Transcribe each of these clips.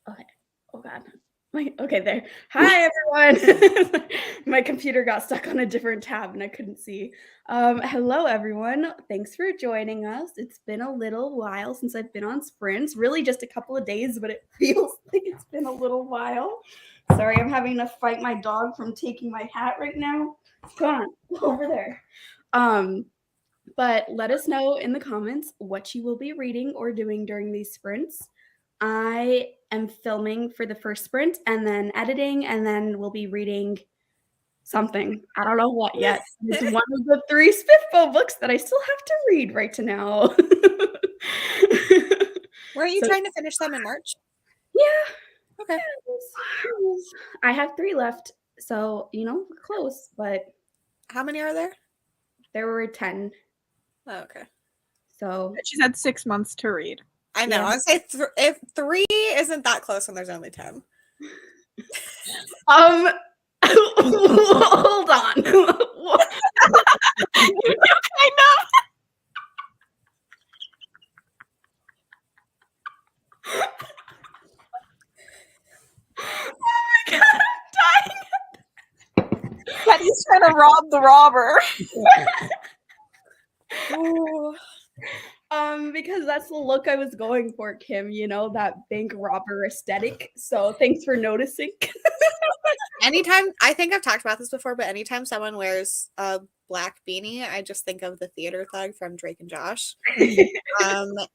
Okay. Oh god. Okay, there. Hi everyone. My computer got stuck on a different tab and I couldn't see. Hello everyone. Thanks for joining us. It's been a little while since I've been on sprints. Really just a couple of days, but it feels like it's been a little while. Sorry, I'm having to fight my dog from taking my hat right now. Come on, over there. Um, but let us know in the comments what you will be reading or doing during these sprints. I am filming for the first sprint and then editing, and then we'll be reading something. I don't know what yet. It's one of the 3 Spiffbo books that I still have to read right to now. Weren't you So trying to finish them in March? yeah. Okay. I have 3 left, so, we're close, but How many are there? there were 10. Oh, okay. So She's had 6 months to read. I know. Yeah. I'd say if 3 isn't that close and there's only 10. Hold on. I know. Oh my god, I'm dying. Teddy's trying to rob the robber. Ooh. Because that's the look I was going for, Kim, that bank robber aesthetic. So thanks for noticing. Anytime, I think I've talked about this before, but anytime someone wears a black beanie, I just think of the theater thug from Drake and Josh.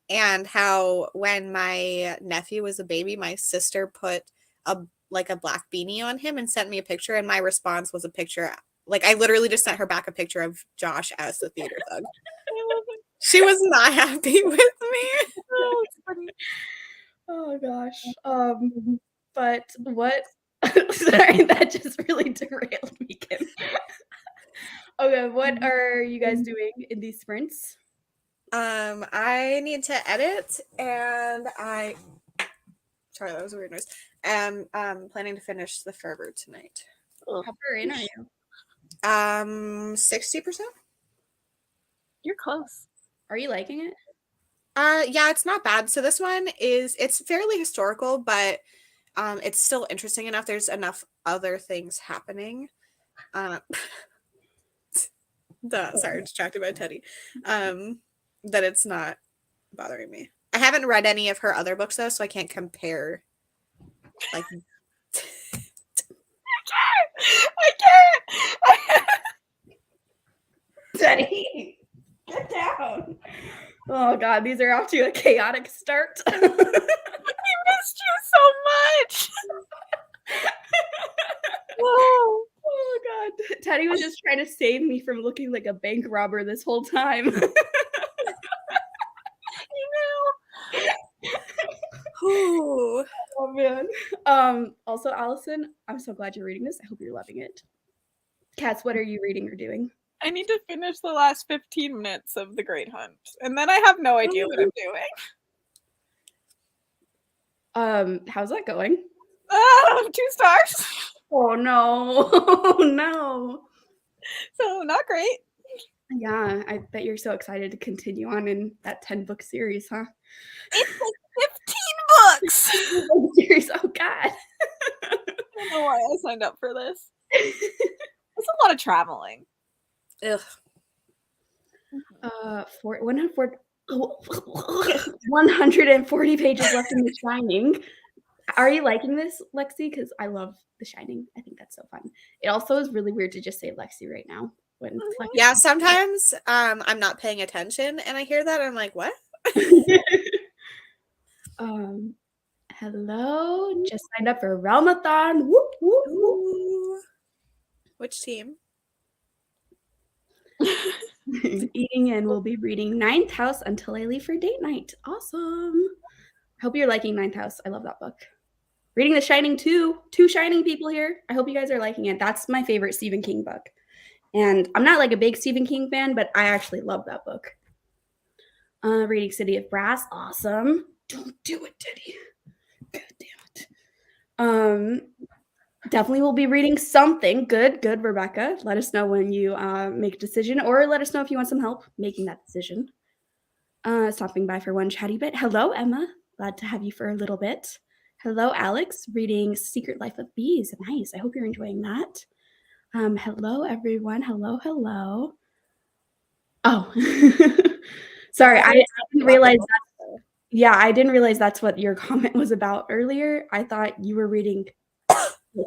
And how when my nephew was a baby, my sister put a black beanie on him and sent me a picture, and my response was a picture. Like, I literally just sent her back a picture of Josh as the theater thug. She was not happy with me. Oh, it's funny. Oh gosh. But what sorry, that just really derailed me, Kim. Okay, what are you guys doing in these sprints? I need to edit, and sorry, that was a weird noise. Planning to finish The Fervor tonight. How far in are you? 60%. You're close. Are you liking it? Yeah, it's not bad. So this one it's fairly historical, but it's still interesting enough. There's enough other things happening. Sorry, distracted by Teddy. That it's not bothering me. I haven't read any of her other books though, so I can't compare. Like, I can't. Teddy, get down. Oh god, these are off to a chaotic start. I missed you so much. Oh god. Teddy was just trying to save me from looking like a bank robber this whole time. Ooh. Oh man. Also, Allison, I'm so glad you're reading this. I hope you're loving it. Cass, what are you reading or doing? I need to finish the last 15 minutes of The Great Hunt, and then I have no idea what I'm doing. How's that going? 2 stars. Oh no. Oh no. So not great. Yeah, I bet you're so excited to continue on in that 10-book series, huh? It's like 15 books. Series. Oh god. I don't know why I signed up for this. It's a lot of traveling. Ugh. 140 pages left in The Shining. Are you liking this, Lexi? Because I love The Shining. I think that's so fun. It also is really weird to just say Lexi right now. Yeah, sometimes I'm not paying attention and I hear that and I'm like, what? Hello. Just signed up for Realmathon. Whoop, whoop, whoop. Ooh. Which team? Eating and we'll be reading Ninth House until I leave for date night. Awesome. Hope you're liking Ninth House. I love that book. Reading The Shining too. 2 Shining people here. I hope you guys are liking it. That's my favorite Stephen King book. And I'm not like a big Stephen King fan, but I actually love that book. Reading City of Brass. Awesome. Don't do it, Teddy. God damn it. Definitely will be reading something. Good, Rebecca. Let us know when you make a decision, or let us know if you want some help making that decision. Stopping by for one chatty bit. Hello, Emma. Glad to have you for a little bit. Hello, Alex, reading Secret Life of Bees. Nice. I hope you're enjoying that. Hello, everyone. Hello. Oh, sorry. I didn't realize that. Yeah, I didn't realize that's what your comment was about earlier. I thought you were reading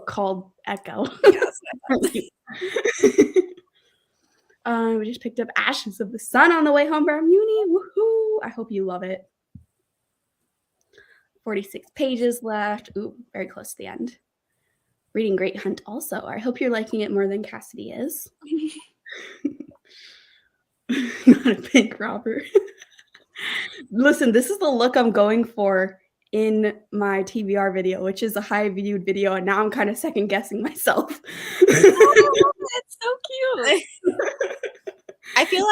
called Echo. Yes. We just picked up Ashes of the Sun on the way home from uni. Woohoo! I hope you love it. 46 pages left. Ooh, very close to the end. Reading Great Hunt also. I hope you're liking it more than Cassidy is. Not a bank robber. Listen, this is the look I'm going for in my TBR video, which is a high viewed video, and now I'm kind of second guessing myself. It's so cute. I feel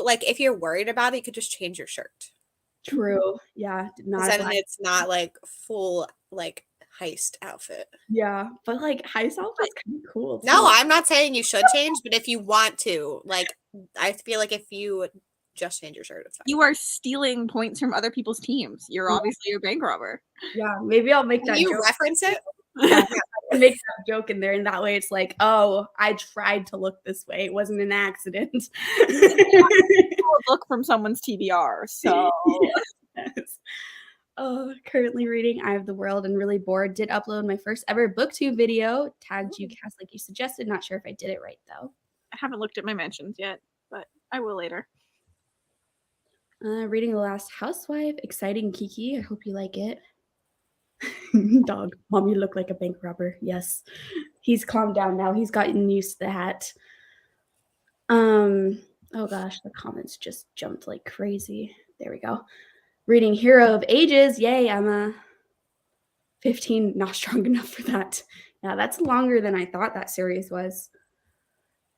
like if you're worried about it, you could just change your shirt. True. Yeah. Then it's not like full like heist outfit. Yeah, but like heist outfit's kind of cool. No, I'm not saying you should change, but if you want to, like, I feel like if you just change your shirt, it's fine. You are stealing points from other people's teams. You're obviously a bank robber. Yeah, maybe I'll make Can that you joke. reference it? Yeah, I can make that joke in there, and that way it's like, oh, I tried to look this way. It wasn't an accident. Look from someone's TBR. So Yes. Oh, currently reading Eye of the World and really bored. Did upload my first ever booktube video. Tagged you, Cass, like you suggested. Not sure if I did it right though. I haven't looked at my mentions yet, but I will later. Reading The Last Housewife. Exciting, Kiki. I hope you like it. Dog, mom, you look like a bank robber. Yes, he's calmed down now. He's gotten used to that. Oh gosh, the comments just jumped like crazy. There we go. Reading Hero of Ages. Yay, Emma. 15, not strong enough for that. Yeah, that's longer than I thought that series was.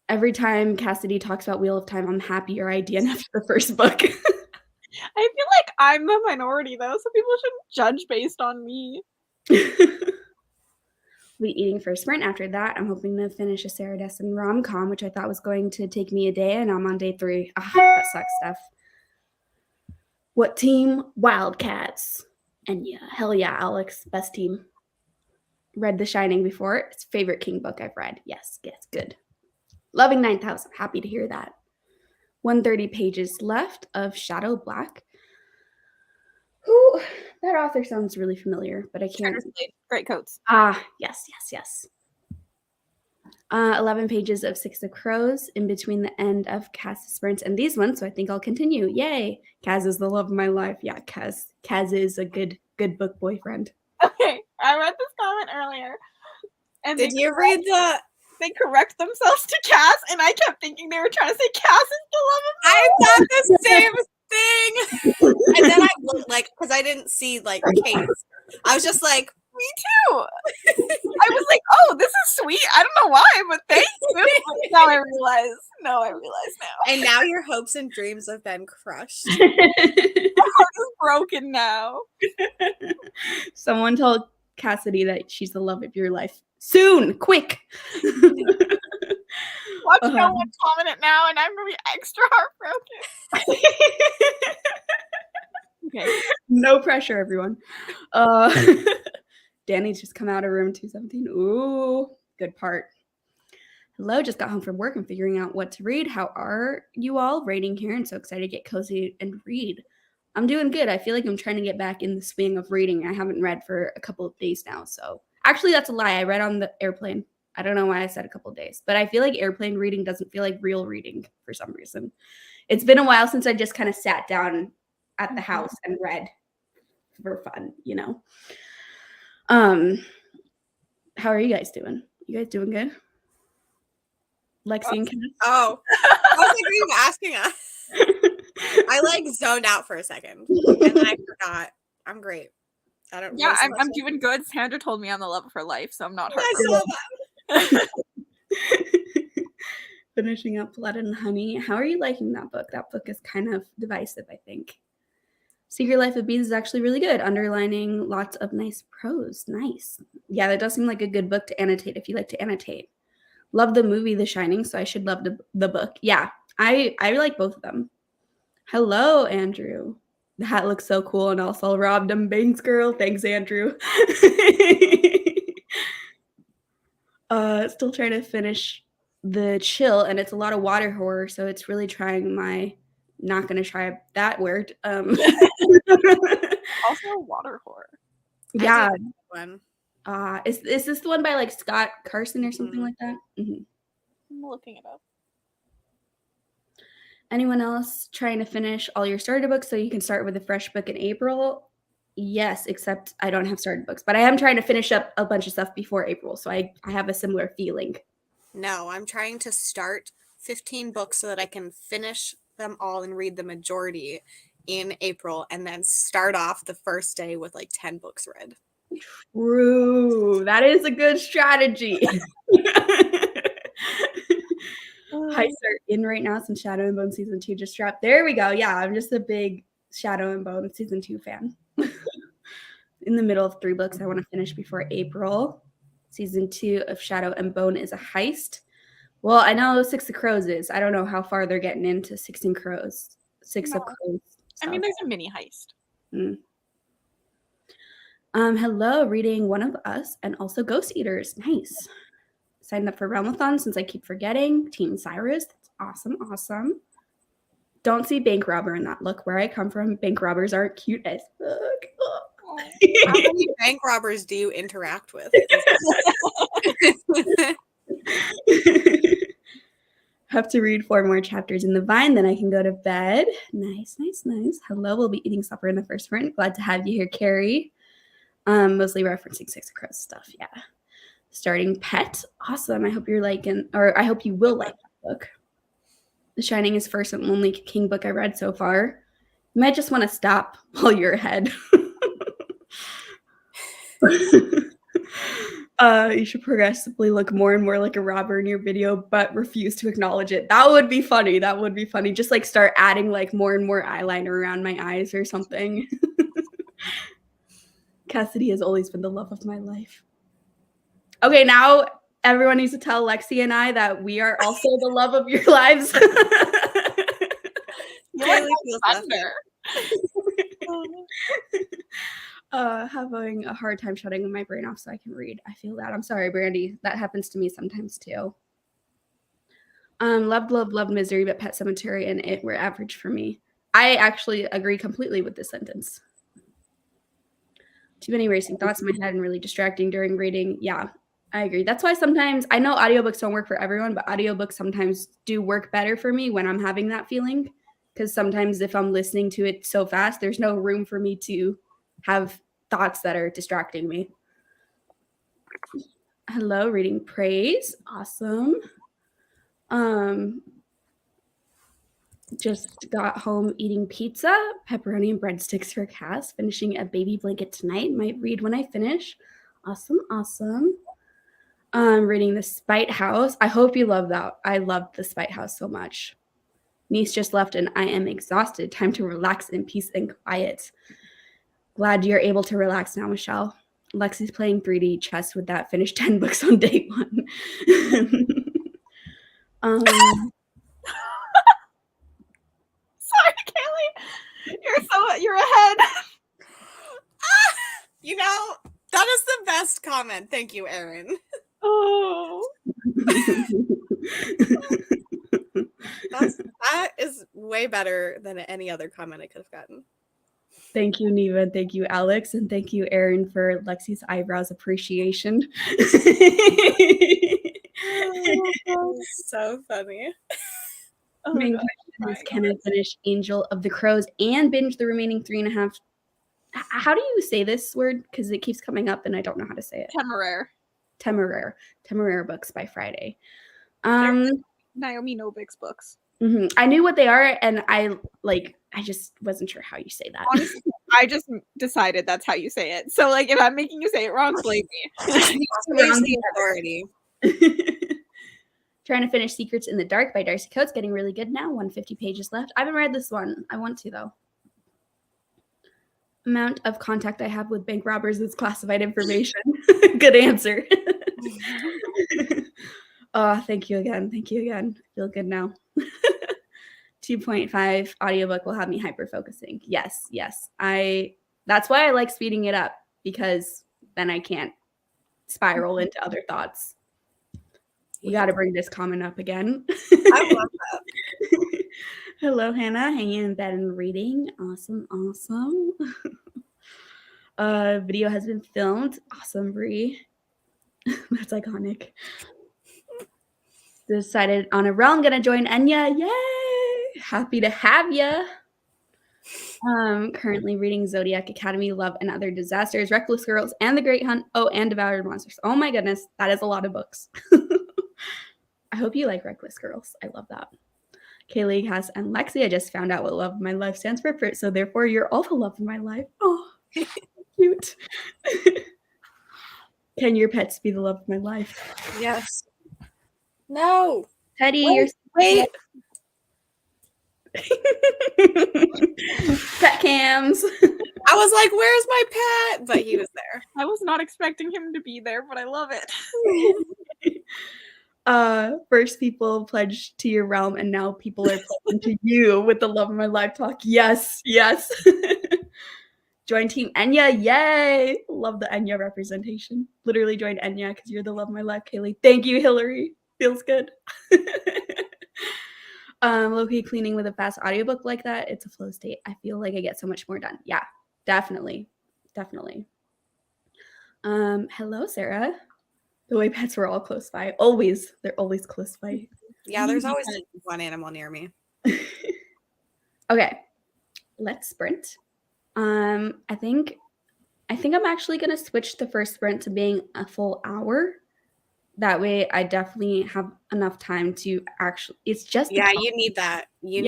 Every time Cassidy talks about Wheel of Time, I'm happy your idea after the first book. I feel like I'm the minority though, so people shouldn't judge based on me. Be eating for a sprint after that. I'm hoping to finish a Sarah Dessen rom-com, which I thought was going to take me a day, and I'm on day 3. Ah, that sucks, Steph. What team? Wildcats. And yeah, hell yeah, Alex, best team. Read The Shining before. It's favorite King book I've read. Yes, good. Loving 9000. Happy to hear that. 130 pages left of Shadow Black. Who? That author sounds really familiar, but I can't. Great coats. Ah, yes. 11 pages of Six of Crows in between the end of Kaz's sprints and these ones, so I think I'll continue. Yay! Kaz is the love of my life. Yeah, Kaz is a good book boyfriend. Okay, I read this comment earlier. And did you read the... They correct themselves to Cass, and I kept thinking they were trying to say Cass is the love of my life. I thought the same thing! And then I looked, like, because I didn't see, like, Kate. I was just like, me too. I was like, oh, this is sweet. I don't know why, but thank you. Now I realize. No, I realize now. And now your hopes and dreams have been crushed. My heart is broken now. Someone told Cassidy that she's the love of your life. Soon, quick. Watch no one comment it now, and I'm gonna be extra heartbroken. Okay. No pressure, everyone. Danny's just come out of room 217. Ooh, good part. Hello, just got home from work and figuring out what to read. How are you all? Rating here and so excited to get cozy and read. I'm doing good. I feel like I'm trying to get back in the swing of reading. I haven't read for a couple of days now. So actually, that's a lie. I read on the airplane. I don't know why I said a couple of days, but I feel like airplane reading doesn't feel like real reading for some reason. It's been a while since I just kind of sat down at the house and read for fun, you know. How are you guys doing? You guys doing good? Lexi and Cass? Oh, I was like, are you asking us? I like zoned out for a second and then I forgot. I'm great. I don't. Yeah, I'm doing good. Sandra told me I'm the love of her life, so I'm not heartbroken. Finishing up Blood and Honey. How are you liking that book? That book is kind of divisive, I think. Secret Life of Bees is actually really good. Underlining lots of nice prose. Nice. Yeah, that does seem like a good book to annotate if you like to annotate. Love the movie The Shining, so I should love the book. Yeah, I like both of them. Hello, Andrew. The hat looks so cool, and also robbed them banks, girl. Thanks, Andrew. Still trying to finish The Chill, and it's a lot of water horror, so it's really trying my not gonna try that word. Also water horror. Yeah. One. Is this the one by like Scott Carson or something like that? Mm-hmm. I'm looking it up. Anyone else trying to finish all your starter books so you can start with a fresh book in April? Yes, except I don't have starter books, but I am trying to finish up a bunch of stuff before April, so I have a similar feeling. No, I'm trying to start 15 books so that I can finish them all and read the majority in April, and then start off the first day with like 10 books read. True. That is a good strategy. Heists are in right now since Shadow and Bone season 2 just dropped. There we go. Yeah, I'm just a big Shadow and Bone season 2 fan. In the middle of 3 books I want to finish before April. Season 2 of Shadow and Bone is a heist. Well, I know Six of Crows is. I don't know how far they're getting into Six of Crows. Stuff. I mean, there's a mini heist. Hello, reading One of Us and also Ghost Eaters. Nice. Signed up for Realmathon since I keep forgetting. Team Cyrus. That's awesome. Don't see bank robber in that look. Where I come from, bank robbers aren't cute as fuck. How many bank robbers do you interact with? Have to read 4 more chapters in The Vine, then I can go to bed. Nice. Hello, we'll be eating supper in the first room. Glad to have you here, Carrie. Mostly referencing Six of Crows stuff, yeah. Starting Pet, awesome. I hope you're liking, or I hope you will like that book. The Shining is first and only King book I read so far. You might just want to stop while you're ahead. You should progressively look more and more like a robber in your video, but refuse to acknowledge it. That would be funny. Just like start adding like more and more eyeliner around my eyes or something. Cassidy has always been the love of my life. Okay, now everyone needs to tell Lexi and I that we are also the love of your lives. Having a hard time shutting my brain off so I can read. I feel that. I'm sorry, Brandy. That happens to me sometimes too. Loved Misery, but Pet Sematary and It were average for me. I actually agree completely with this sentence. Too many racing thoughts in my head and really distracting during reading. Yeah, I agree. That's why sometimes, I know audiobooks don't work for everyone, but audiobooks sometimes do work better for me when I'm having that feeling. Because sometimes if I'm listening to it so fast, there's no room for me to have thoughts that are distracting me. Hello, reading Praise. Awesome. Just got home eating pizza, pepperoni and breadsticks for Cass. Finishing a baby blanket tonight. Might read when I finish. Awesome. Reading The Spite House. I hope you love that. I loved The Spite House so much. Niece just left and I am exhausted. Time to relax in peace and quiet. Glad you're able to relax now, Michelle. Lexi's playing 3D chess with that. Finished 10 books on day 1. Sorry, Kaylee. You're ahead. You know, that is the best comment. Thank you, Erin. Oh. That is way better than any other comment I could have gotten. Thank you, Neva. Thank you, Alex. And thank you, Erin, for Lexi's eyebrows appreciation. So funny. Main question is, can I finish Angel of the Crows and binge the remaining 3.5? How do you say this word? Because it keeps coming up and I don't know how to say it. Temeraire books by Friday. Naomi Novik's books. Mm-hmm. I knew what they are, and I just wasn't sure how you say that. Honestly, I just decided that's how you say it. So, like, if I'm making you say it wrong, blame me. The authority. Trying to finish Secrets in the Dark by Darcy Coates. Getting really good now. 150 pages left. I haven't read this one. I want to, though. Amount of contact I have with bank robbers is classified information. Good answer. Oh, thank you again. I feel good now. 2.5 audiobook will have me hyper focusing. Yes. That's why I like speeding it up, because then I can't spiral into other thoughts. We got to bring this comment up again. I love that. Hello, Hannah. Hanging in bed and reading. Awesome. Video has been filmed. Awesome, Brie. That's iconic. Decided on a realm. Gonna join Enya. Yay! Happy to have ya. Currently reading Zodiac Academy, Love and Other Disasters, Reckless Girls, and The Great Hunt. Oh, and Devoured Monsters. Oh my goodness, that is a lot of books. I hope you like Reckless Girls. I love that. Kaylee, Cass, and Lexi. I just found out what Love of My Life stands for, so therefore you're all the love of my life. Oh, cute. Can your pets be the love of my life? Yes. No. Teddy, Wait. Pet cams. I was like, where's my pet? But he was there. I was not expecting him to be there, but I love it. First people pledged to your realm, and now people are pledging to you with the love of my life talk. Yes. Join Team Enya. Yay! Love the Enya representation. Literally join Enya because you're the love of my life, Kaylee. Thank you, Hillary. Feels good. Low-key cleaning with a fast audiobook like that, it's a flow state. I feel like I get so much more done. Yeah, definitely. Hello, Sarah. The way pets were all close by. Always. They're always close by. Yeah, there's always one animal near me. Okay, let's sprint. I think I'm actually gonna switch the first sprint to being a full hour. That way I definitely have enough time to actually, it's just you need that. You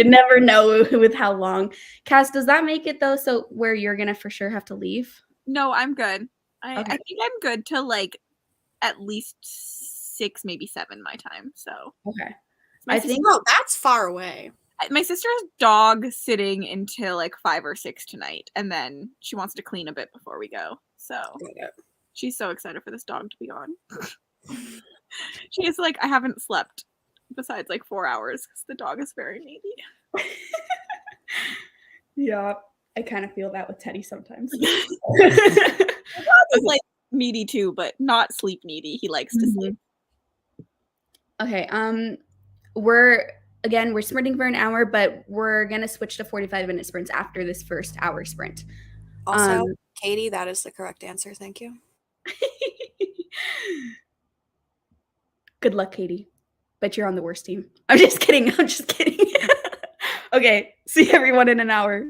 never know with how long. Cass, does that make it though, so where you're gonna for sure have to leave? No, I'm good. I Okay. think I'm good till like at least 6, maybe 7 my time. So Okay. My I sister- think Oh, that's far away. my sister has dog sitting until like 5 or 6 tonight, and then she wants to clean a bit before we go. So she's so excited for this dog to be on. She is like, I haven't slept besides like 4 hours because the dog is very needy. yeah, I kind of feel that with Teddy sometimes. He's like needy too, but not sleep needy. He likes to sleep. Okay, we're sprinting for an hour, but we're gonna switch to 45-minute sprints after this first hour sprint. Also, Katie, that is the correct answer. Thank you. Good luck, Katie. Bet you're on the worst team. I'm just kidding. Okay, see everyone in an hour.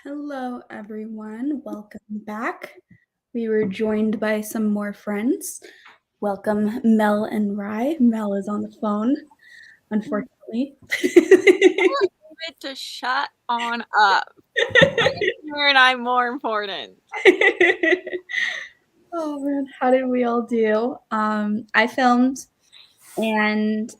Hello, everyone. Welcome back. We were joined by some more friends. Welcome, Mel and Rye. Mel is on the phone, unfortunately. It to shut on up. Her and I more important. Oh man, how did we all do? I filmed, and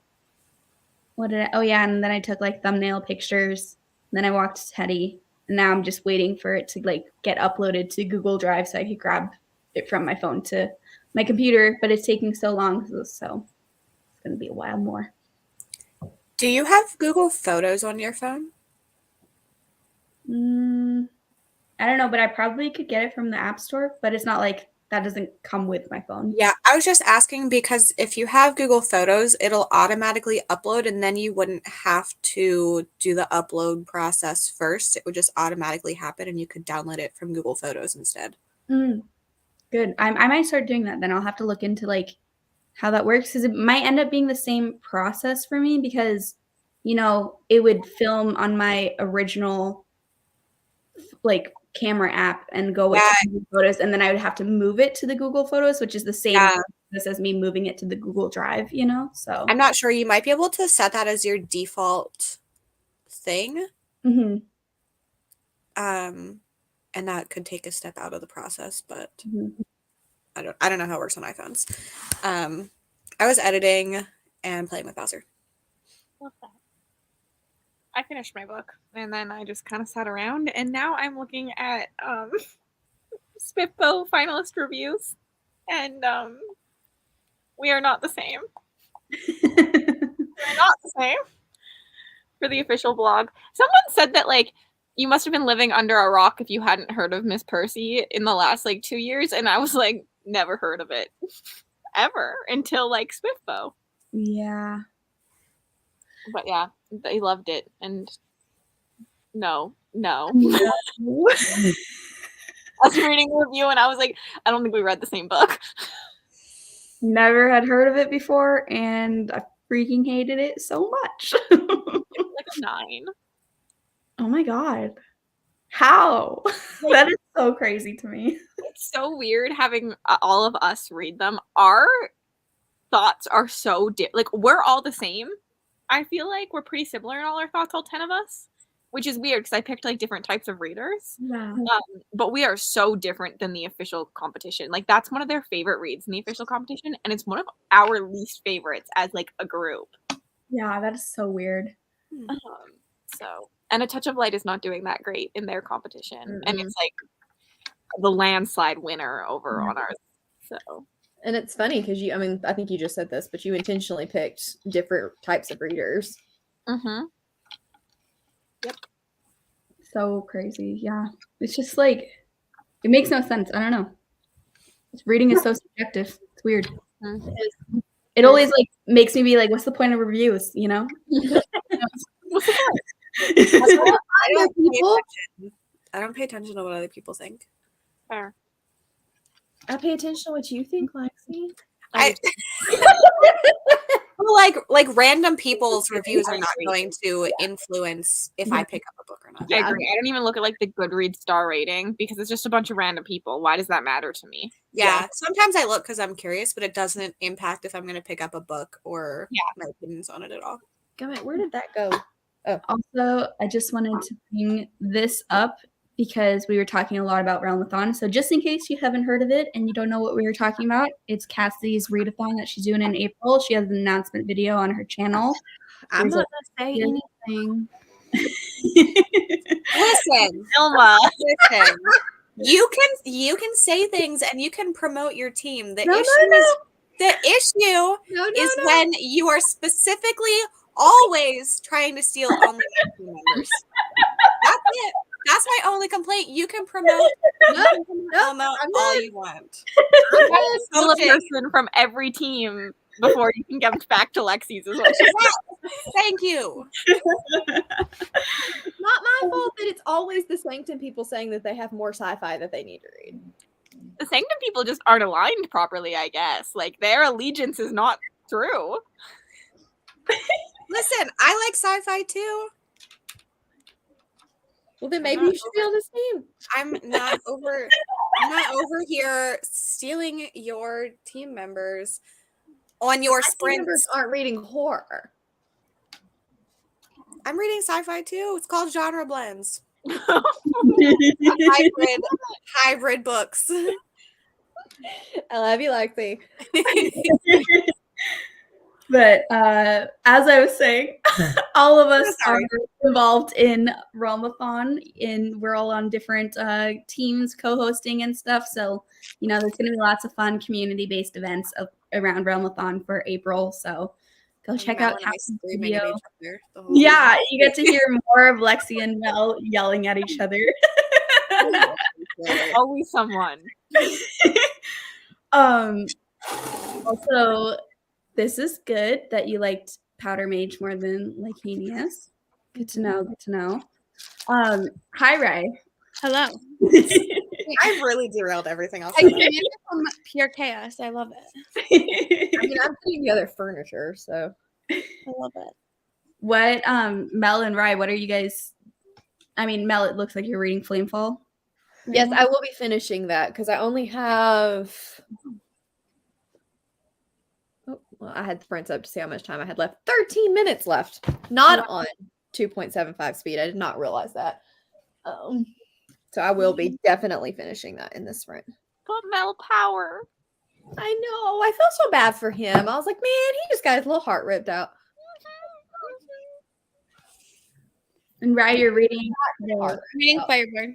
and then I took like thumbnail pictures. And then I walked to Teddy, and now I'm just waiting for it to like get uploaded to Google Drive so I could grab it from my phone to my computer. But it's taking so long, so it's gonna be a while more. Do you have Google Photos on your phone? I don't know, but I probably could get it from the App Store. But it's not like that doesn't come with my phone. Yeah, I was just asking because if you have Google Photos, it'll automatically upload and then you wouldn't have to do the upload process first. It would just automatically happen and you could download it from Google Photos instead. Good. I might start doing that then. I'll have to look into like how that works because it might end up being the same process for me because, it would film on my original like camera app and go with Google Photos, and then I would have to move it to the Google Photos, which is the same process as me moving it to the Google Drive, so. I'm not sure. You might be able to set that as your default thing. Mm-hmm. And that could take a step out of the process, but Mm-hmm. I don't know how it works on iPhones. I was editing and playing with Bowser. Love that. I finished my book and then I just kind of sat around and now I'm looking at SPIFFO finalist reviews and we are not the same. We're not the same for the official blog. Someone said that like you must have been living under a rock if you hadn't heard of Miss Percy in the last like 2 years, and I was like never heard of it ever until like SPIFFO. Yeah. But yeah, they loved it, and no. I was reading the review, and I was like, I don't think we read the same book. Never had heard of it before, and I freaking hated it so much. It was like a 9. Oh my god. How? That is so crazy to me. It's so weird having all of us read them. Our thoughts are so like we're all the same. I feel like we're pretty similar in all our thoughts, all 10 of us, which is weird because I picked like different types of readers. Yeah. But we are so different than the official competition. Like that's one of their favorite reads in the official competition, and it's one of our least favorites as like a group. Yeah, that is so weird. And A Touch of Light is not doing that great in their competition, and it's like the landslide winner over on ours. So. And it's funny because I think you just said this, but you intentionally picked different types of readers. Mm-hmm. Yep. So crazy. Yeah. It's just like, it makes no sense. I don't know. Reading is so subjective. It's weird. Mm-hmm. It always like makes me be like, what's the point of reviews, What's the point? I don't pay attention to what other people think. Fair. I pay attention to what you think, Lexi. Like random people's reviews are not going to influence if I pick up a book or not. I agree. I don't even look at like the Goodreads star rating because it's just a bunch of random people. Why does that matter to me? Yeah. Sometimes I look because I'm curious, but it doesn't impact if I'm going to pick up a book or my opinions on it at all. Gummit, where did that go? Oh. Also, I just wanted to bring this up because we were talking a lot about Realmathon. So just in case you haven't heard of it and you don't know what we were talking about, it's Cassidy's readathon that she's doing in April. She has an announcement video on her channel. I'm not going to say anything. Listen, Ilma. Listen. You can say things and you can promote your team. The issue is when you are specifically always trying to steal only team members. That's it. That's my only complaint. You can promote all you want. Steal a person from every team before you can get back to Lexi's as well. Thank you. Not my fault that it's always the Sanctum people saying that they have more sci-fi that they need to read. The Sanctum people just aren't aligned properly, I guess. Like, their allegiance is not true. Listen, I like sci-fi too. Well, then maybe you should be on this team. I'm not over here stealing your team members on your My team sprints. members aren't reading horror. I'm reading sci-fi too. It's called Genre Blends. Hybrid books. I love you, Lexi. But as I was saying, all of us are involved in Realmathon, and we're all on different teams co-hosting and stuff. So, there's going to be lots of fun community-based events around Realmathon for April. So go check out Captain's video. Yeah, you get to hear more of Lexi and Mel yelling at each other. Always someone. Also, this is good that you liked Powder Mage more than Lycanius. Good to know. Good to know. Hi, Ray. Hello. I've really derailed everything else. I came in from pure chaos. I love it. I mean, I'm putting together furniture, so I love it. What, Mel and Rai, what are you guys? I mean, Mel, it looks like you're reading Flamefall. yes, I will be finishing that because I only have. Oh, well, I had the prints up to see how much time I had left. 13 minutes left. Not on 2.75 speed. I did not realize that. So I will be definitely finishing that in this sprint. But Mel power. I know. I felt so bad for him. I was like, man, he just got his little heart ripped out. And Rai, you're reading. Reading Firebird.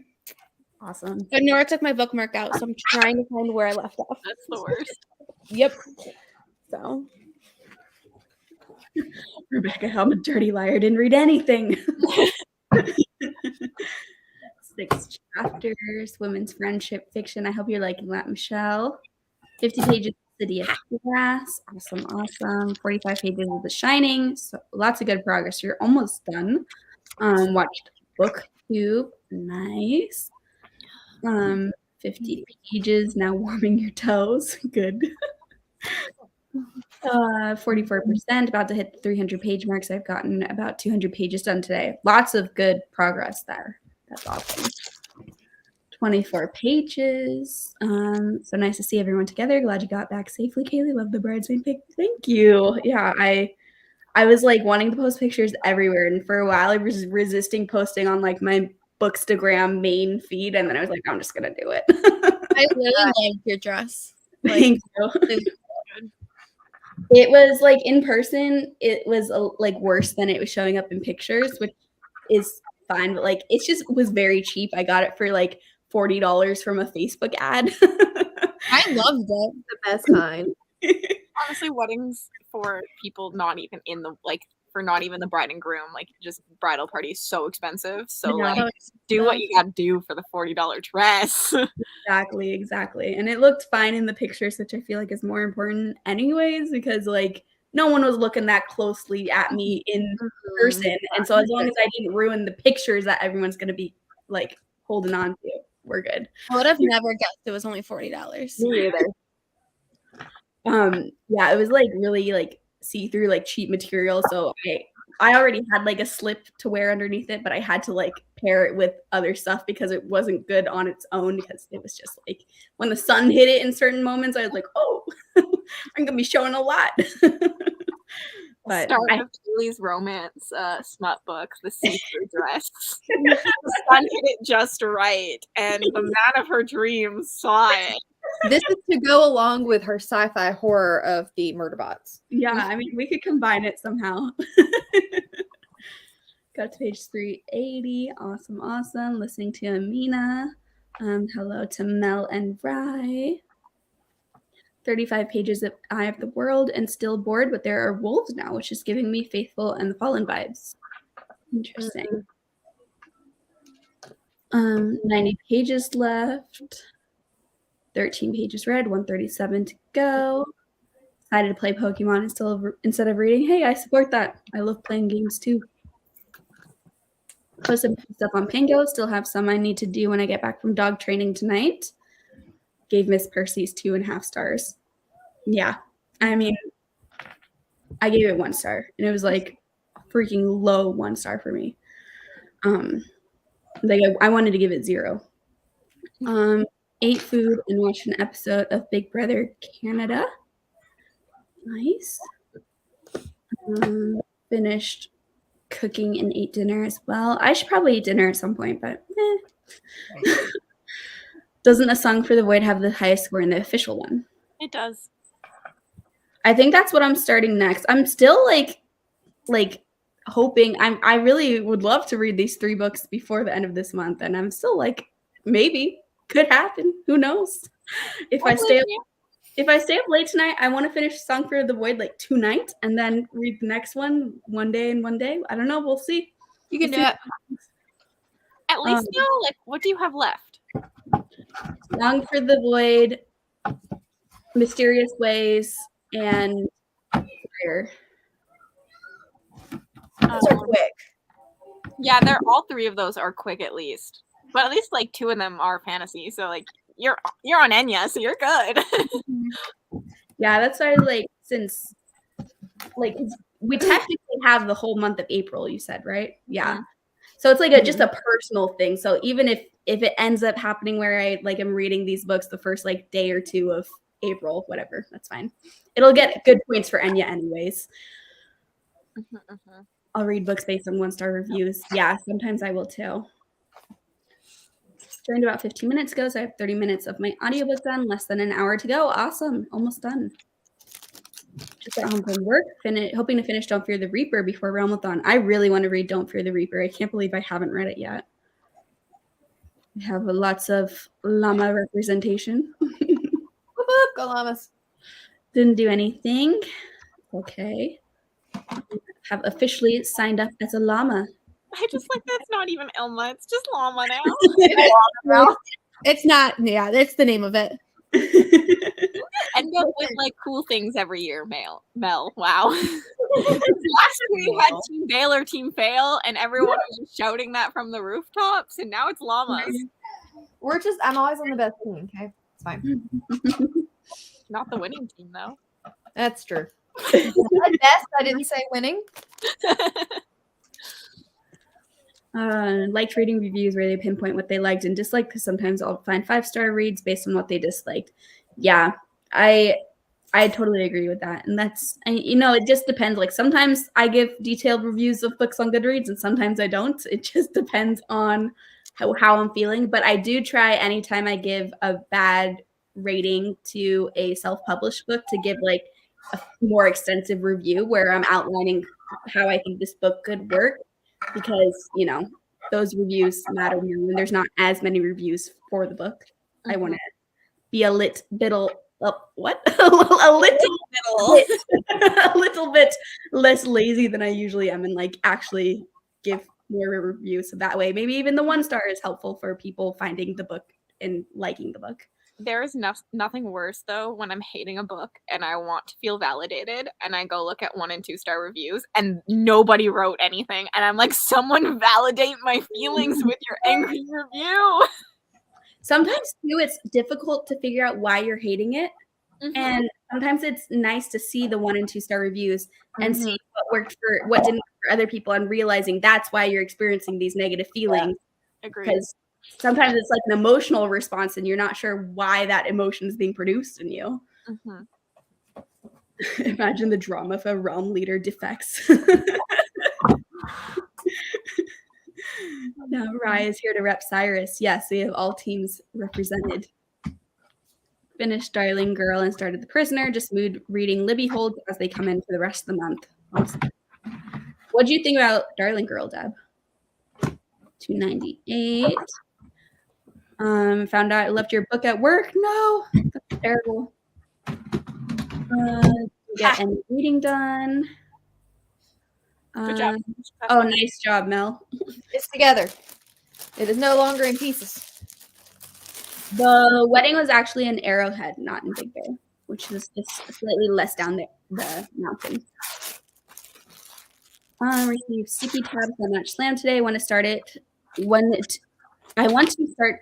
Awesome. But Nora took my bookmark out, so I'm trying to find where I left off. That's the worst. Yep. So Rebecca, I'm a dirty liar. Didn't read anything. 6 chapters, women's friendship fiction. I hope you're liking that, Michelle. 50 pages of City of Glass. Awesome. 45 pages of The Shining. So lots of good progress. You're almost done. Watched BookTube. Nice. 50 pages. Now warming your toes. Good. 44%. About to hit the 300 page marks. I've gotten about 200 pages done today. Lots of good progress there. That's awesome. 24 pages. So nice to see everyone together. Glad you got back safely, Kaylee. Love the bridesmaid pic. Thank you. Yeah, I was like wanting to post pictures everywhere, and for a while I was resisting posting on like my Bookstagram main feed, and then I was like, I'm just gonna do it. I really loved your dress. Thank you. It was like in person, it was like worse than it was showing up in pictures, which is fine, but like it just was very cheap. I got it for like $40 from a Facebook ad. I loved it. The best kind. Honestly, weddings for people not even in the not even the bride and groom, like just bridal party is so expensive. So Yeah. like do what you gotta do for the $40 dress. Exactly. And it looked fine in the pictures, which I feel like is more important anyways, because like no one was looking that closely at me in person. And so as long as I didn't ruin the pictures that everyone's gonna be like holding on to, we're good. I would have never guessed it was only $40. Me either. Yeah, it was like really like see-through, like cheap material. So I already had like a slip to wear underneath it, but I had to like pair it with other stuff because it wasn't good on its own, because it was just like when the sun hit it in certain moments, I was like, oh, I'm gonna be showing a lot. But Start of Kaylee's romance smut book, The See-Through Dress. The sun hit it just right, and the man of her dreams saw it. This is to go along with her sci-fi horror of the Murderbots. yeah, I mean, we could combine it somehow. Got to page 380. Awesome. Listening to Amina. Hello to Mel and Rai. 35 pages of Eye of the World and still bored, but there are wolves now, which is giving me Faithful and the Fallen vibes. Interesting. 90 pages left. 13 pages read, 137 to go. Decided to play Pokemon instead of reading. Hey, I support that. I love playing games too. Posted stuff on Pango. Still have some I need to do when I get back from dog training tonight. Gave Miss Percy's 2.5 stars. Yeah. I mean, I gave it 1 star, and it was like freaking low 1 star for me. Like I wanted to give it 0. Ate food and watched an episode of Big Brother Canada. Nice. Finished cooking and ate dinner as well. I should probably eat dinner at some point, but Doesn't A Song for the Void have the highest score in the official one? It does. I think that's what I'm starting next. I'm still like hoping. I really would love to read these 3 books before the end of this month, and I'm still like, maybe could happen. Who knows? If I stay up late tonight, I want to finish Song for the Void like tonight, and then read the next one day and one day. I don't know. We'll see. You can do it. At least like, what do you have left? Song for the Void, Mysterious Ways, and Fire. Those are quick. Yeah, they're all 3 of those are quick at least. But at least like 2 of them are fantasy. So like you're on Enya, so you're good. Yeah, that's why like since like we technically have the whole month of April, you said, right? Yeah. So it's like just a personal thing. So even if it ends up happening where I like am reading these books the first like day or 2 of April, whatever, that's fine. It'll get good points for Enya anyways. I'll read books based on 1-star reviews. Yeah, sometimes I will too. Joined about 15 minutes ago, so I have 30 minutes of my audiobook done, less than an hour to go. Awesome, almost done. Just got home from work, hoping to finish Don't Fear the Reaper before Realmathon. I really want to read Don't Fear the Reaper. I can't believe I haven't read it yet. We have lots of llama representation. Go llamas. Didn't do anything. Okay. Have officially signed up as a llama. I just like that's not even Ilma. It's just Llama now. It's not. Yeah, that's the name of it. End up with like cool things every year, Mel. Wow. Last year we had Team Baylor, Team Fail, and everyone was just shouting that from the rooftops, and now it's llamas. I'm always on the best team, okay? It's fine. Not the winning team though. That's true. At best, I didn't say winning. Liked reading reviews where they pinpoint what they liked and disliked, because sometimes I'll find 5-star reads based on what they disliked. Yeah, I totally agree with that. And that's, it just depends. Like sometimes I give detailed reviews of books on Goodreads and sometimes I don't. It just depends on how I'm feeling. But I do try anytime I give a bad rating to a self-published book to give like a more extensive review where I'm outlining how I think this book could work, because those reviews matter when there's not as many reviews for the book. I want to be a little bit less lazy than I usually am, and like actually give more reviews. So that way maybe even the 1-star is helpful for people finding the book and liking the book. There is nothing worse though when I'm hating a book and I want to feel validated and I go look at 1 and 2-star reviews and nobody wrote anything and I'm like, someone validate my feelings with your angry review. Sometimes too it's difficult to figure out why you're hating it. And sometimes it's nice to see the 1 and 2-star reviews and see what didn't work for other people, and realizing that's why you're experiencing these negative feelings. Agreed. Because sometimes it's like an emotional response and you're not sure why that emotion is being produced in you. Imagine the drama if a realm leader defects. Now Rye is here to rep Cyrus. Yes, we have all teams represented. Finished Darling Girl and started The Prisoner. Just moved reading Libby Holds as they come in for the rest of the month. What do you think about Darling Girl, Deb? 298. Found out I left your book at work. No, that's terrible. Get any reading done. Good job. Oh, nice job, Mel. It's together. It is no longer in pieces. The wedding was actually in Arrowhead, not in Big Bear, which is just slightly less down the mountain. Received sticky tabs on Match Slam today. I want to start it I want to start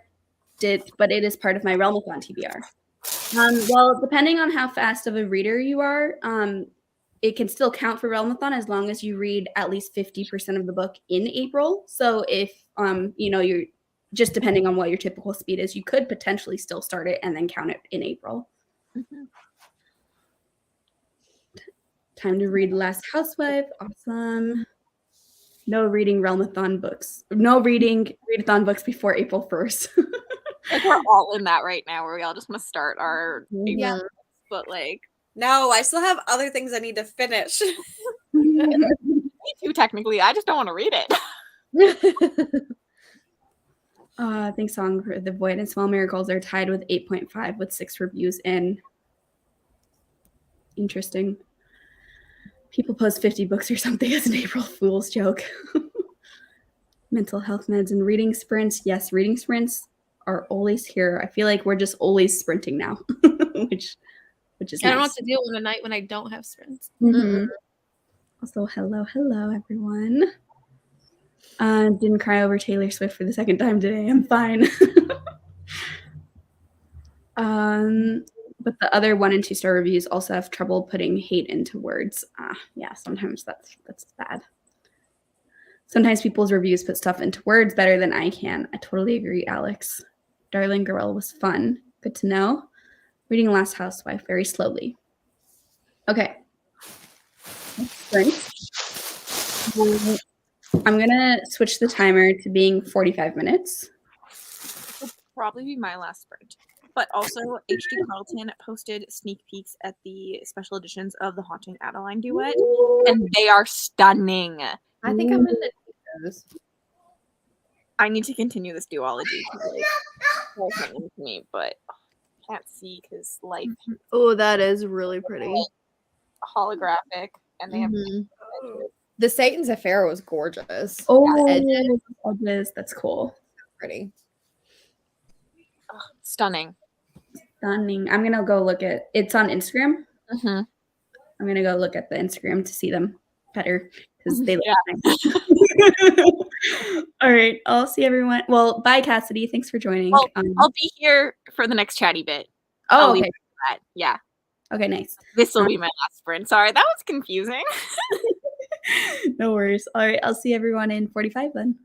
it, but it is part of my Realmathon TBR. Well, depending on how fast of a reader you are, it can still count for Realmathon as long as you read at least 50% of the book in April. So if you're just depending on what your typical speed is, you could potentially still start it and then count it in April. Mhm. Time to read Last Housewife. Awesome. No reading Realmathon books. No reading Readathon books before April 1st. Like we're all in that right now, where we all just must start our Yeah. April, but like No, I still have other things I need to finish. me too. Technically, I just don't want to read it. Theme Song for The Void and Small Miracles are tied with 8.5 with 6 reviews in. Interesting. People post 50 books or something as an April Fool's joke. Mental health meds and reading sprints. Yes, reading sprints are always here. I feel like we're just always sprinting now, which is I don't know nice. what to do on a night when I don't have sprints. Mhm. Also, hello, everyone. Didn't cry over Taylor Swift for the second time today. I'm fine. But the other 1 and 2 star reviews also have trouble putting hate into words. Yeah, sometimes that's bad. Sometimes people's reviews put stuff into words better than I can. I totally agree, Alex. Darling Girl was fun. Good to know. Reading Last Housewife very slowly. Okay. Sprint. I'm going to switch the timer to being 45 minutes. Probably be my last sprint. But also, H.D. Carlton posted sneak peeks at the special editions of The Haunting Adeline duet, and they are stunning. I think I'm gonna do those. I need to continue this duology. Like, whole thing with me, but can't see because light Oh, that is really pretty. holographic, and they have Mhm. The Satan's Affair was gorgeous. Oh, Edges, edges. That's cool. pretty. stunning. Stunning. I'm going to go look at it's on Instagram. Mm-hmm. I'm going to go look at the Instagram to see them better because they look Yeah. nice. All right. I'll see everyone. Well, bye, Cassidy. Thanks for joining. Well, I'll be here for the next chatty bit. oh, I'll leave okay. it at that. Yeah. Okay, nice. This will be my last sprint. Sorry, that was confusing. No worries. All right. I'll see everyone in 45 then.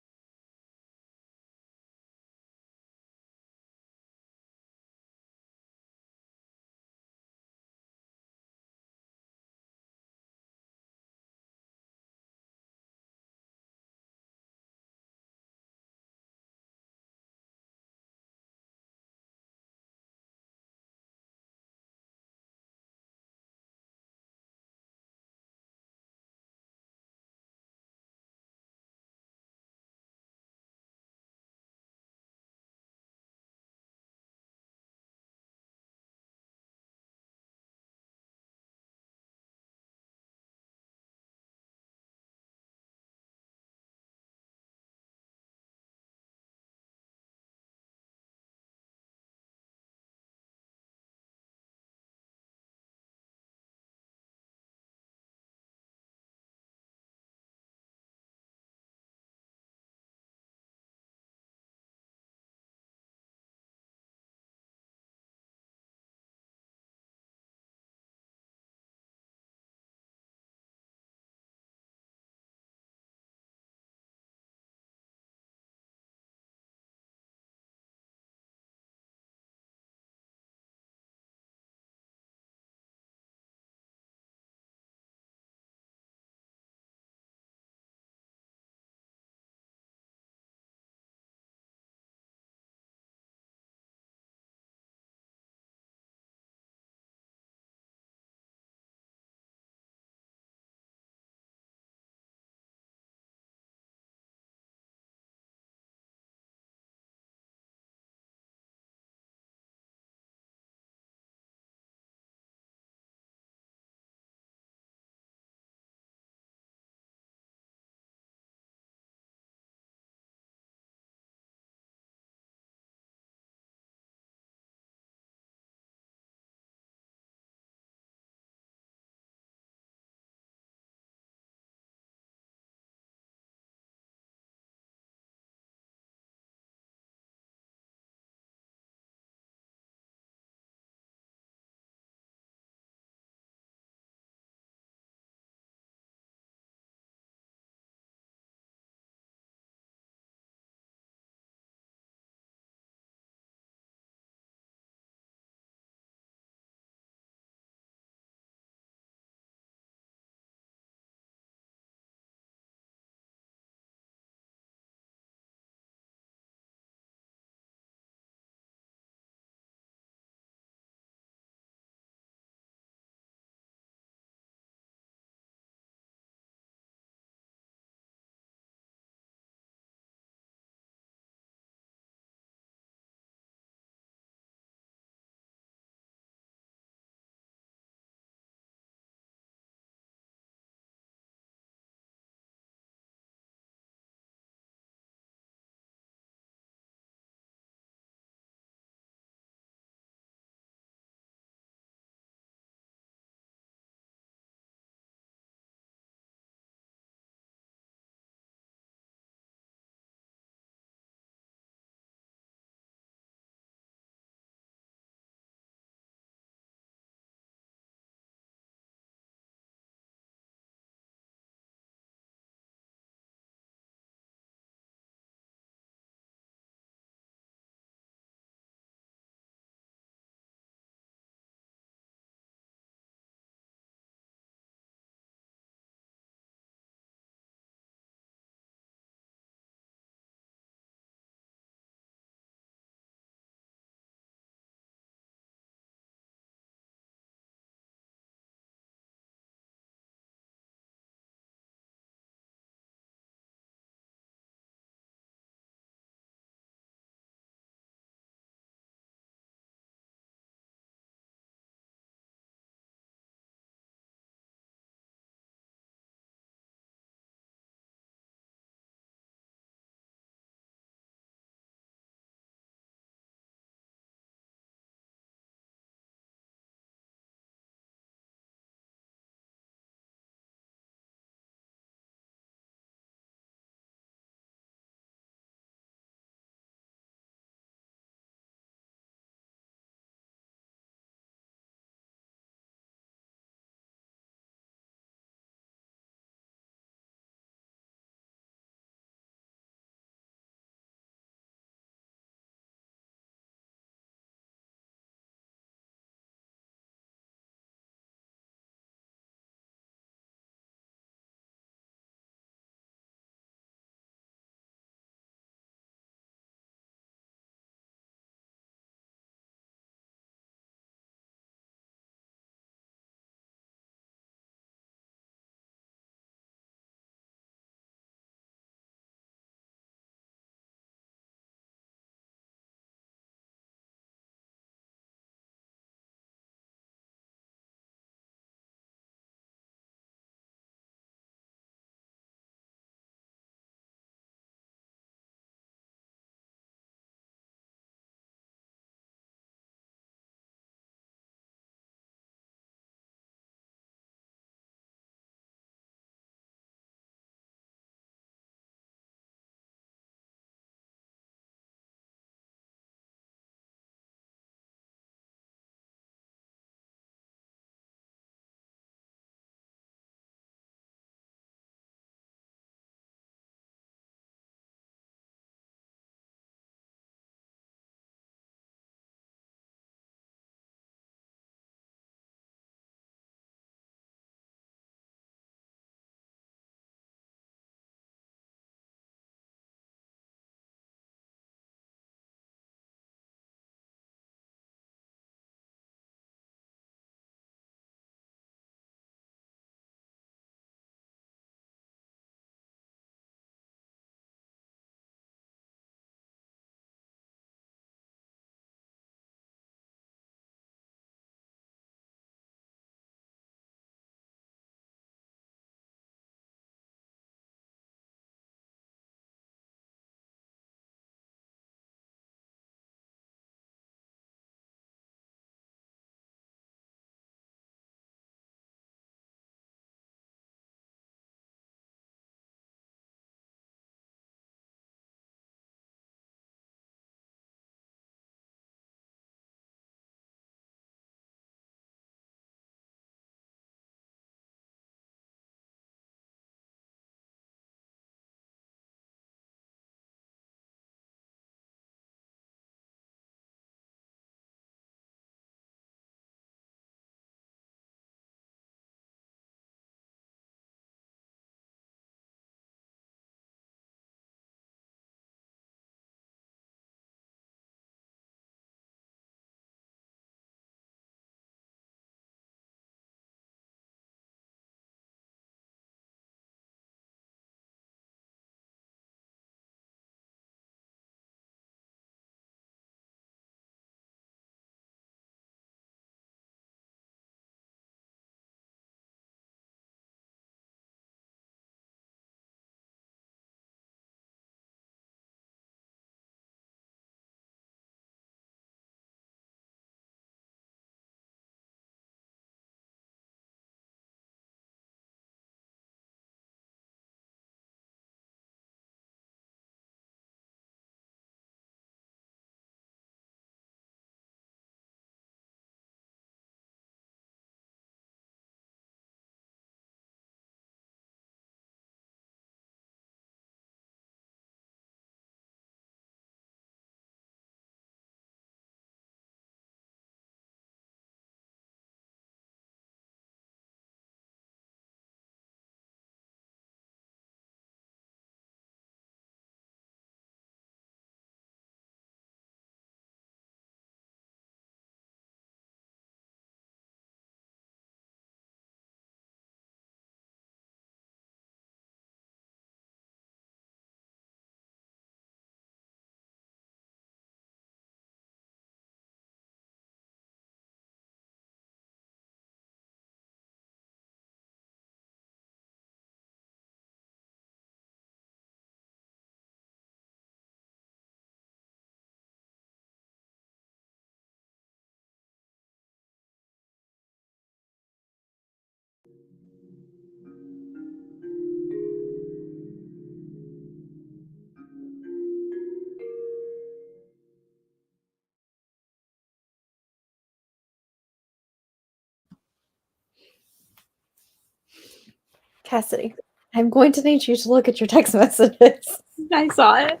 Cassidy, I'm going to need you to look at your text messages. I saw it.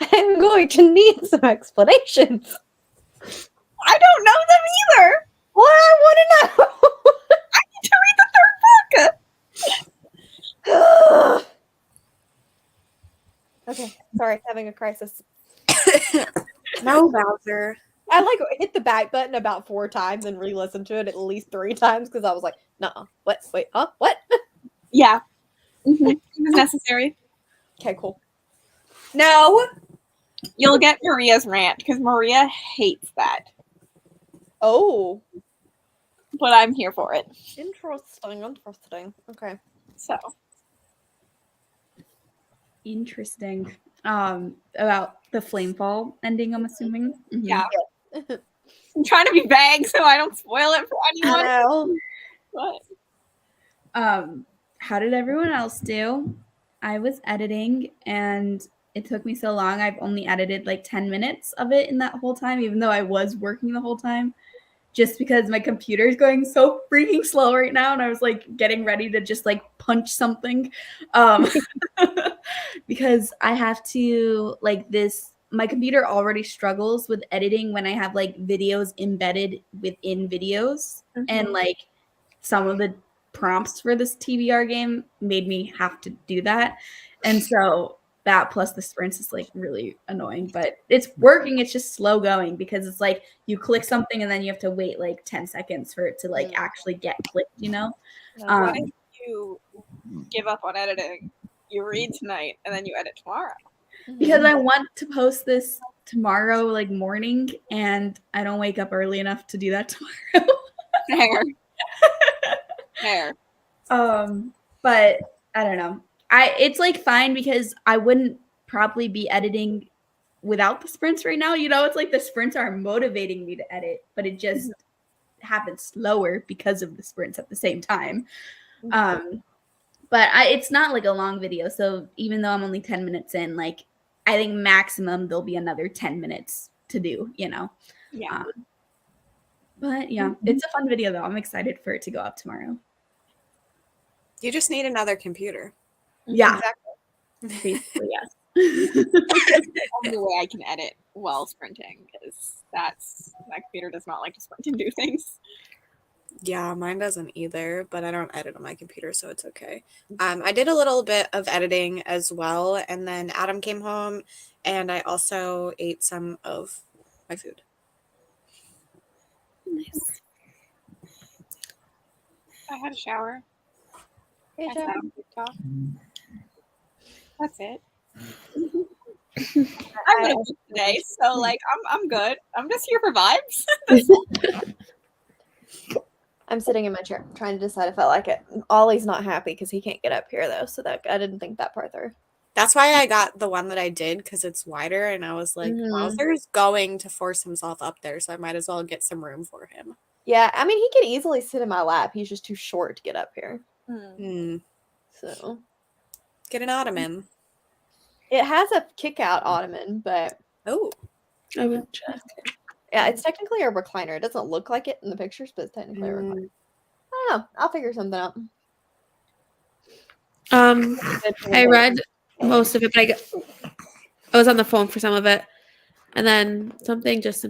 I'm going to need some explanations. I don't know them either. Well, I want to know. I need to read the third book. Okay, sorry, having a crisis. No, Bowser. I like hit the back button about 4 times and re-listened to it at least 3 times because I was like, "Nuh-uh, what? Wait, huh? What?" Yeah. It was necessary. Okay, cool. No. You'll get Maria's rant because Maria hates that. Oh, But I'm here for it. interesting. Okay. So Interesting. About the Flamefall ending, I'm assuming. Mhm. yeah. I'm trying to be vague so I don't spoil it for anyone. know. But How did everyone else do? I was editing and it took me so long. I've only edited like 10 minutes of it in that whole time, even though I was working the whole time, just because my computer is going so freaking slow right now. And I was like getting ready to just like punch something. Because I have to like this. My computer already struggles with editing when I have like videos embedded within videos. And like some of the prompts for this TBR game made me have to do that. And so that plus the sprints is like really annoying, but it's working. It's just slow going because it's like you click something and then you have to wait like 10 seconds for it to like actually get clicked, you know? what if you give up on editing? You read tonight and then you edit tomorrow. Because I want to post this tomorrow, like morning, and I don't wake up early enough to do that tomorrow. Fair. Fair. But I don't know. It's like fine because I wouldn't probably be editing without the sprints right now. You know, it's like the sprints are motivating me to edit, but it just happens slower because of the sprints at the same time. But it's not like a long video. So even though I'm only 10 minutes in, like I think maximum there'll be another 10 minutes to do, you know? Yeah. But yeah, it's a fun video though. I'm excited for it to go up tomorrow. You just need another computer. Yeah. Exactly. Basically, yes. That's the only way I can edit while sprinting because my computer does not like to sprint and do things. Yeah, mine doesn't either, but I don't edit on my computer, so it's okay. I did a little bit of editing as well, and then Adam came home, and I also ate some of my food. Nice. I had a shower. Hey, I Joe. sat on TikTok. That's it. I'm gonna work today, so like I'm good. I'm just here for vibes. I'm sitting in my chair trying to decide if I like it. Ollie's not happy because he can't get up here though, so that I didn't think that part through. That's why I got the one that I did because it's wider, and I was like, Mhm. Bowser's going to force himself up there, so I might as well get some room for him. Yeah, I mean he could easily sit in my lap. He's just too short to get up here. So Get an ottoman. it has a kick out ottoman, but Oh, yeah, it's technically a recliner. It doesn't look like it in the pictures, but it's technically a recliner. I don't know. I'll figure something out. I read most of it, but I was on the phone for some of it, and then something just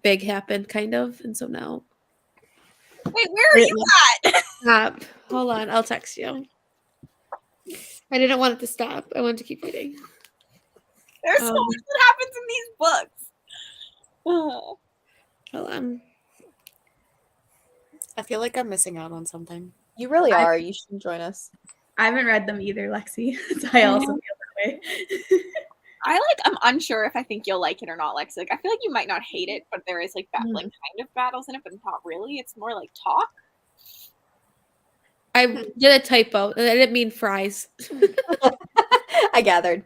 big happened, kind of, and so now. Wait, where are you at? Stop. Hold on, I'll text you. I didn't want it to stop. I wanted to keep reading. There's so much that happens in these books. Oh. Hold on. I feel like I'm missing out on something. You really are. You should join us. I haven't read them either, Lexi. So I also feel that way. I'm unsure if I think you'll like it or not, Lexi. Like I feel like you might not hate it, but there is like like kind of battles in it, but not really. It's more like talk. I did a typo. I didn't mean fries. I gathered.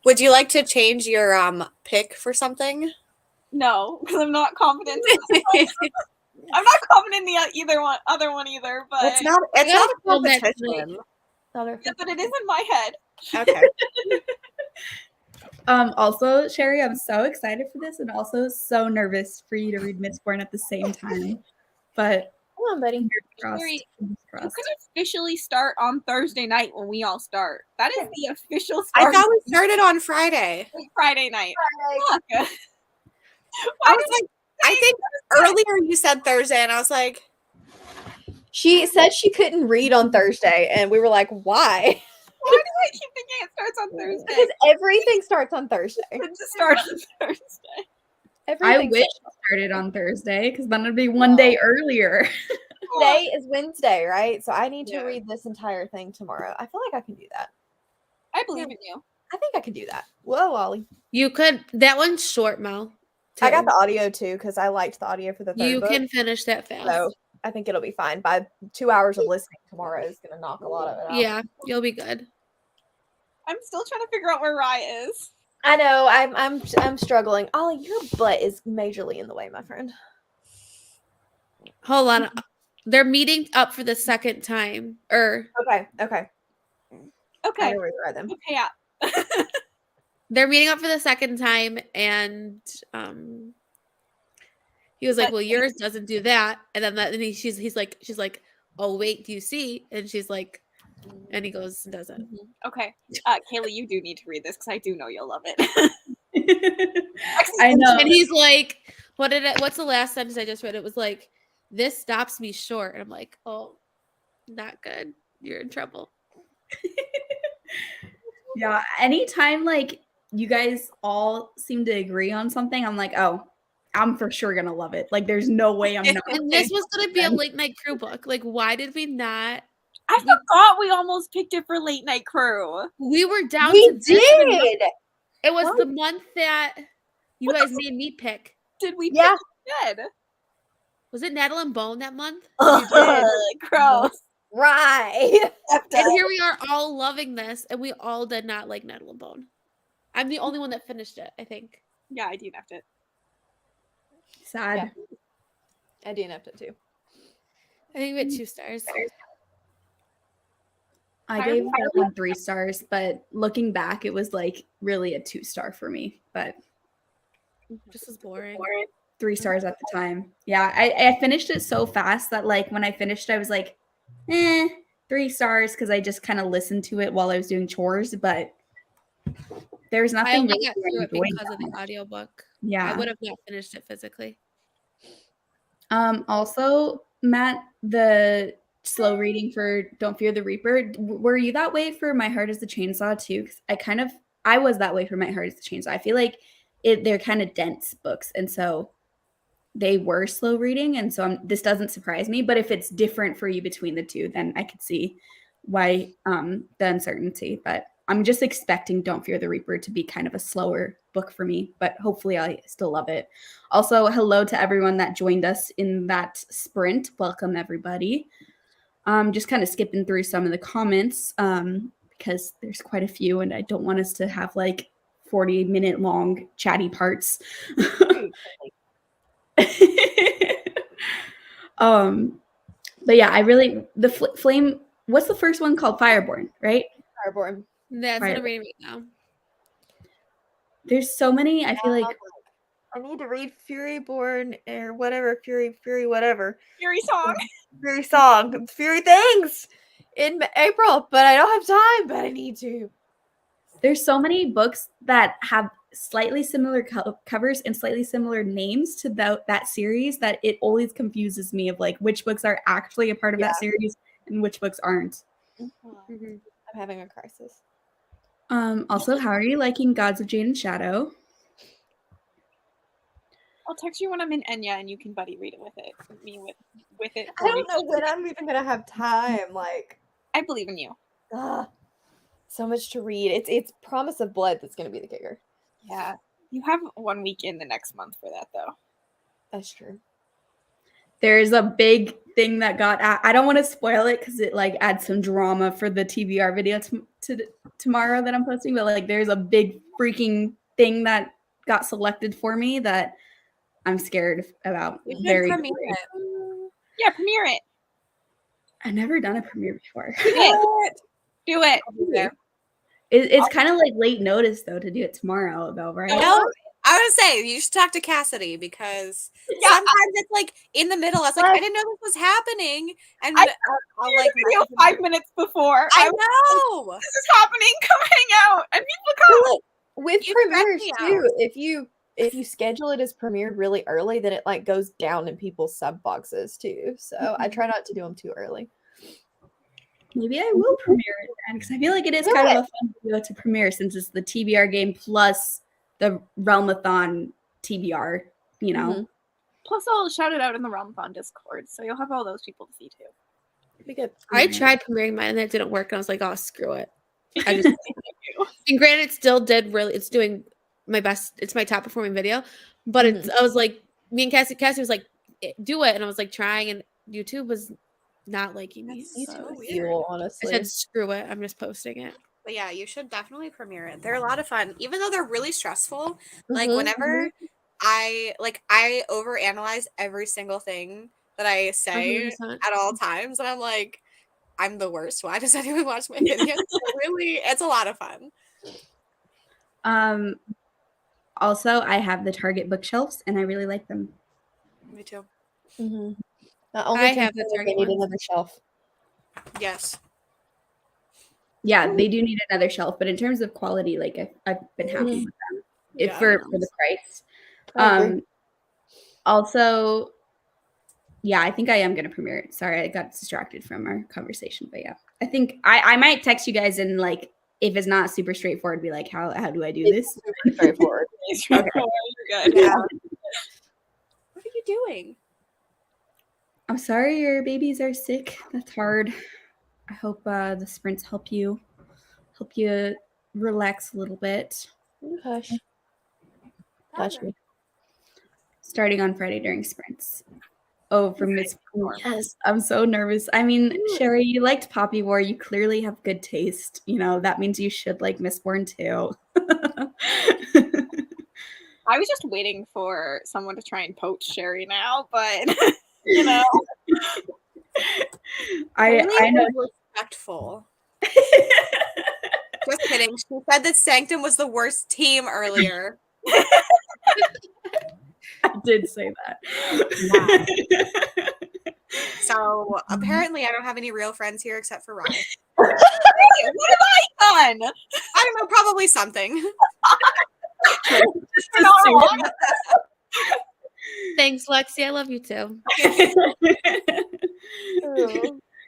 Would you like to change your pick for something? No, because I'm not confident. I'm not confident in the other one either. But It's not a competition. yeah, but it is in my head. Okay. Also, Sherry, I'm so excited for this and also so nervous for you to read Mistborn at the same time. But Come on, buddy. Crossed, Mary, fingers You crossed. could officially start on Thursday night when we all start. That is the official I start thought we started on Friday. Friday night. Fuck. I Why was did like, I think earlier you said Thursday, and I was like, She said she couldn't read on Thursday, and we were like, why? why do I keep thinking it starts on Thursday? Because everything starts on Thursday. It just start on Thursday. I Everything wish starts- it started on Thursday because then it'd be one day earlier. Today is Wednesday, right? So I need to Yeah. read this entire thing tomorrow. I feel like I can do that. I believe in you. I think I can do that. Whoa, Ollie. You could. That one's short, Mel. I got too. the audio too because I liked the audio for the third You book. can finish that fast. So I think it'll be fine. By 2 hours of listening tomorrow is going to knock a lot of it out. Yeah, you'll be good. I'm still trying to figure out where Rye is. I know. I'm struggling. Ollie, your butt is majorly in the way, my friend. Hold on. They're meeting up for the second time. Okay. Okay. I know where you are then. Okay, yeah. They're meeting up for the second time, and he was like, But- "Well, yours doesn't do that." And then she's like, "Oh wait, do you see?" And she's like, and he goes and does it. Okay. Kayla, you do need to read this because I do know you'll love it. I know. And he's like, what's the last sentence I just read? It was like, "This stops me short." And I'm like, "Oh, not good. You're in trouble." Yeah. Anytime like you guys all seem to agree on something, I'm like, oh, I'm for sure gonna love it. Like, there's no way I'm not. And this was gonna be a late night crew book. Like, why did we not? I forgot we almost picked it for late night crew. We were down We to this one. did. It was the month that you guys made me pick. Did we Yeah. pick it? Was it Nettle and Bone that month? Ugh, gross. Right. And here we are all loving this, and we all did not like Nettle and Bone. I'm the only one that finished it, I think. Yeah, I DNF'd it. Sad. I DNF'd it too. I think we had 2 stars. I gave that one 3 stars, but looking back, it was like really a 2-star for me. But Just as boring. 3 stars at the time. Yeah, I finished it so fast that like when I finished, I was like, 3 stars because I just kind of listened to it while I was doing chores. But there was I nothing. only really got I through it enjoyed because that of the much. audiobook. I Yeah. would have not finished it physically. Also, Matt, the slow reading for Don't Fear the Reaper, were you that way for My Heart is the Chainsaw too? Because I was that way for My Heart is the Chainsaw. I feel like they're kind of dense books, and so they were slow reading, and so this doesn't surprise me. But if it's different for you between the two, then I could see why the uncertainty. But I'm just expecting Don't Fear the Reaper to be kind of a slower book for me, but hopefully I still love it. Also, hello to everyone that joined us in that sprint. Welcome, everybody. Just kind of skipping through some of the comments because there's quite a few, and I don't want us to have like 40-minute long chatty parts. But yeah, I really flame. What's the first one called? Fireborn, right? Fireborn. That's what I'm Right. reading right now. There's so many. I feel like I need to read Furyborn or whatever. Fury, whatever. Fury song. Fury song. Fury things in April, but I don't have time, but I need to. there's so many books that have slightly similar covers and slightly similar names to that series that it always confuses me of like which books are actually a part of that series and which books aren't. Mhm. I'm having a crisis. Also, how are you liking Gods of Jade and Shadow? I'll text you when I'm in Enya and you can buddy read it with it. Me with it. I don't know when I'm even gonna have time. Like, I believe in you. so much to read. It's Promise of Blood that's gonna be the kicker. Yeah. You have 1 week in the next month for that though. That's true. There's a big thing that I don't want to spoil it because it like adds some drama for the TBR video tomorrow that I'm posting, but like there's a big freaking thing that got selected for me that I'm scared about. We should Very premiere quickly. it. Yeah, premiere it. I've never done a premiere before. Do it. Do it. There. It's kind of like late notice though to do it tomorrow though, right? No, I would say you should talk to Cassidy because sometimes it's like in the middle. I was like, I didn't know this was happening, and I I'll like video message 5 them. minutes before. I was like, know. this is happening. Come hang out, and people come. Well, with You stress premieres me too, if you schedule it as premiered really early, then it like goes down in people's sub boxes too. So I try not to do them too early. Maybe I will premiere it then, because I feel like it is kind of a fun video to premiere since it's the TBR game plus the Realmathon TBR, you know. Mhm. Plus, I'll shout it out in the Realmathon Discord, so you'll have all those people to see too. Be good. I tried premiering mine and it didn't work. And I was like, oh, screw it. I just and granted, it still did really. It's doing my best. It's my top performing video, but it's. I was like, me and Cassie was like, do it, and I was like trying, and YouTube was not liking me. That's So so Fuel, weird. I honestly. said, screw it. I'm just posting it. But yeah, you should definitely premiere it. They're a lot of fun, even though they're really stressful. Like Mhm, whenever I overanalyze every single thing that I say 100%. at all times, and I'm like, I'm the worst. Why does anyone watch my videos? Really, it's a lot of fun. Also, I have the Target bookshelves, and I really like them. Me too. mhm. The only I thing have the is they Target need ones. another shelf. Yes. Yeah, they do need another shelf, but in terms of quality, like I've been happy with them Yeah. for the price. I agree. Also, yeah, I think I am gonna premiere it. Sorry, I got distracted from our conversation, but yeah, I think I might text you guys and like if it's not super straightforward, be like, how do I do It's this? super straightforward. You're good. Yeah. What are you doing? I'm sorry your babies are sick. That's hard. I hope the sprints help you relax a little bit. Hush. Touch me. Starting on Friday during sprints. Oh, from Miss Yes. I'm so nervous. I mean, Sherry, you liked Poppy War. You clearly have good taste. You know, that means you should like Mistborn too. I was just waiting for someone to try and poach Sherry now, but you know. I know. Respectful. Just kidding. She said that Sanctum was the worst team earlier. I did say that. So apparently I don't have any real friends here except for Ryan. What have I done? I don't know, probably something. Thanks, Lexi. I love you too.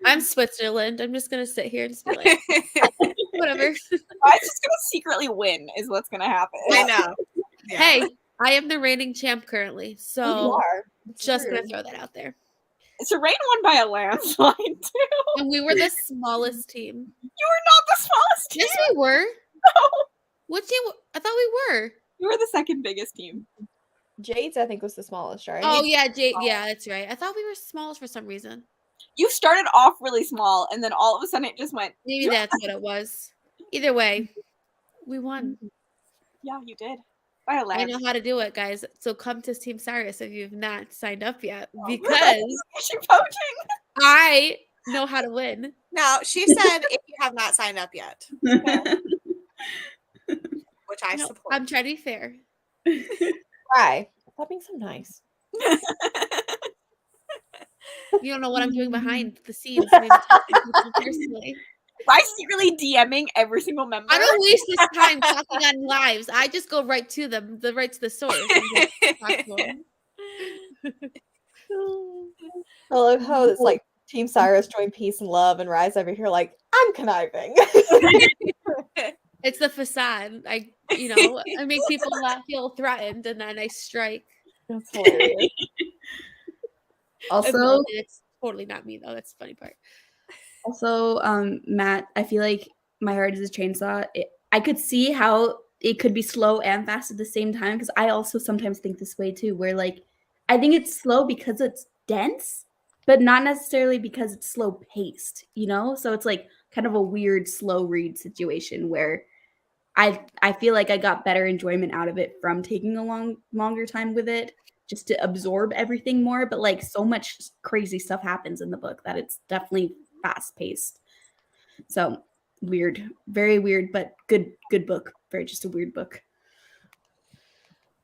I'm Switzerland. I'm just gonna sit here and just be like, whatever. I'm just gonna secretly win, is what's gonna happen. I know. Yeah. Hey, I am the reigning champ currently, You so are. It's just true. gonna throw that out there. Serene won by a landslide too. And we were the smallest team. You were not the smallest team. Yes, we were. No. What team? I thought we were. You were the second biggest team. Jade's, I think, was the smallest, right? Oh yeah, Jade. Yeah, that's right. I thought we were smallest for some reason. You started off really small, and then all of a sudden it just went. Maybe that's what it was. Either way, we won. Yeah, you did. By a I landslide. know how to do it, guys. So come to Team Cyrus if you've not signed up yet, Oh, because Is she poaching? I know how to win. No, she said if you have not signed up yet, which I No, support. I'm trying to be fair. Try. Stop being so nice. You don't know what I'm doing behind the scenes. Maybe talking to people personally. By secretly DMing every single member. I don't waste this time talking on lives. I just go right to them, right to the source. And just talk to them. I love how it's like Team Cyrus join peace and love, and Rise over here like, I'm conniving. It's the facade. I make people not feel threatened, and then I strike. That's hilarious. Also, It's totally not me though. That's the funny part. Matt, I feel like My Heart is a Chainsaw. I could see how it could be slow and fast at the same time because I also sometimes think this way too, where like I think it's slow because it's dense, but not necessarily because it's slow paced, you know? So it's like kind of a weird slow read situation where I feel like I got better enjoyment out of it from taking a longer time with it just to absorb everything more, but like so much crazy stuff happens in the book that it's definitely fast paced. So weird, very weird, but good book. Very just a weird book.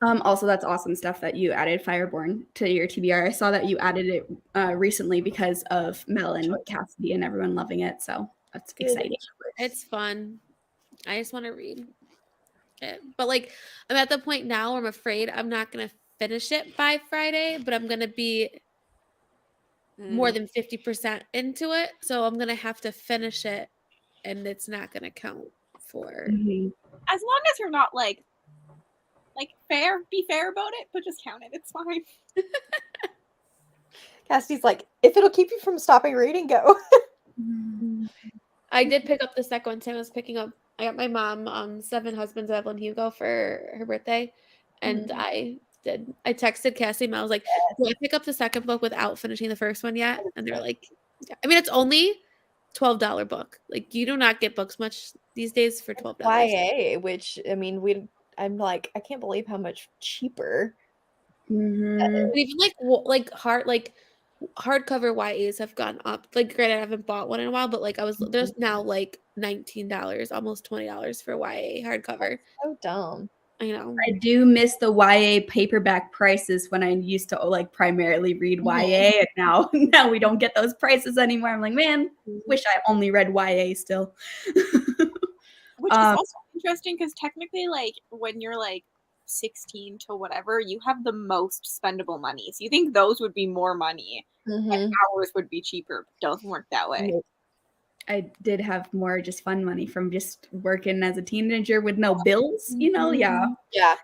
Also, that's awesome stuff that you added Fireborn to your TBR. I saw that you added it recently because of Mel and Cassidy and everyone loving it. So that's exciting. It's fun. I just want to read it. But like I'm at the point now where I'm afraid I'm not gonna finish it by Friday, but I'm gonna be more than 50% into it. So I'm gonna have to finish it and it's not gonna count for Mhm. As long as you're not like fair, be fair about it, but just count it. It's fine. Cassidy's like, if it'll keep you from stopping reading, go. I did pick up the second one. Sam was picking up. I got my mom 7 Husbands of Evelyn Hugo for her birthday, and I texted Cassie and I was like, "Do I pick up the second book without finishing the first one yet?" And they're like, yeah. I mean, it's only $12 book. Like you do not get books much these days for $12. YA, which I mean, I'm like, I can't believe how much cheaper. Mhm. But even hardcover YAs have gone up. Like, granted, I haven't bought one in a while, but like there's now like $19, almost $20 for YA hardcover. So dumb. I know. I do miss the YA paperback prices when I used to like primarily read YA, and now we don't get those prices anymore. I'm like, man, wish I only read YA still. Which is also interesting because technically, like when you're like 16 to whatever, you have the most spendable money. So you think those would be more money, and ours would be cheaper. But doesn't work that way. I did have more just fun money from just working as a teenager with no bills, yeah. Yeah.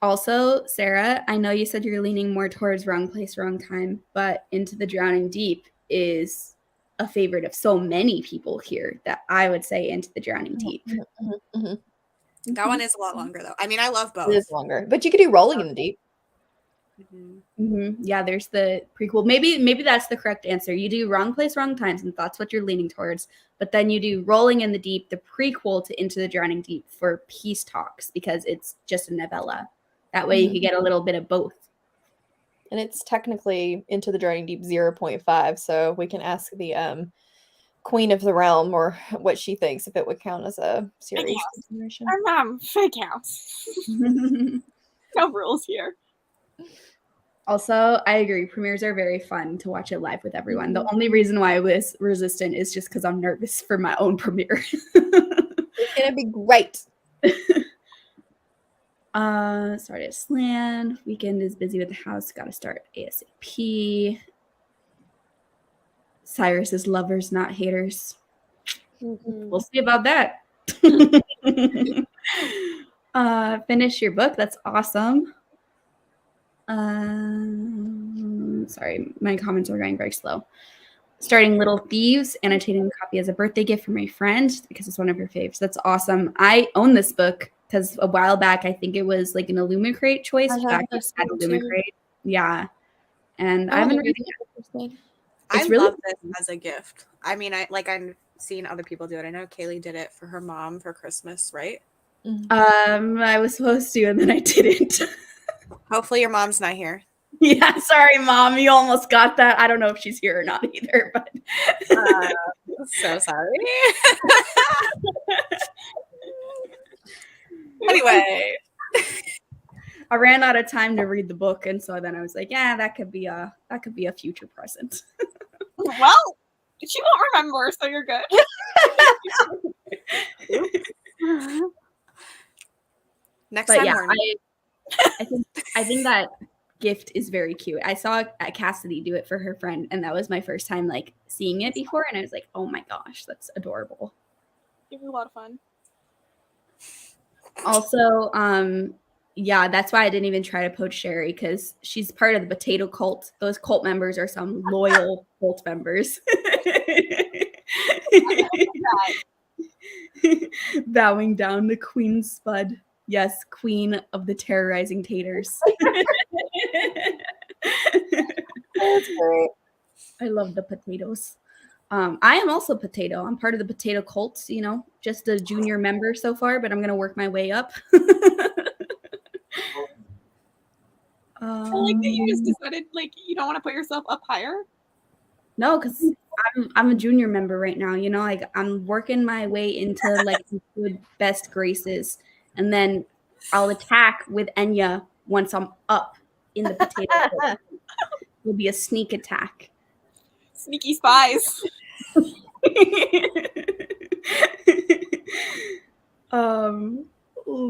Also, Sarah, I know you said you're leaning more towards Wrong Place, Wrong Time, but Into the Drowning Deep is a favorite of so many people here that I would say Into the Drowning Deep. That one is a lot longer though. I mean, I love both. It is longer, but you could do Rolling in the Deep. Yeah, there's the prequel. Maybe that's the correct answer. You do Wrong Place, Wrong Times, and that's what you're leaning towards. But then you do Rolling in the Deep, the prequel to Into the Drowning Deep, for Peace Talks, because it's just a novella. That way you could get a little bit of both. And it's technically Into the Drowning Deep 0.5, so we can ask the Queen of the Realm or what she thinks if it would count as a series consideration. Fake house. No rules here. Also, I agree. Premieres are very fun to watch it live with everyone. The only reason why I was resistant is just because I'm nervous for my own premiere. It's gonna be great. Started at Slan. Weekend is busy with the house. Got to start ASAP. Cyrus is lovers, not haters. We'll see about that. Finish your book. That's awesome. Sorry, my comments are going very slow. Starting Little Thieves, annotating a copy as a birthday gift for my friend because it's one of her faves. That's awesome. I own this book because a while back, I think it was like an Illumicrate choice. Back when I had Illumicrate. Yeah. And I haven't read it. I really love this as a gift. I mean, I've seen other people do it. I know Kaylee did it for her mom for Christmas, right? I was supposed to, and then I didn't. Hopefully your mom's not here. Yeah, sorry, Mom. You almost got that. I don't know if she's here or not either, but so sorry. Anyway, I ran out of time to read the book, and so then I was like, yeah, that could be a future present. Well, she won't remember, so you're good. Next But time. yeah, I think that gift is very cute. I saw Cassidy do it for her friend, and that was my first time like seeing it before, and I was like, oh my gosh, that's adorable. It was a lot of fun. Also, yeah, that's why I didn't even try to poach Sherry, because she's part of the potato cult. Those cult members are some loyal cult members. Bowing down to Queen Spud. Yes, queen of the terrorizing taters. That's great. I love the potatoes. I am also potato. I'm part of the potato cult, just a junior member so far, but I'm going to work my way up. I like that you just decided like you don't want to put yourself up higher. No, because I'm a junior member right now. Like I'm working my way into like good best graces, and then I'll attack with Enya once I'm up in the potato hole. It'll be a sneak attack. Sneaky spies.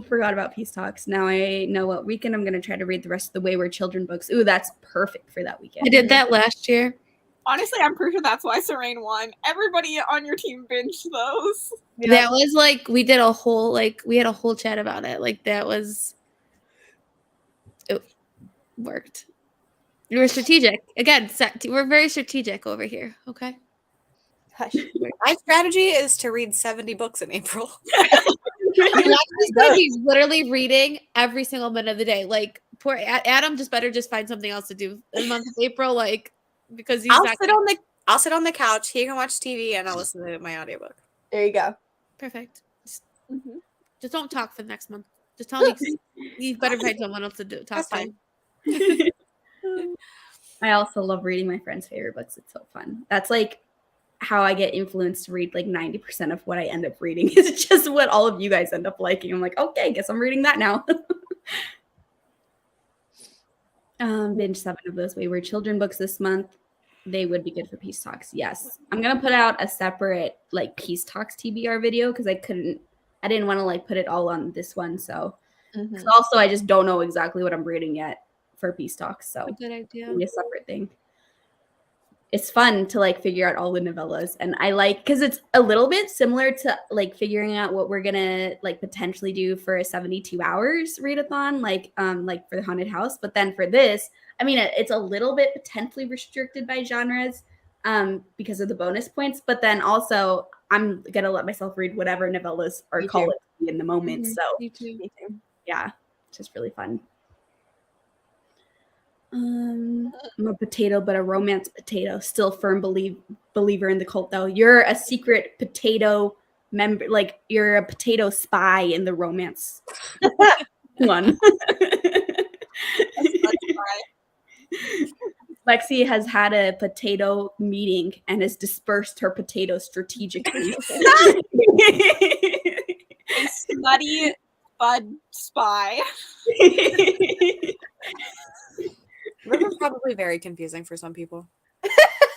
Forgot about Peace Talks. Now I know what weekend I'm gonna try to read the rest of the Wayward Children books. Ooh, that's perfect for that weekend. I did that last year. Honestly, I'm pretty sure that's why Serene won. Everybody on your team binged those. That was like we did a whole we had a whole chat about it. Like that was it worked. We were strategic. Again, we're very strategic over here. Okay. Hush. My strategy is to read 70 books in April. He's literally reading every single minute of the day. Like poor Adam just better just find something else to do in the month of April, like because he's I'll sit on the couch, he can watch TV, and I'll listen to my audiobook. There you go. perfect. Just don't talk for the next month. Just tell me you better find someone else to talk That's to. fine. I also love reading my friends' favorite books. It's so fun. That's like how I get influenced to read like 90% of what I end up reading is just what all of you guys end up liking. I'm like, okay, guess I'm reading that now. Binge 7 of those Wayward Children books this month. They would be good for Peace Talks. Yes. I'm going to put out a separate like Peace Talks TBR video because I didn't want to like put it all on this one. So also I just don't know exactly what I'm reading yet for Peace Talks. So A good idea. a separate thing. It's fun to like figure out all the novellas, and I like because it's a little bit similar to like figuring out what we're gonna like potentially do for a 72 hours readathon, like for the haunted house. But then for this, I mean, it's a little bit potentially restricted by genres because of the bonus points. But then also, I'm gonna let myself read whatever novellas are called in the moment. So Me too. yeah, it's just really fun. I'm a potato, but a romance potato. Still firm believer in the cult, though. You're a secret potato member, like you're a potato spy in the romance one. Lexi has had a potato meeting and has dispersed her potatoes strategically. A slutty bud spy. This is probably very confusing for some people.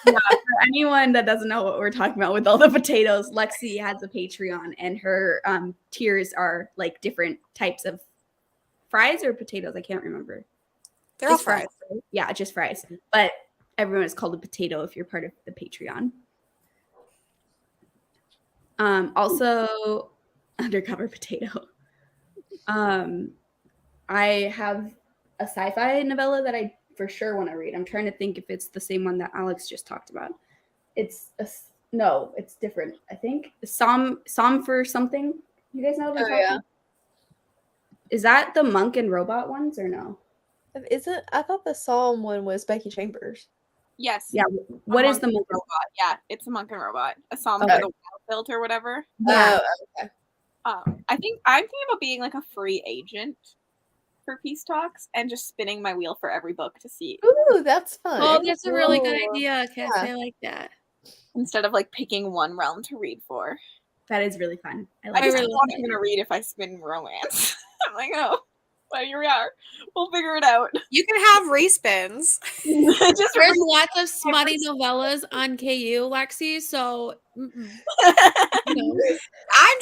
Yeah, for anyone that doesn't know what we're talking about with all the potatoes, Lexi has a Patreon and her tiers are like different types of fries or potatoes. I can't remember. They're all Just fries. right? Yeah, just fries. But everyone is called a potato if you're part of the Patreon. Also, undercover potato. I have a sci-fi novella that I for sure want to read. I'm trying to think if it's the same one that Alex just talked about. It's different. I think Som for something. You guys know what I'm talking about? Is that the monk and robot ones or no? Isn't I thought the Psalm one was Becky Chambers. Yes. Yeah. What is the monk robot? Yeah, it's a monk and robot. A song Okay. for the wild built or whatever. Yeah. Okay. I think I'm thinking about being like a free agent for Peace Talks and just spinning my wheel for every book to see Ooh, that's fun. Oh, that's a really good Ooh. idea, Cassie. Yeah. I like that. instead of like picking one realm to read for. That is really fun. I like just that. really want like to read if I spin romance. I'm like, oh, well, here we are. We'll figure it out. You can have respins. Just There's lots of smutty novellas on KU, Lexi. So I'm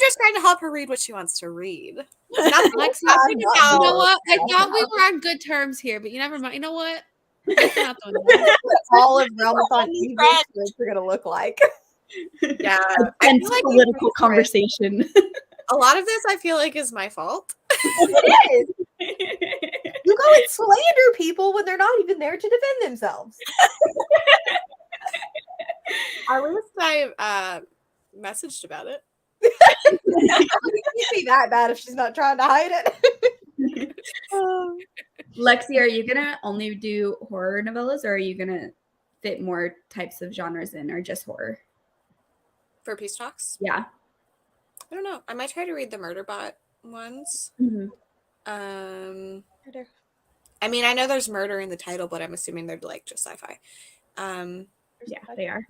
just trying to help her read what she wants to read. Lexi, I'm you not- know what? I thought we were on good terms here, but you never mind. You know what? That's not the one. All of Realmathon only evenings are gonna look like. Yeah. I Intense feel like political conversation. a lot of this I feel like is my fault. It is. You go and slander people when they're not even there to defend themselves. At least I messaged about it. It can't be that bad if she's not trying to hide it. Lexi, are you gonna only do horror novellas, or are you gonna fit more types of genres in, or just horror? For Peace Talks? Yeah. I don't know. I might try to read the Murderbot ones. Mhm. I mean, I know there's murder in the title, but I'm assuming they're like just sci-fi. Yeah, they are.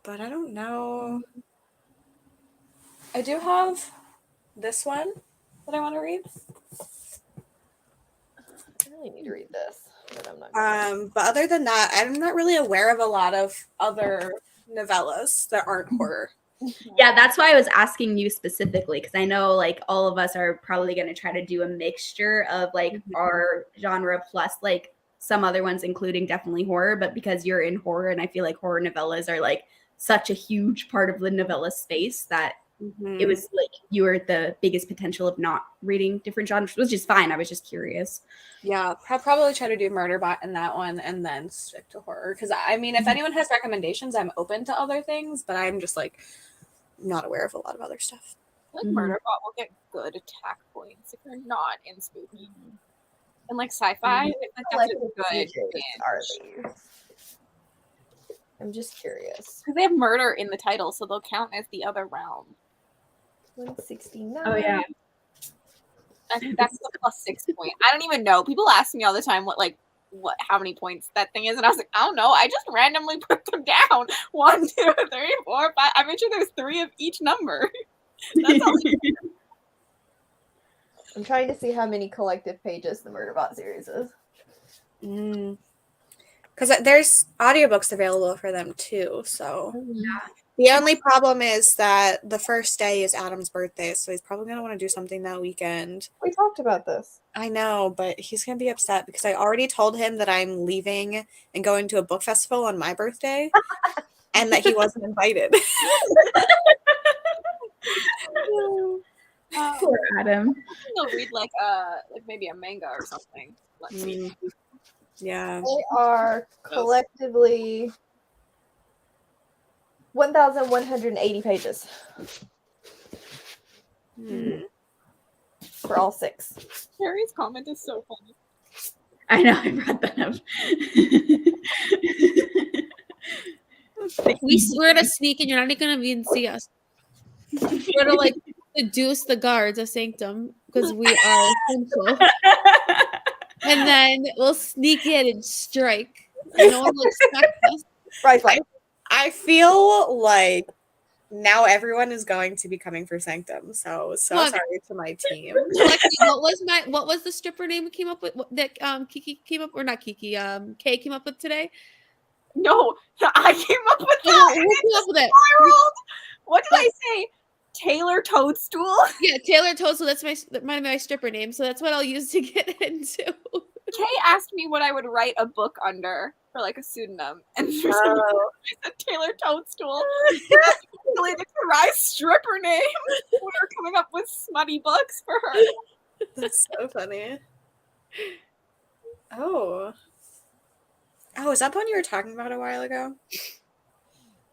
But I don't know. I do have this one, that I want to read. I really need to read this, but I'm not. But other than that, I'm not really aware of a lot of other novellas that aren't horror. Yeah, that's why I was asking you specifically, because I know like all of us are probably going to try to do a mixture of like our genre plus like some other ones, including definitely horror. But because you're in horror, and I feel like horror novellas are like such a huge part of the novella space that it was like you were the biggest potential of not reading different genres, which is fine. I was just curious. Yeah, probably try to do Murderbot in that one and then stick to horror. Because I mean, if anyone has recommendations, I'm open to other things, but I'm just like not aware of a lot of other stuff. Like Murderbot will get good attack points if you're not in spooky. And like sci-fi, like that's a good Are these? I'm just curious. because they have murder in the title, so they'll count as the other realm. 169. Oh yeah. I think that's the +6 point. I don't even know. People ask me all the time how many points that thing is, and I was like, I don't know. I just randomly put them down. 1, 2, 3, 4, 5. I made sure there's 3 of each number. That's all. I'm trying to see how many collective pages the Murderbot series is. Because there's audiobooks available for them too. So Yeah. the only problem is that the first day is Adam's birthday, so he's probably gonna want to do something that weekend. We talked about this. I know, but he's gonna be upset because I already told him that I'm leaving and going to a book festival on my birthday, and that he wasn't invited. Poor Adam. They'll read like maybe a manga or something. Let's see. Yeah. They are collectively 1,180 pages for all 6. Carrie's comment is so funny. I know, I brought that up. We're gonna sneak and you're not even gonna even see us. We're gonna like seduce the guards of Sanctum because we are sinful. And then we'll sneak in and strike. And no one will expect us. Right. I feel like now everyone is going to be coming for Sanctum. So Look. sorry to my team. Lexi, what was the stripper name we came up with that Kiki came up, or not Kiki, Kay came up with today? No, I came up with Who that. came up with it? Spiraled. What did I say? Taylor Toadstool. Yeah, Taylor Toadstool. That's my stripper name. So that's what I'll use to get into. Kay asked me what I would write a book under for like a pseudonym, and for some reason I said Taylor Toadstool. Really the right stripper name. We were coming up with smutty books for her. That's so funny. Oh, is that the one you were talking about a while ago?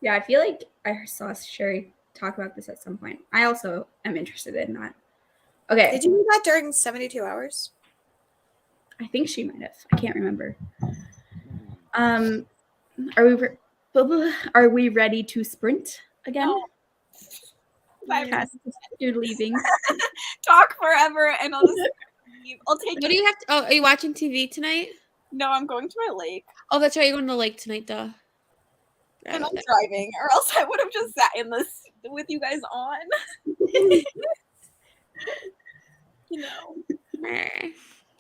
Yeah, I feel like I saw Sherry talk about this at some point. I also am interested in that. Okay. Did you do that during 72 hours? I think she might have. I can't remember. Are we ready to sprint again? No. Cass, you're leaving. Talk forever, and I'll just leave. I'll take What it. do you have to? Oh, are you watching TV tonight? No, I'm going to my lake, Oh, that's right. You're going to the lake tonight, though. and I'm driving, or else I would have just sat in this with you guys on. You know. Meh.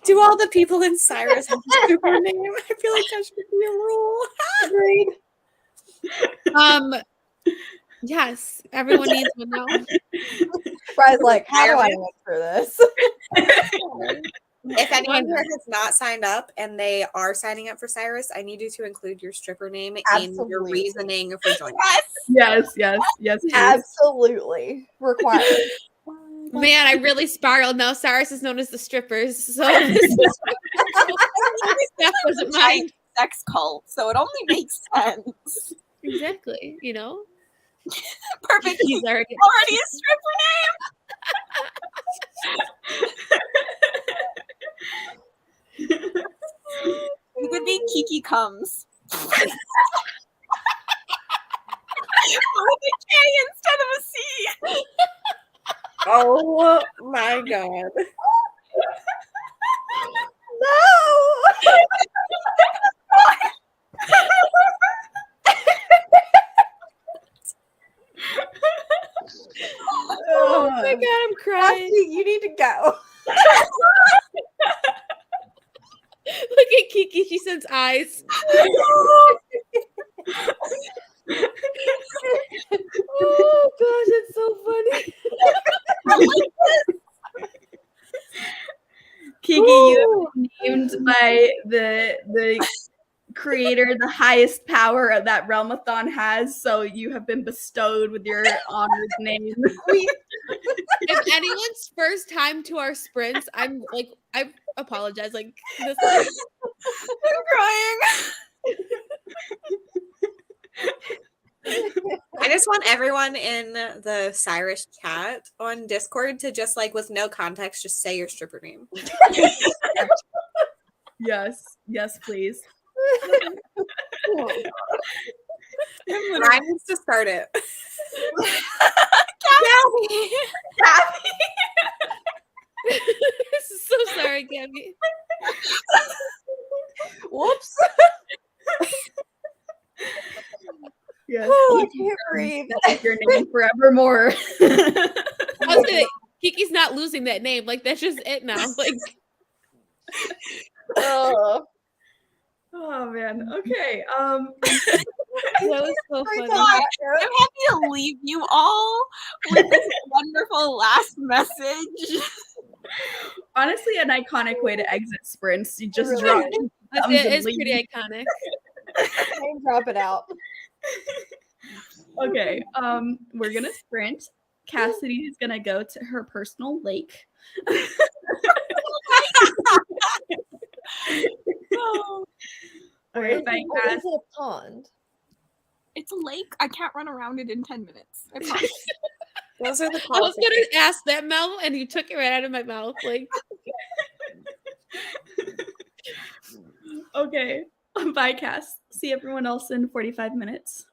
Do all the people in Cyrus have a super name? I feel like that should be a rule. Agreed. Yes, everyone needs one now. Fry's like, how do I answer this? If anyone here has not signed up and they are signing up for Cyrus, I need you to include your stripper name in your Absolutely. reasoning for joining. Yes. Yes. Please. Absolutely required. Man, I really spiraled. Now Cyrus is known as the strippers. So this is Steph wasn't mine. Sex cult, so it only makes sense. Exactly. You know? Perfect. He's already Already a stripper name. You could be Kiki Comes. With a K instead of a C. Oh my god. Oh, my god, I'm crying. Cassie, you need to go. Look at Kiki. She sends eyes. Oh gosh, it's so funny. Kiki, you have been named by the creator, the highest power that Realmathon has. So you have been bestowed with your honored name. If anyone's first time to our sprints, I apologize. Like this is I'm crying. I just want everyone in the Cyrus chat on Discord to just like with no context, just say your stripper name. Yes, please. Ryan needs to start it. this is so sorry, Gabby. Whoops. Yes. Oh, I can't breathe. That is your name forevermore. I was gonna, Kiki's not losing that name. Like that's just it now. Like Oh, Oh man. Okay. that was so breathe funny. on I'm that note. happy to leave you all with this wonderful last message. Honestly, an iconic way to exit sprints. You just Really drop is. two It thumbs and is leave. pretty iconic. Name drop it out. Okay. We're gonna sprint. Cassidy is gonna go to her personal lake. No, All right, bye, Or Cass. is it a pond? it's a lake. I can't run around it in 10 minutes. I promise. Those are the I was qualifications. gonna ask that, Mel, and you took it right out of my mouth. Like Okay. Bye, Cass. See everyone else in 45 minutes.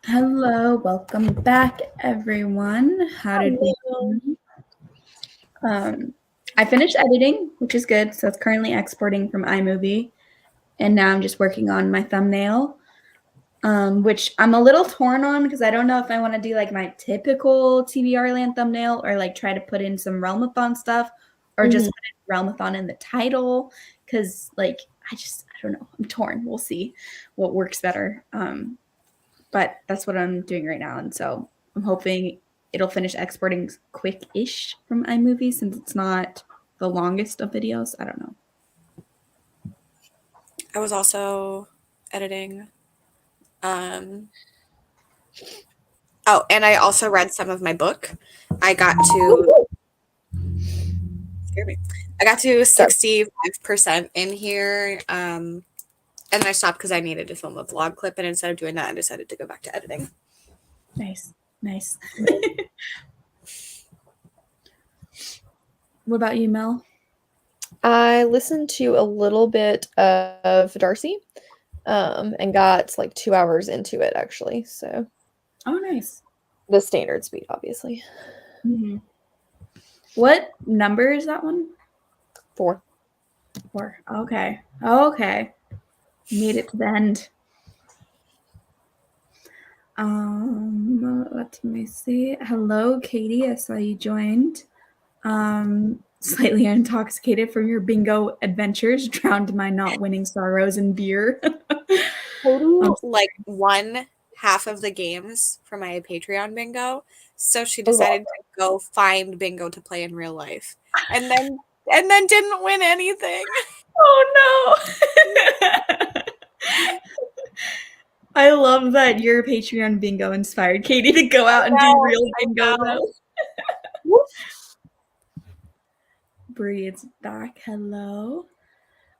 Hello, welcome back, everyone. How did we do? I finished editing, which is good. So it's currently exporting from iMovie, and now I'm just working on my thumbnail, which I'm a little torn on because I don't know if I want to do like my typical TBR Land thumbnail or like try to put in some Realmathon stuff or just put in Realmathon in the title because like I don't know. I'm torn. We'll see what works better. But that's what I'm doing right now. And so I'm hoping it'll finish exporting quick-ish from iMovie since it's not the longest of videos. I don't know. I was also editing. Oh, and I also read some of my book. I got to I got to 65% in here. And I stopped because I needed to film a vlog clip, and instead of doing that, I decided to go back to editing. Nice. What about you, Mel? I listened to a little bit of Darcy, and got like 2 hours into it actually. So, Oh, nice. the standard speed, obviously. Mm-hmm. What number is that one? 4. 4. Okay. Made it to the end. Let me see. Hello, Katie. I saw you joined. Slightly intoxicated from your bingo adventures, drowned my not winning sorrows in beer. Like won half of the games for my Patreon bingo, so she decided to go find bingo to play in real life, and then didn't win anything. Oh no! I love that your Patreon bingo inspired Katie to go out and do real bingo though. Bree, it's back. Hello.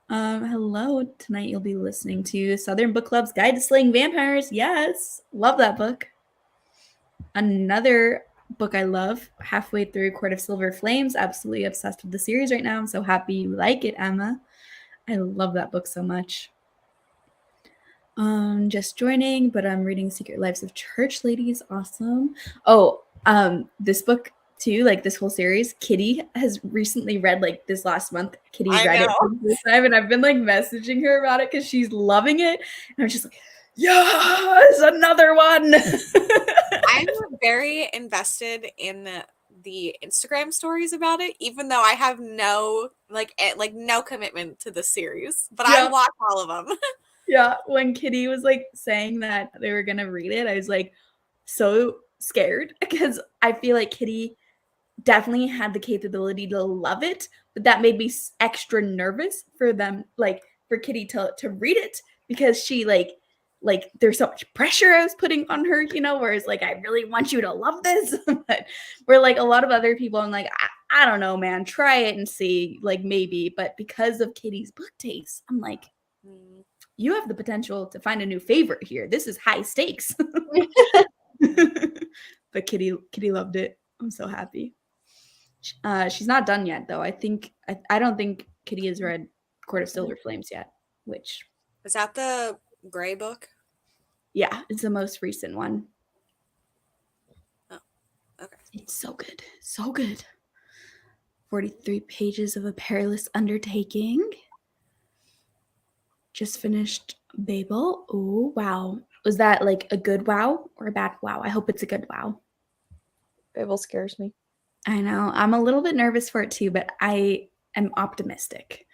Hello. Tonight you'll be listening to Southern Book Club's Guide to Slaying Vampires. Yes. Love that book. Another book I love, halfway through Court of Silver Flames. Absolutely obsessed with the series right now. I'm so happy you like it, Emma. I love that book so much. Just joining, but I'm reading Secret Lives of Church Ladies. Awesome. Oh, this book too, like this whole series, Kitty has recently read like this last month. Kitty read it for the first time, and I've been like messaging her about it because she's loving it. And I'm just like, yes, another one. I'm very invested in the Instagram stories about it, even though I have no no commitment to the series, but I watch all of them. Yeah, when Kitty was like saying that they were gonna read it, I was like so scared because I feel like Kitty definitely had the capability to love it, but that made me extra nervous for them, like for Kitty to read it because she like there's so much pressure I was putting on her, you know, whereas like I really want you to love this, but where like a lot of other people, I'm like, I don't know, man, try it and see, like maybe, but because of Kitty's book taste, I'm like, you have the potential to find a new favorite here. This is high stakes. But Kitty loved it. I'm so happy. She's not done yet, though. I don't think Kitty has read Court of Silver Flames yet. Which is that the gray book? Yeah, it's the most recent one. Oh, okay. It's so good, so good. 43 pages of a perilous undertaking. Just finished Babel. Oh wow, was that like a good wow or a bad wow? I hope it's a good wow. Babel scares me. I know. I'm a little bit nervous for it too, but I am optimistic.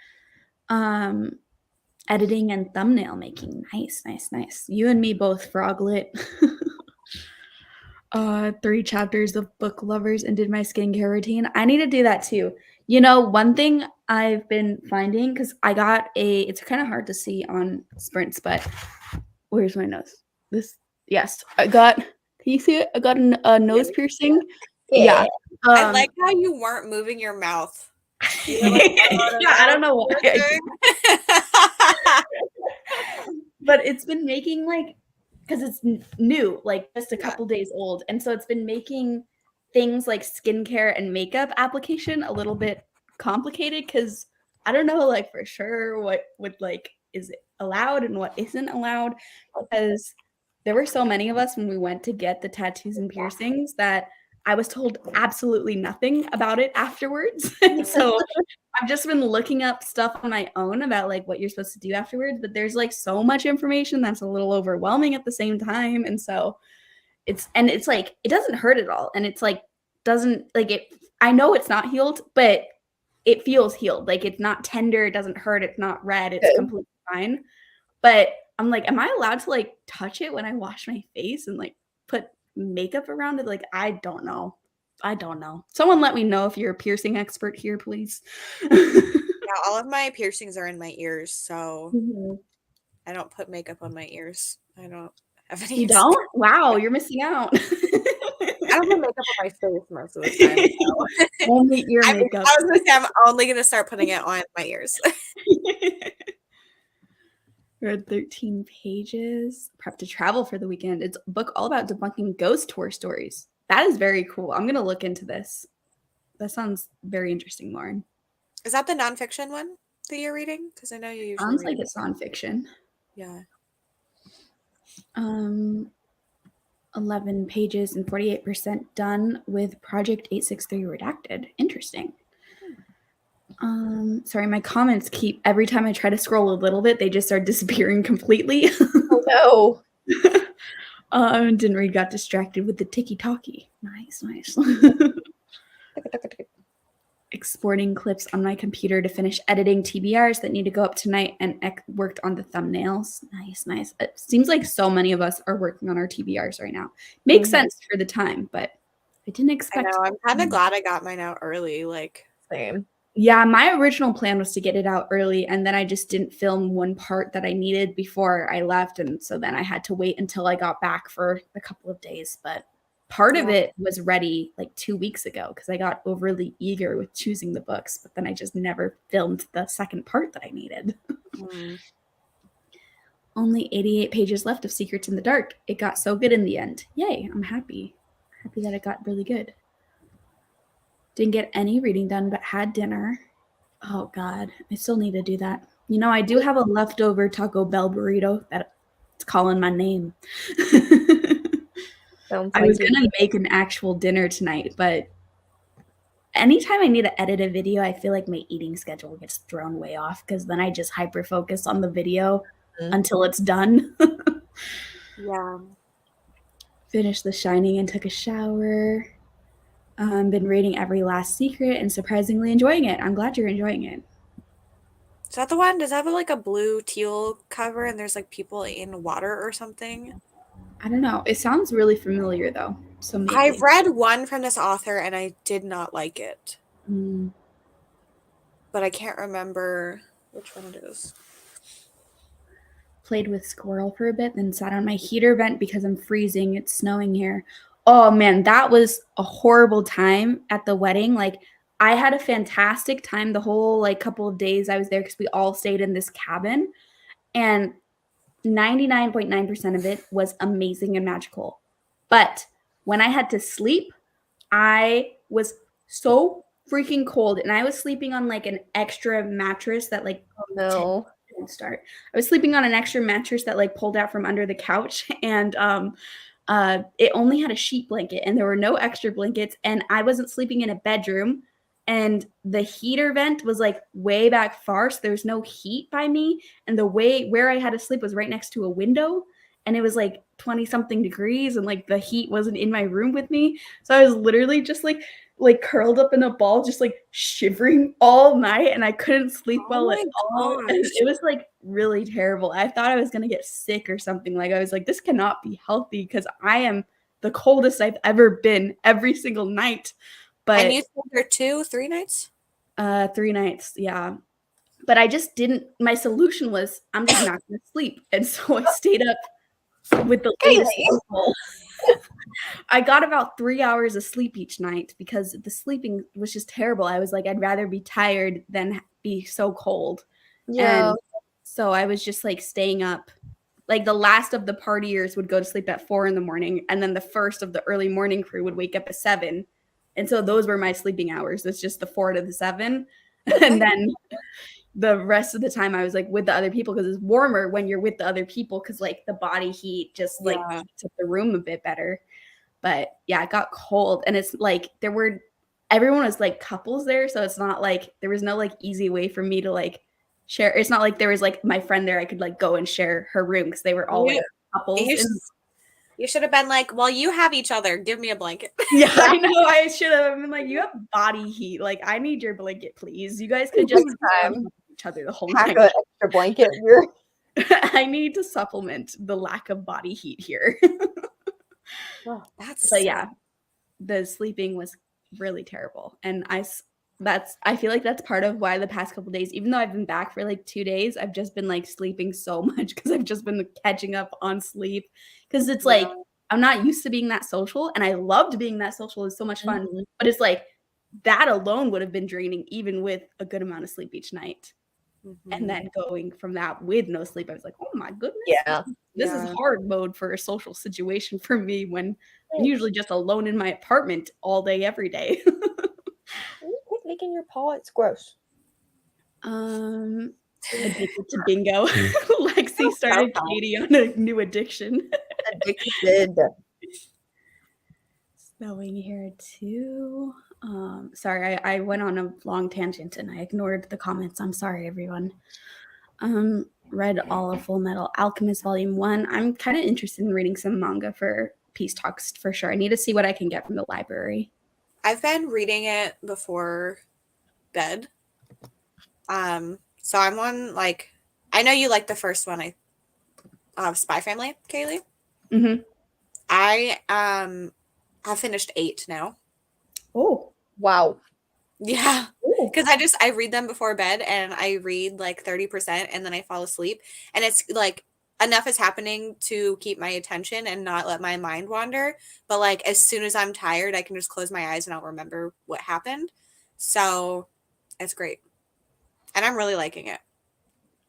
Editing and thumbnail making. Nice. You and me both, Froglet. 3 chapters of Book Lovers and did my skincare routine. I need to do that too. You know, one thing I've been finding, because I got it's kind of hard to see on sprints, but where's my nose? Yes, I got, can you see it? I got a nose piercing. Yeah. I like how you weren't moving your mouth. I don't know why. But it's been making like, because it's new, like just a couple days old. And so it's been making things like skincare and makeup application a little bit complicated because I don't know like for sure what would like is allowed and what isn't allowed, because there were so many of us when we went to get the tattoos and piercings that I was told absolutely nothing about it afterwards. And so I've just been looking up stuff on my own about like what you're supposed to do afterwards, but there's like so much information that's a little overwhelming at the same time. And so it's like it doesn't hurt at all. And it's like doesn't like it I know it's not healed, but it feels healed. Like it's not tender, it doesn't hurt, it's not red, it's completely fine. But I'm like, am I allowed to like touch it when I wash my face and like put makeup around it? Like, I don't know. Someone let me know if you're a piercing expert here, please. Yeah, all of my piercings are in my ears, so I don't put makeup on my ears. I don't have any. You don't? Wow, you're missing out. I don't put makeup on my face most of the time. So. Only ear makeup. I was gonna say I'm only gonna start putting it on my ears. Read 13 pages. Prep to travel for the weekend. It's a book all about debunking ghost tour stories. That is very cool. I'm gonna look into this. That sounds very interesting, Lauren. Is that the nonfiction one that you're reading? Because I know you usually Sounds read like it's nonfiction. Yeah. 11 pages and 48% done with Project 863 redacted. Interesting. Sorry, my comments keep every time I try to scroll a little bit, they just start disappearing completely. Oh no. Didn't read, got distracted with the ticky-talkie. Nice. Exporting clips on my computer to finish editing TBRs that need to go up tonight and worked on the thumbnails. Nice. It seems like so many of us are working on our TBRs right now. Makes sense for the time, but I didn't expect. I know. I'm kind of glad I got mine out early. Like, Same. Yeah, my original plan was to get it out early, and then I just didn't film one part that I needed before I left, and so then I had to wait until I got back for a couple of days. But part of it was ready like 2 weeks ago because I got overly eager with choosing the books, but then I just never filmed the second part that I needed. Only 88 pages left of Secrets in the Dark. It got so good in the end. Yay, I'm happy. Happy that it got really good. Didn't get any reading done, but had dinner. Oh, God. I still need to do that. You know, I do have a leftover Taco Bell burrito that's calling my name. I was going to make an actual dinner tonight, but anytime I need to edit a video, I feel like my eating schedule gets thrown way off because then I just hyper-focus on the video until it's done. yeah. Finished The Shining and took a shower. Been reading Every Last Secret and surprisingly enjoying it. I'm glad you're enjoying it. Is that the one? Does it have like a blue teal cover and there's like people in water or something? I don't know. It sounds really familiar though. So maybe. I've read one from this author and I did not like it. But I can't remember which one it is. Played with Squirrel for a bit, then sat on my heater vent because I'm freezing. It's snowing here. Oh man, that was a horrible time at the wedding. Like I had a fantastic time the whole like couple of days I was there because we all stayed in this cabin, and 99.9% of it was amazing and magical. But when I had to sleep, I was so freaking cold, and I was sleeping on like an extra mattress that like I was sleeping on an extra mattress that like pulled out from under the couch, and it only had a sheet blanket and there were no extra blankets, and I wasn't sleeping in a bedroom, and the heater vent was like way back far, so there's no heat by me, and the way where I had to sleep was right next to a window, and it was like 20 something degrees, and like the heat wasn't in my room with me, so I was literally just like curled up in a ball, just like shivering all night, and I couldn't sleep well at all. And it was like really terrible. I thought I was gonna get sick or something. Like I was like, this cannot be healthy because I am the coldest I've ever been every single night. But and you stayed there 3 nights? 3 nights, yeah. But I just didn't. My solution was I'm just not gonna sleep, and so I stayed up with the latest. I got about 3 hours of sleep each night because the sleeping was just terrible. I was like, I'd rather be tired than be so cold. Yeah. And so I was just like staying up. Like the last of the partiers would go to sleep at 4 a.m, and then the first of the early morning crew would wake up at 7. And so those were my sleeping hours. It's just the 4 to the 7. And then the rest of the time I was like with the other people because it's warmer when you're with the other people because like the body heat just like Yeah. heats up the room a bit better. But yeah, it got cold and it's like everyone was like couples there, so it's not like there was no like easy way for me to like share. It's not like there was like my friend there I could like go and share her room because they were all like couples. You should have been like, well, you have each other. Give me a blanket. Yeah, I know. I should have been like, you have body heat. Like, I need your blanket, please. You guys could just each other the whole Pack night. an extra blanket. I need to supplement the lack of body heat here. That's But yeah, the sleeping was really terrible, and I feel like that's part of why the past couple days, even though I've been back for like 2 days, I've just been like sleeping so much because I've just been catching up on sleep because it's like I'm not used to being that social, and I loved being that social. It's so much fun, but it's like that alone would have been draining even with a good amount of sleep each night. And then going from that with no sleep, I was like, oh my goodness. Yeah. This is hard mode for a social situation for me when I'm usually just alone in my apartment all day, every day. Quit licking your paw. It's gross. Addicted to bingo. Lexi started Katie on a new addiction. Addicted. Snowing here too. Sorry, I went on a long tangent and I ignored the comments. I'm sorry, everyone. Read all of Full Metal Alchemist Volume 1. I'm kind of interested in reading some manga for Peace Talks for sure. I need to see what I can get from the library. I've been reading it before bed. So I'm on like, I know you like the first one, Spy Family, Kaylee. Mm-hmm. I have finished 8 now. Oh, wow. Yeah, because I read them before bed and I read like 30% and then I fall asleep, and it's like enough is happening to keep my attention and not let my mind wander, but like as soon as I'm tired I can just close my eyes and I'll remember what happened. So it's great and I'm really liking it.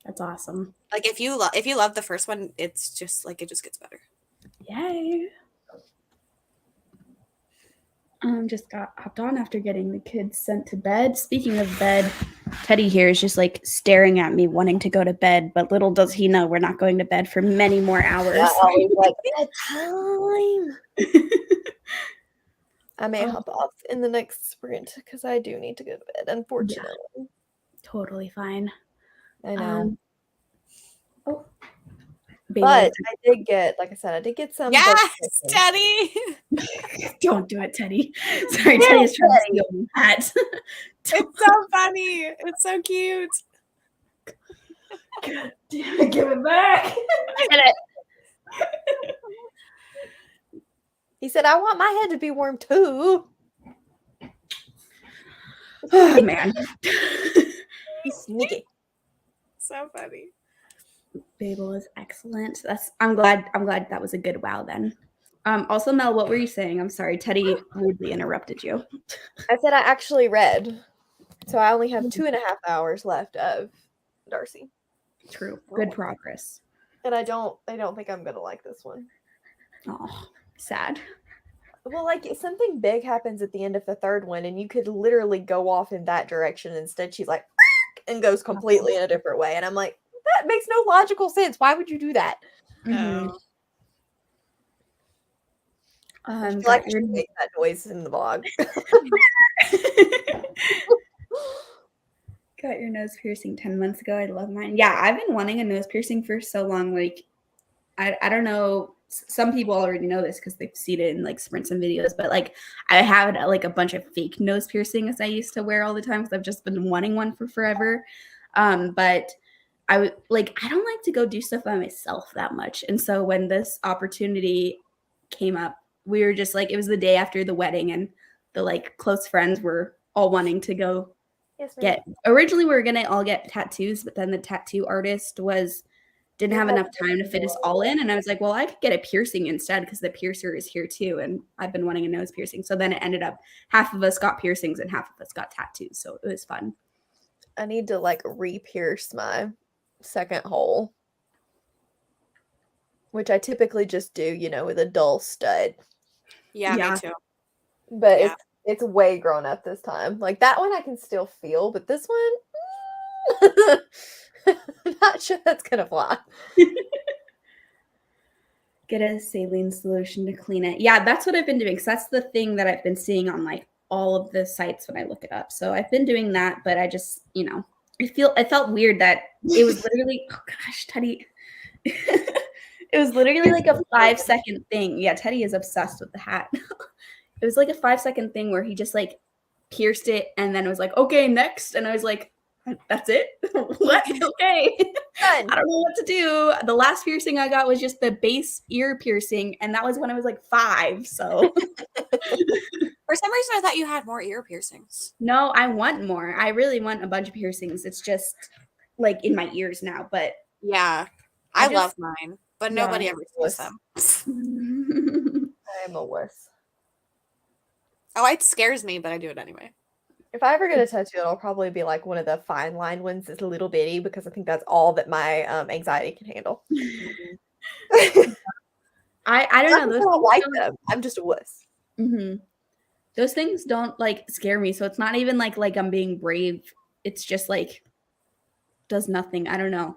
That's awesome. Like if you love the first one, it's just like it just gets better. Yay. Just got hopped on after getting the kids sent to bed. Speaking of bed, Teddy here is just like staring at me wanting to go to bed, but little does he know we're not going to bed for many more hours. Yeah, always like bedtime. I may hop off in the next sprint because I do need to go to bed, unfortunately. Yeah, totally fine. I know. Baby. But I did get, like I said, some. Yes, Teddy. Don't do it, Teddy. Sorry, Teddy is trying to steal that. It's so funny. It's so cute. God damn it, give it back. Get it. He said, I want my head to be warm too. Oh man. He's sneaky. So funny. Babel is excellent. I'm glad that was a good wow then. Also, Mel, what were you saying? I'm sorry, Teddy rudely interrupted you. I said I actually read. So I only have 2.5 hours left of Darcy. True. Good progress. And I don't think I'm gonna like this one. Oh, sad. Well, like something big happens at the end of the third one, and you could literally go off in that direction. Instead, she's like, and goes completely in a different way. And I'm like, that makes no logical sense. Why would you do that? Mm-hmm. I feel like I should make that noise in the vlog. Got your nose piercing 10 months ago. I love mine. Yeah, I've been wanting a nose piercing for so long. Like, I don't know. Some people already know this because they've seen it in like sprints and videos, but like I had like a bunch of fake nose piercings I used to wear all the time because I've just been wanting one for forever. But I don't like to go do stuff by myself that much. And so when this opportunity came up, we were just like, it was the day after the wedding and the like close friends were all wanting to go originally we were going to all get tattoos, but then the tattoo artist didn't have enough time to fit us all in. And I was like, well, I could get a piercing instead because the piercer is here too. And I've been wanting a nose piercing. So then it ended up half of us got piercings and half of us got tattoos. So it was fun. I need to like re-pierce my second hole, which I typically just do, with a dull stud. Yeah. Me too. But it's way grown up this time. Like that one I can still feel, but this one, Not sure that's gonna fly. Get a saline solution to clean it. Yeah, that's what I've been doing. So that's the thing that I've been seeing on like all of the sites when I look it up. So I've been doing that, but I just, I felt weird that it was literally, oh gosh, Teddy. It was literally like a 5-second thing. Yeah, Teddy is obsessed with the hat. It was like a 5-second thing where he just like pierced it and then it was like, okay, next. And I was like, that's it? What? Okay. I don't know what to do. The last piercing I got was just the base ear piercing, and that was when I was like 5. So For some reason, I thought you had more ear piercings. no, I want more. I really want a bunch of piercings. It's just like in my ears now, but Yeah, I I love just- mine, but Yeah. nobody ever sees them. I am a wuss. Oh, it scares me, but I do it anyway. If I ever get a tattoo, it'll probably be like one of the fine line ones that's a little bitty because I think that's all that my anxiety can handle. I don't know. I Those don't things like don't- them. I'm just a wuss. Those things don't like scare me. So it's not even like I'm being brave. It's just like does nothing. I don't know.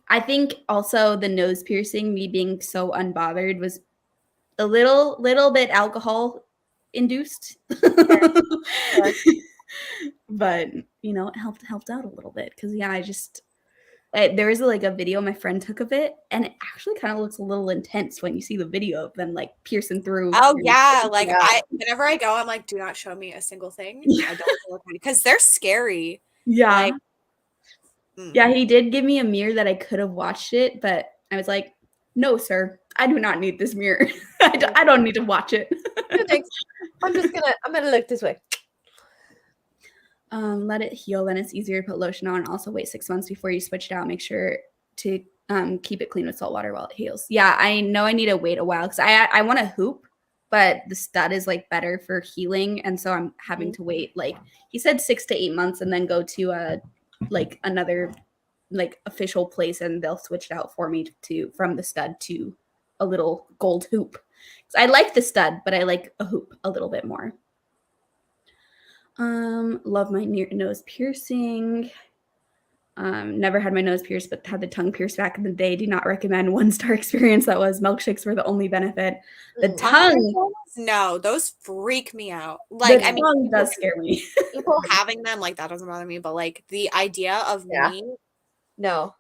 I think also the nose piercing, me being so unbothered, was a little bit alcohol induced. But it helped out a little bit because there was like a video my friend took of it, and it actually kind of looks a little intense when you see the video of them like piercing through. Oh your- yeah, like Yeah. whenever I go, I'm like, do not show me a single thing. Yeah. I don't look because they're scary. Yeah. Like, mm. Yeah, he did give me a mirror that I could have watched it, but I was like, no, sir, I do not need this mirror. I don't need to watch it. No, thanks. I'm gonna look this way. Let it heal, then it's easier to put lotion on. Also wait 6 months before you switch it out. Make sure to keep it clean with salt water while it heals. Yeah, I know I need to wait a while because I want to hoop, but the stud is like better for healing, and so I'm having to wait. Like he said 6 to 8 months and then go to like another like official place and they'll switch it out for me from the stud to a little gold hoop. I like the stud, but I like a hoop a little bit more. Love my nose piercing. Never had my nose pierced, but had the tongue pierced back in the day. Do not recommend. 1-star experience. That was milkshakes were the only benefit. The tongue, No, those freak me out. the Like, I mean, tongue does scare me. people having them, like that doesn't bother me, but like the idea of Yeah. me. No.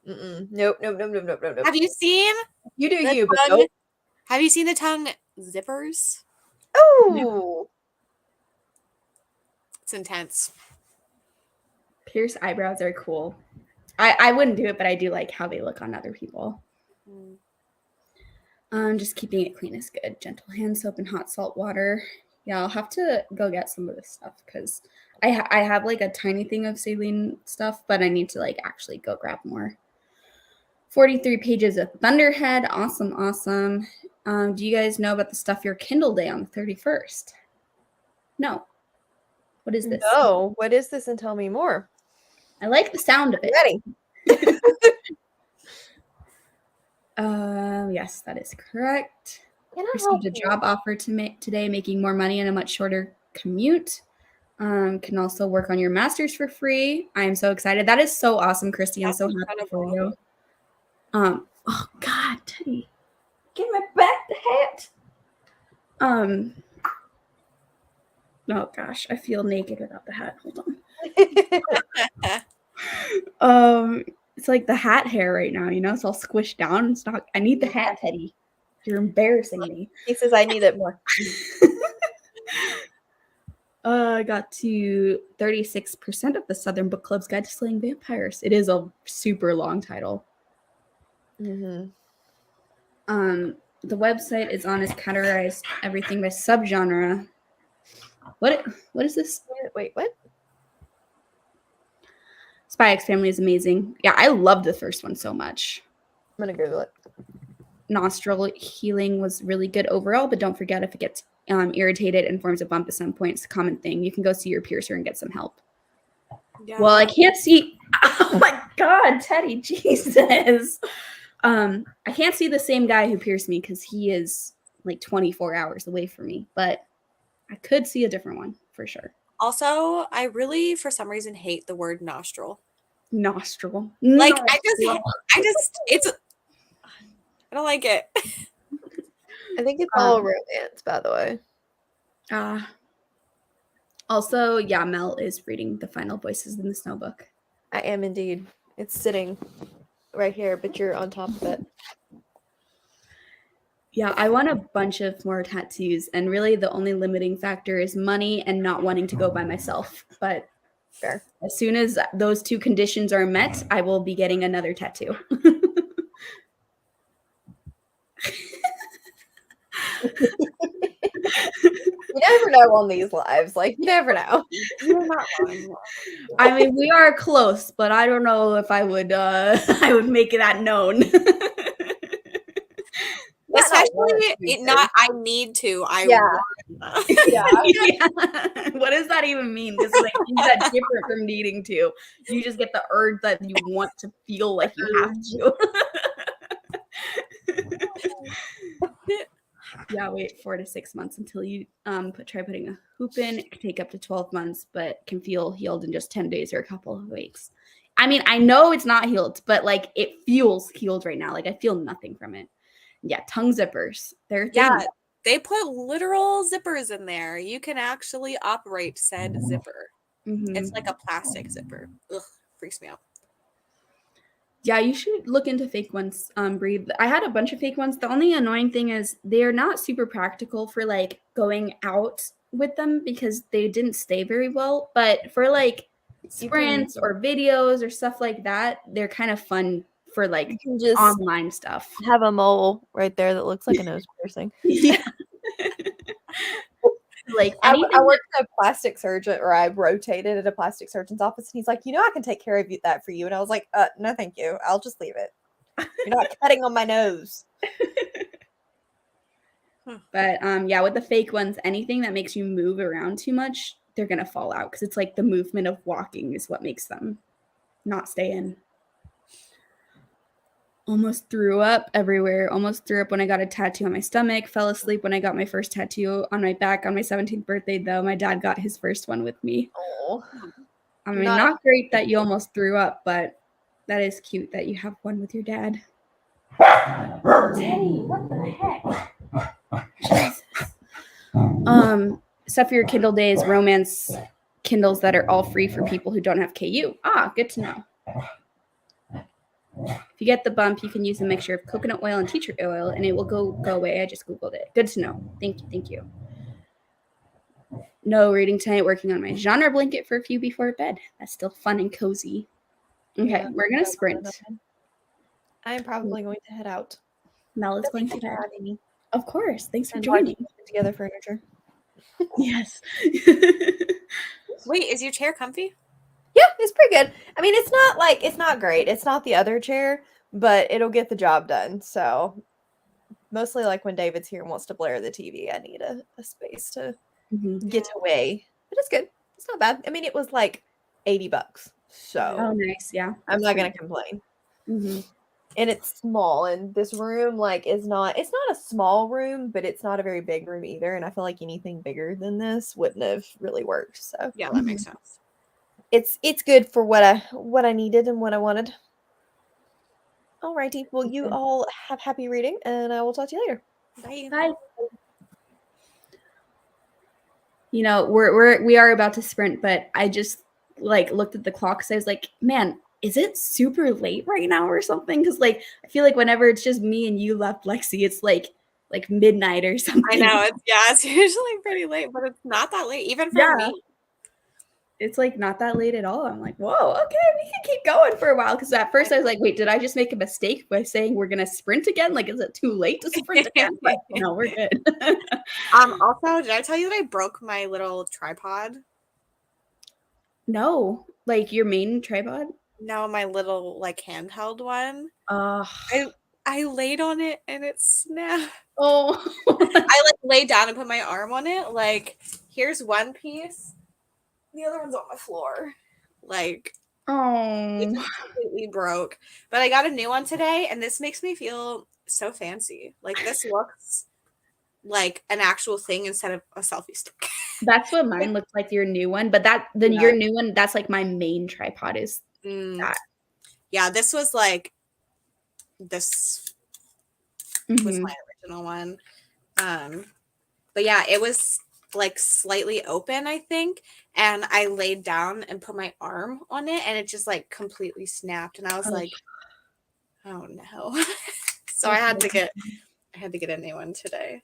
Nope. Have you seen You do the you, but tongue? nope. Have you seen the tongue zippers? Oh. It's intense. Pierced eyebrows are cool. I wouldn't do it, but I do like how they look on other people. Just keeping it clean is good. Gentle hand soap and hot salt water. Yeah, I'll have to go get some of this stuff because I have like a tiny thing of saline stuff, but I need to like actually go grab more. 43 pages of Thunderhead. Awesome. Do you guys know about the Stuff Your Kindle Day on the 31st? No. What is this? No. What is this? And tell me more. I like the sound of it. Ready. Yes, that is correct. Can I Received a help you? job offer today, making more money and a much shorter commute. Can also work on your master's for free. I am so excited. That is so awesome, Christy. I'm That's so happy for incredible. you. Oh God, Teddy, give me back the hat. Oh gosh, I feel naked without the hat. Hold on. It's like the hat hair right now. It's all squished down. It's not. I need the hat, Teddy. You're embarrassing me. He says I need it more. I got to 36% of the Southern Book Club's Guide to Slaying Vampires. It is a super long title. Mm-hmm. The website is on is categorized everything by subgenre. What is this? Wait, what? Spy X Family is amazing. Yeah, I love the first one so much. I'm gonna Google it. Nostril healing was really good overall, but don't forget if it gets irritated and forms a bump at some point, it's a common thing. You can go see your piercer and get some help. Yeah. Well, I can't see. Oh my God, Teddy, Jesus. I can't see the same guy who pierced me because he is like 24 hours away from me, but I could see a different one for sure. Also, I really, for some reason, hate the word nostril. Nostril. Like Nostril. I don't like it. I think it's all romance, by the way. Also, yeah, Mel is reading The Final Voices in the Snow book. I am indeed. It's sitting right here, but you're on top of it. Yeah, I want a bunch of more tattoos, and really the only limiting factor is money and not wanting to go by myself. But Fair. as soon as those two conditions are met, I will be getting another tattoo. You never know on these lives. Like, you never know. You're not wrong. I mean, we are close, but I don't know if I would I would make that known. Especially I need to. I Yeah. want. Yeah. Yeah. What does that even mean? Because like that's different from needing to. You just get the urge that you want to feel like you have to. Yeah, wait 4 to 6 months until you try putting a hoop in. It can take up to 12 months, but can feel healed in just 10 days or a couple of weeks. I mean, I know it's not healed, but like it feels healed right now. Like I feel nothing from it. Yeah, tongue zippers. They're Yeah, they put literal zippers in there. You can actually operate said zipper. Mm-hmm. It's like a plastic zipper. Ugh, freaks me out. Yeah, you should look into fake ones, Breathe. I had a bunch of fake ones. The only annoying thing is they're not super practical for like going out with them because they didn't stay very well. But for like sprints or videos or stuff like that, they're kind of fun for like You can just online stuff. have a mole right there that looks like a nose piercing. Yeah. Like I worked at a plastic surgeon, or I rotated at a plastic surgeon's office, and he's like, I can take care of that for you. And I was like, no, thank you. I'll just leave it. You're not cutting on my nose. But yeah, with the fake ones, anything that makes you move around too much, they're gonna fall out because it's like the movement of walking is what makes them not stay in. Almost threw up everywhere. Almost threw up when I got a tattoo on my stomach. Fell asleep when I got my first tattoo on my back on my 17th birthday, though. My dad got his first one with me. Oh, I mean, not great that you almost threw up, but that is cute that you have one with your dad. Teddy, what the heck? Jesus. Stuff for your Kindle days, romance Kindles that are all free for people who don't have KU. Good to know. If you get the bump, you can use a mixture of coconut oil and tea tree oil, and it will go away. I just Googled it. Good to know. Thank you. No reading tonight. Working on my genre blanket for a few before bed. That's still fun and cozy. Okay, Yeah, we're gonna sprint. I am probably going to head out. Mel is going to bed. Amy. Of course. Thanks for And joining. Together furniture. Yes. Wait, is your chair comfy? Yeah, it's pretty good. I mean, it's not great. It's not the other chair, but it'll get the job done. So mostly like when David's here and wants to blare the TV, I need a space to get away. But it's good. It's not bad. I mean, it was like $80. So Oh, nice. Yeah. I'm not gonna complain. Mm-hmm. And it's small, and this room it's not a small room, but it's not a very big room either. And I feel like anything bigger than this wouldn't have really worked. So Yeah, that makes sense. it's good for what I needed and what I wanted. Alrighty. Well, you all have happy reading, and I will talk to you later. Bye. Bye. You know, we are about to sprint, but I just like looked at the clock, so I was like, man, is it super late right now or something? Because like I feel like whenever it's just me and you left, Lexi, it's like midnight or something. I know it's usually pretty late, but it's not that late, even for me. It's like not that late at all. I'm like, whoa, okay, we can keep going for a while. Because at first I was like, wait, did I just make a mistake by saying we're gonna sprint again? Like, is it too late to sprint again? But no, we're good. Also, did I tell you that I broke my little tripod? No, like your main tripod? No, my little like handheld one. I laid on it and it snapped. Oh. I like laid down and put my arm on it. Like, here's one piece. The other one's on my floor. Like, it just completely broke. But I got a new one today, and this makes me feel so fancy. Like, this looks like an actual thing instead of a selfie stick. That's what mine looks like, your new one. But your new one, that's like my main tripod is that. Yeah, this was like this was Mhm. my original one. But yeah, it was like slightly open, I think. And I laid down and put my arm on it and it just like completely snapped. And I was Oh. like, oh no. So I had to get a new one today.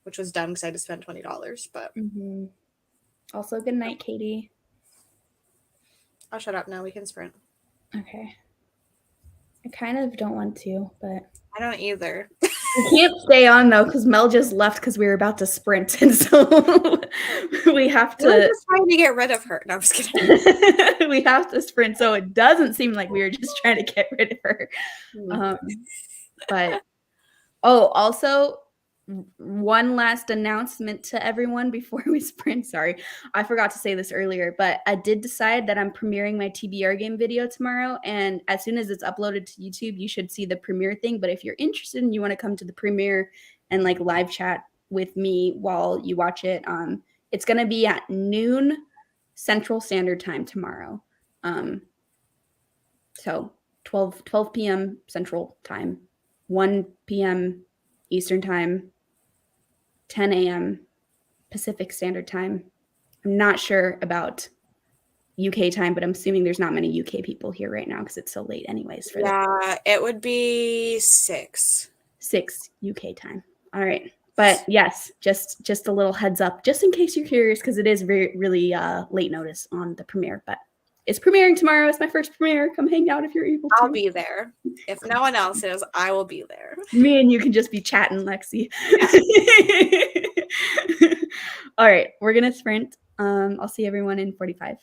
Which was dumb because I had to spend $20, but Mhm. Also, good night, Katie. I'll shut up now. We can sprint. Okay. I kind of don't want to, but I don't either. we can't stay on though because Mel just left because we were about to sprint, and so we have We're to. just trying to get rid of her. No, I'm just kidding. We have to sprint, so it doesn't seem like we were just trying to get rid of her. But also one last announcement to everyone before we sprint. Sorry, I forgot to say this earlier, but I did decide that I'm premiering my TBR game video tomorrow, and as soon as it's uploaded to YouTube, you should see the premiere thing. But if you're interested and you want to come to the premiere and like live chat with me while you watch it, it's gonna be at noon Central Standard Time tomorrow. So 12 p.m. Central Time, 1 p.m. Eastern Time, 10 a.m. Pacific Standard Time. I'm not sure about UK time, but I'm assuming there's not many UK people here right now because it's so late anyways for Yeah, it would be 6. 6 UK time. All right. But yes, just a little heads up, just in case you're curious, because it is really late notice on the premiere. But it's premiering tomorrow. It's my first premiere. Come hang out if you're able to. I'll be there. If no one else is, I will be there. Me and you can just be chatting, Lexi. All right, we're gonna sprint. I'll see everyone in 45.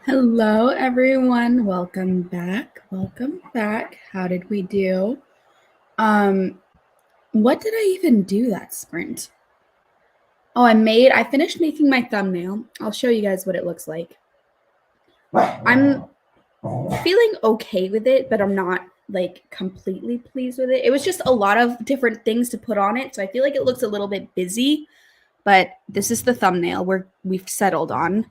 Hello, everyone. Welcome back. Welcome back. How did we do? What did I even do that sprint? Oh, I finished making my thumbnail. I'll show you guys what it looks like. I'm feeling okay with it, but I'm not like completely pleased with it. It was just a lot of different things to put on it, so I feel like it looks a little bit busy, but this is the thumbnail we've settled on.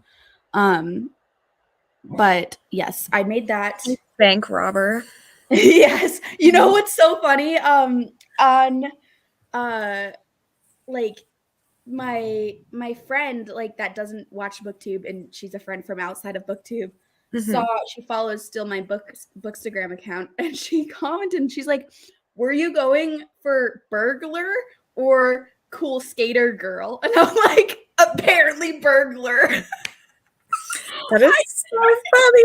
But yes, I made that. Bank robber. Yes. You know what's so funny? On like my friend like that doesn't watch BookTube, and she's a friend from outside of BookTube. She follows still my Bookstagram account, and she commented and she's like, "Were you going for burglar or cool skater girl?" And I'm like, "Apparently burglar." That is so funny.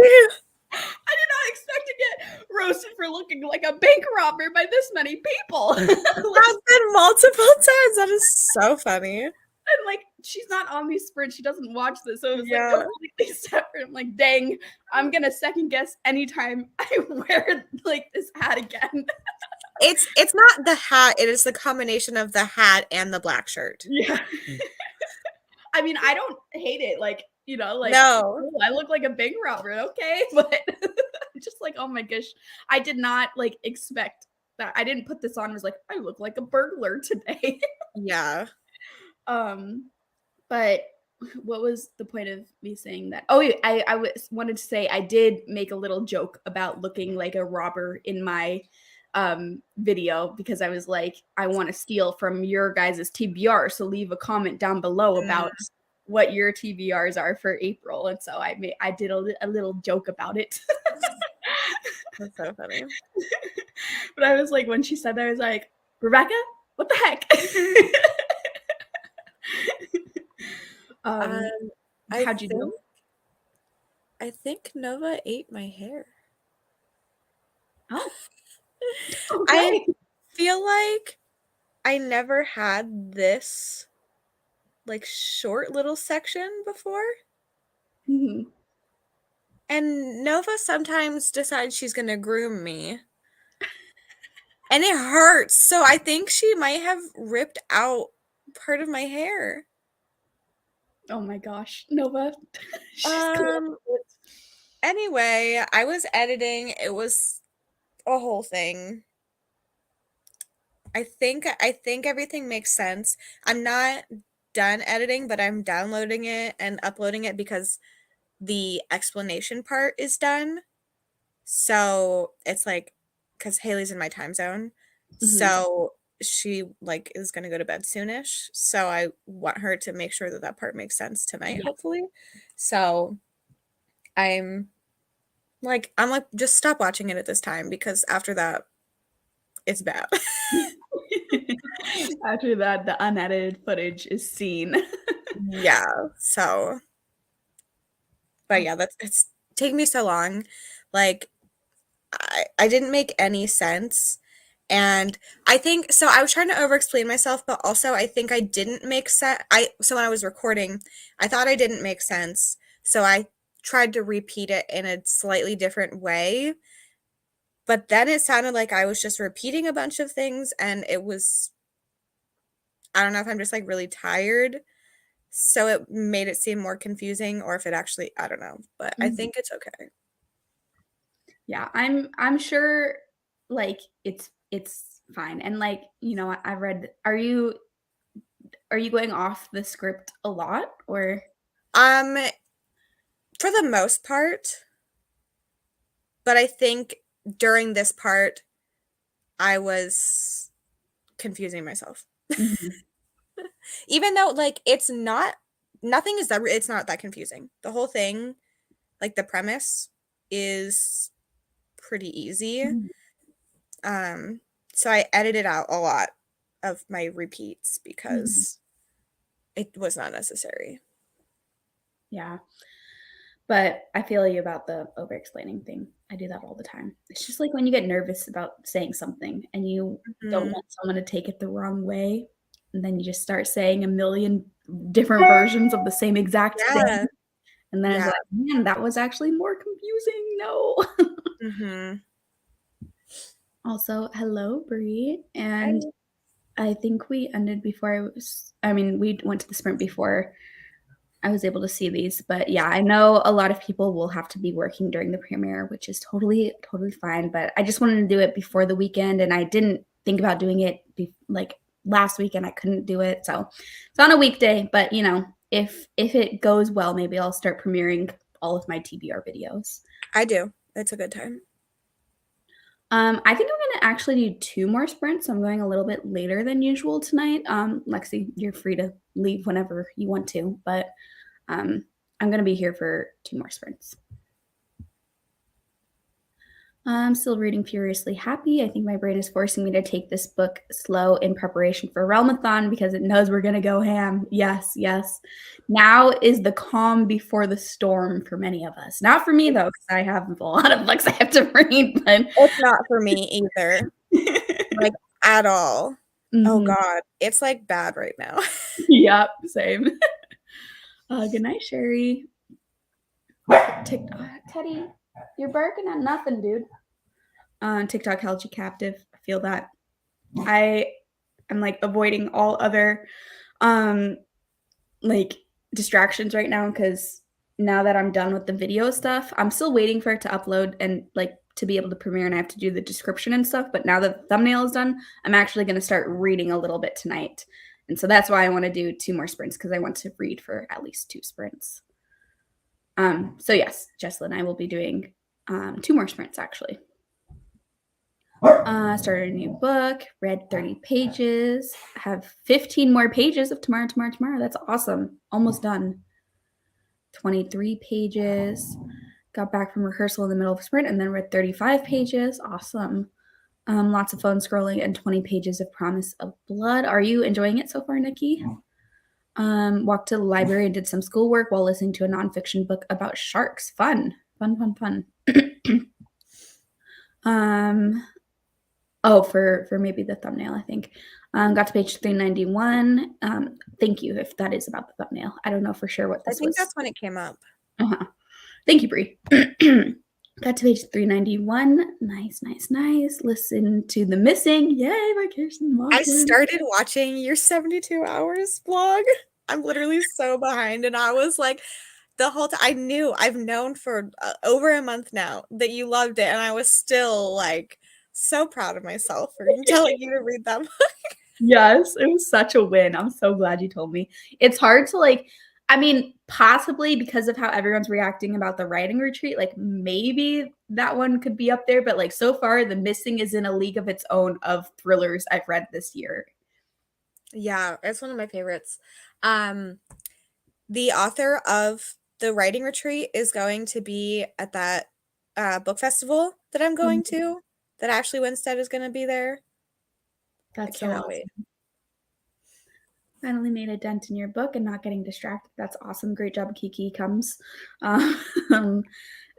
I did not expect to get roasted for looking like a bank robber by this many people. That's been multiple times. That is so funny. And like, she's not on these sprints. She doesn't watch this. So it was Yeah. like completely separate. I'm like, dang, I'm going to second guess anytime I wear like this hat again. It's not the hat. It is the combination of the hat and the black shirt. Yeah. I mean, I don't hate it. Like, you know, like, No. "Oh, I look like a bank robber. Okay. But just like, oh my gosh, I did not like expect that. I didn't put this on and was like, I look like a burglar today. Yeah. But what was the point of me saying that? Oh, I wanted to say I did make a little joke about looking like a robber in my video, because I was like, I want to steal from your guys' TBR, so leave a comment down below about what your TBRs are for April. And so I did a little joke about it. That's so funny. But I was like, when she said that, I was like, Rebecca, what the heck? How'd you do? I think Nova ate my hair. Oh, I okay. feel like I never had this like short little section before. Mhm. And Nova sometimes decides she's going to groom me. And it hurts. So I think she might have ripped out part of my hair. Oh my gosh, Nova. She's cool. Anyway, I was editing. It was a whole thing. I think everything makes sense. I'm not done editing, but I'm downloading it and uploading it because the explanation part is done. So it's like, because Haley's in my time zone, so she like is gonna go to bed soonish. So I want her to make sure that that part makes sense tonight, hopefully. So I'm like, just stop watching it at this time, because after that, it's bad. After that, the unedited footage is seen. Yeah. So, but yeah, it's taking me so long. Like, I didn't make any sense. And I think so. I was trying to over explain myself, but also I think I didn't make sense. So when I was recording, I thought I didn't make sense. So I tried to repeat it in a slightly different way. But then it sounded like I was just repeating a bunch of things, and it was, I don't know if I'm just like really tired. So it made it seem more confusing, or if it actually, I don't know, but I think it's okay. Yeah, I'm sure like it's fine. And like, you know, I read, are you going off the script a lot, or? For the most part, but I think during this part, I was confusing myself. Even though like it's not that it's not that confusing. The whole thing, like the premise, is pretty easy. So I edited out a lot of my repeats because it was not necessary. Yeah. But I feel you about the over explaining thing. I do that all the time. It's just like when you get nervous about saying something and you don't want someone to take it the wrong way, and then you just start saying a million different versions of the same exact thing. And then I was Yeah. like, man, that was actually more confusing. No. Mm-hmm. Also, hello, Bree. And I think we ended before we went to the sprint before I was able to see these. But yeah, I know a lot of people will have to be working during the premiere, which is totally fine. But I just wanted to do it before the weekend, and I didn't think about doing it like last weekend. I couldn't do it. So it's on a weekday, but you know, if it goes well, maybe I'll start premiering all of my TBR videos. I do. It's a good time. I think I'm going to actually do 2 more sprints. I'm going a little bit later than usual tonight. Lexi, you're free to leave whenever you want to, but I'm going to be here for 2 more sprints. I'm still reading Furiously Happy. I think my brain is forcing me to take this book slow in preparation for Realmathon because it knows we're going to go ham. Yes, yes. Now is the calm before the storm for many of us. Not for me, though, because I have a lot of books I have to read. But It's not for me either. Like, at all. Oh, Mhm. God. It's, like, bad right now. Yep, same. Good night, Sherry. TikTok, Teddy, you're barking at nothing, dude. TikTok held you captive. I feel that. I am like avoiding all other like distractions right now because now that I'm done with the video stuff, I'm still waiting for it to upload and like to be able to premiere, and I have to do the description and stuff. But now that the thumbnail is done, I'm actually going to start reading a little bit tonight. And so that's why I want to do 2 more sprints because I want to read for at least 2 sprints. So yes, Jessalyn and I will be doing 2 more sprints actually. Started a new book, read 30 pages, have 15 more pages of tomorrow. That's awesome. Almost done. 23 pages. Got back from rehearsal in the middle of a sprint and then read 35 pages. Awesome. Lots of phone scrolling and 20 pages of Promise of Blood. Are you enjoying it so far, Nikki? Walked to the library and did some schoolwork while listening to a nonfiction book about sharks. Fun. For maybe the thumbnail, I think. Got to page 391. Thank you if that is about the thumbnail. I don't know for sure what this was. I think that's when it came up. Thank you, Bree. Got to page 391. Nice. Listen to The Missing. Yay, by Kirsten Lockwood. I started watching your 72 Hours vlog. I'm literally so behind, and I was like, the whole time, I've known for over a month now that you loved it, and I was still like so proud of myself for telling you to read that book. Yes, it was such a win. I'm so glad you told me. It's hard to possibly because of how everyone's reacting about the writing retreat, like maybe that one could be up there, but like so far The Missing is in a league of its own of thrillers I've read this year. Yeah, it's one of my favorites. The author of the writing retreat is going to be at that book festival that I'm going to, that Ashley Winstead is going to be there. That's I cannot wait. Finally made a dent in your book and not getting distracted. That's awesome. Great job, Kiki Comes.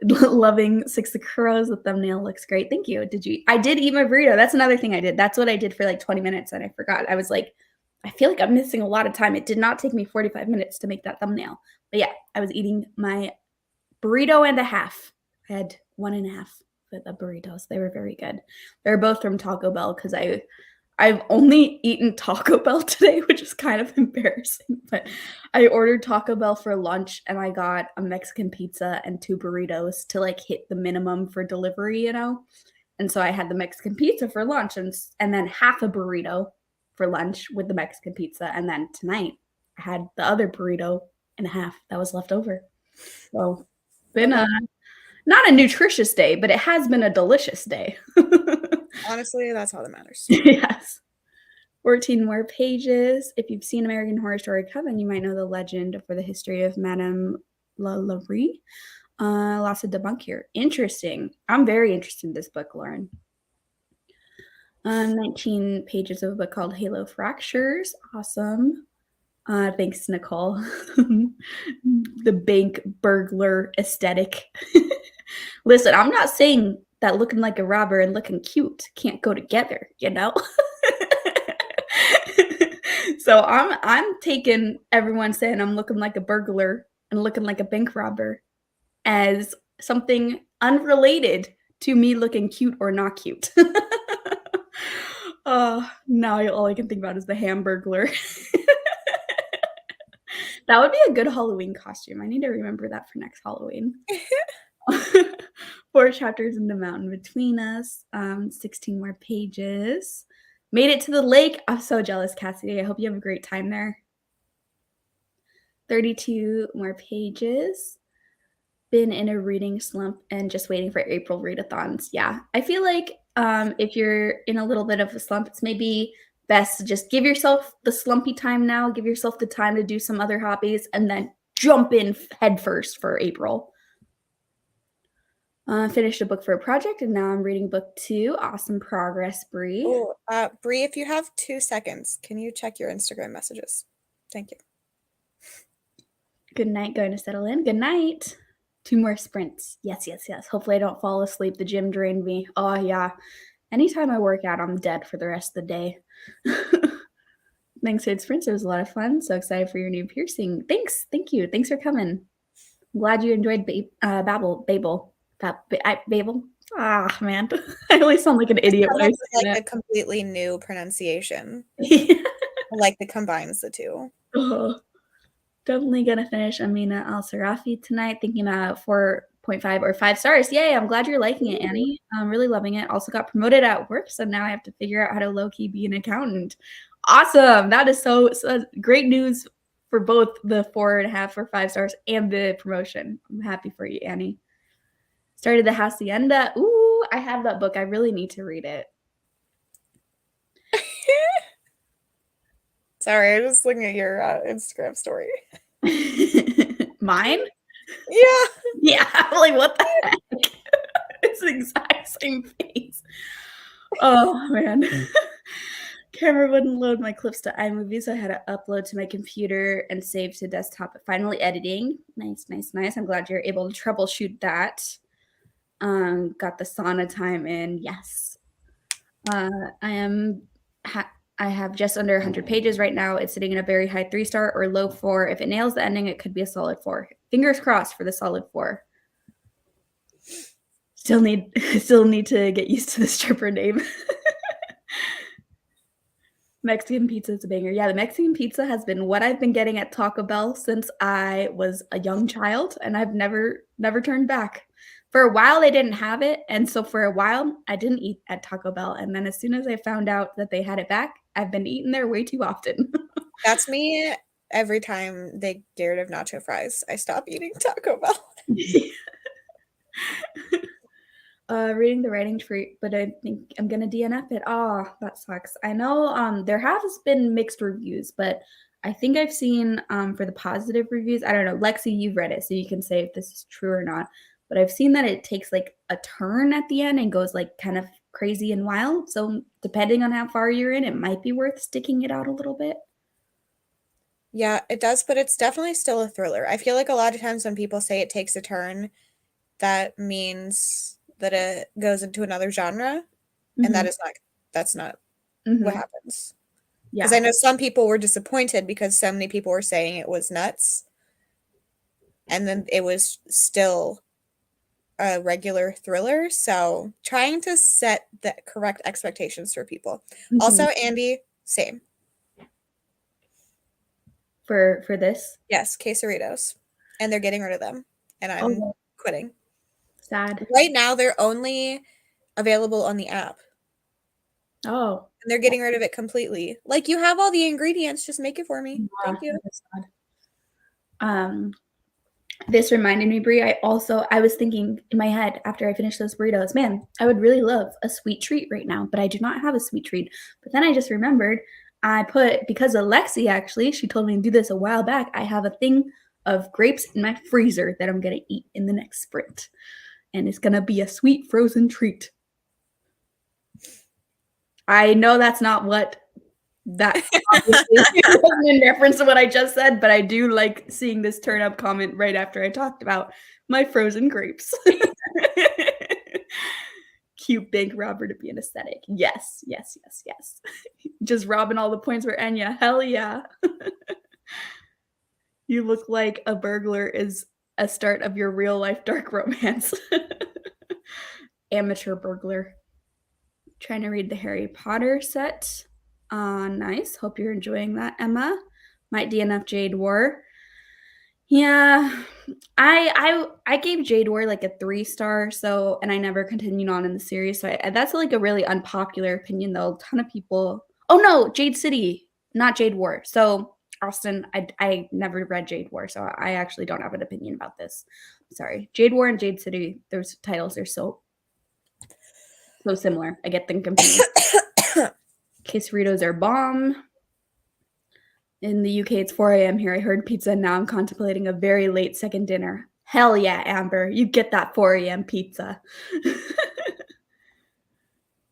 Loving Six of Crows. The thumbnail looks great. Thank you. I did eat my burrito. That's another thing I did. That's what I did for like 20 minutes and I forgot. I was like, I feel like I'm missing a lot of time. It did not take me 45 minutes to make that thumbnail. But yeah, I was eating my burrito and a half. I had 1.5 for the burritos. They were very good. They're both from Taco Bell because I've only eaten Taco Bell today, which is kind of embarrassing, but I ordered Taco Bell for lunch and I got a Mexican pizza and 2 burritos to like hit the minimum for delivery, you know? And so I had the Mexican pizza for lunch and then half a burrito for lunch with the Mexican pizza. And then tonight I had the other burrito and a half that was left over. So been not a nutritious day, but it has been a delicious day. Honestly, that's all that matters. Yes. 14 more pages. If you've seen American Horror Story Coven, you might know the legend for the history of Madame Lalaurie. Lots of debunk here. Interesting. I'm very interested in this book, Lauren. 19 pages of a book called Halo Fractures. Awesome. Thanks, Nicole. The bank burglar aesthetic. Listen, I'm not saying that looking like a robber and looking cute can't go together, you know? So I'm taking everyone saying I'm looking like a burglar and and looking like a bank robber as something unrelated to me looking cute or not cute. Now all I can think about is the Hamburglar. That would be a good Halloween costume. I need to remember that for next Halloween. 4 chapters in the mountain between us. 16 more pages. Made it to the lake. I'm so jealous, Cassidy. I hope you have a great time there. 32 more pages. Been in a reading slump and just waiting for April readathons. Yeah, I feel like if you're in a little bit of a slump, it's maybe best to just give yourself the slumpy time now. Give yourself the time to do some other hobbies and then jump in headfirst for April. Finished a book for a project and now I'm reading book 2. Awesome progress, Bree. Oh, Bree, if you have 2 seconds, can you check your Instagram messages? Thank you. Good night. Going to settle in. Good night. 2 more sprints. Yes. Hopefully I don't fall asleep. The gym drained me. Oh, yeah. Anytime I work out, I'm dead for the rest of the day. Thanks for the sprints. It was a lot of fun. So excited for your new piercing. Thanks. Thank you. Thanks for coming. I'm glad you enjoyed Babel. Ah, man. I always sound like an idiot when I say like that. a completely new pronunciation. Yeah. Like it combines the two. Oh, definitely gonna finish Amina Al-Sarafi tonight, thinking about 4.5 or 5 stars. Yay, I'm glad you're liking it, Annie. I'm really loving it. Also got promoted at work, so now I have to figure out how to low-key be an accountant. Awesome. That is so great news for both the 4.5 or 5 stars and the promotion. I'm happy for you, Annie. Started the Hacienda. Ooh, I have that book. I really need to read it. Sorry, I was looking at your Instagram story. Mine? Yeah. Yeah. I'm like, what the heck? It's the exact same face. Oh, man. Camera wouldn't load my clips to iMovie, so I had to upload to my computer and save to desktop. Finally editing. Nice. I'm glad you're able to troubleshoot that. Got the sauna time in. Yes. I have just under 100 pages right now. It's sitting in a very high 3-star or low 4. If it nails the ending, it could be a solid 4. Fingers crossed for the solid 4. Still need to get used to the stripper name. Mexican pizza is a banger. Yeah, the Mexican pizza has been what I've been getting at Taco Bell since I was a young child, and I've never turned back. For a while, they didn't have it, and so for a while, I didn't eat at Taco Bell. And then as soon as I found out that they had it back, I've been eating there way too often. That's me every time they get rid of nacho fries. I stop eating Taco Bell. Reading the writing treat, but I think I'm gonna DNF it. Oh, that sucks. I know there has been mixed reviews, but I think I've seen for the positive reviews, I don't know, Lexi, you've read it, so you can say if this is true or not. But I've seen that it takes like a turn at the end and goes like kind of crazy and wild. So depending on how far you're in, it might be worth sticking it out a little bit. Yeah, it does, but it's definitely still a thriller. I feel like a lot of times when people say it takes a turn, that means that it goes into another genre, and that's not what happens. Yeah, because I know some people were disappointed because so many people were saying it was nuts, and then it was still a regular thriller. So trying to set the correct expectations for people. Also, Andy, same. For this? Yes, quesaritos. And they're getting rid of them. And I'm quitting. Sad. Right now, they're only available on the app. Oh. And they're getting rid of it completely. Like, you have all the ingredients. Just make it for me. Thank you. This reminded me, Brie, I was thinking in my head after I finished those burritos, man, I would really love a sweet treat right now, but I do not have a sweet treat. But then I just remembered because of Lexi, actually, she told me to do this a while back, I have a thing of grapes in my freezer that I'm going to eat in the next sprint. And it's going to be a sweet frozen treat. I know that's not what that obviously wasn't in reference to what I just said, but I do like seeing this turn up comment right after I talked about my frozen grapes. Cute bank robber to be an aesthetic. Yes. Just robbing all the points for Enya. Hell yeah. You look like a burglar is a start of your real life dark romance. Amateur burglar. Trying to read the Harry Potter set. Nice. Hope you're enjoying that, Emma. Might DNF Jade War. Yeah, I gave Jade War like a 3-star, so and I never continued on in the series. So that's like a really unpopular opinion, though. A ton of people. Oh no, Jade City, not Jade War. So Austin, I never read Jade War, so I actually don't have an opinion about this. Sorry, Jade War and Jade City. Those titles are so similar. I get them confused. Quesadillas are bomb. In the UK, it's 4 a.m. here. I heard pizza, and now I'm contemplating a very late second dinner. Hell yeah, Amber. You get that 4 a.m. pizza.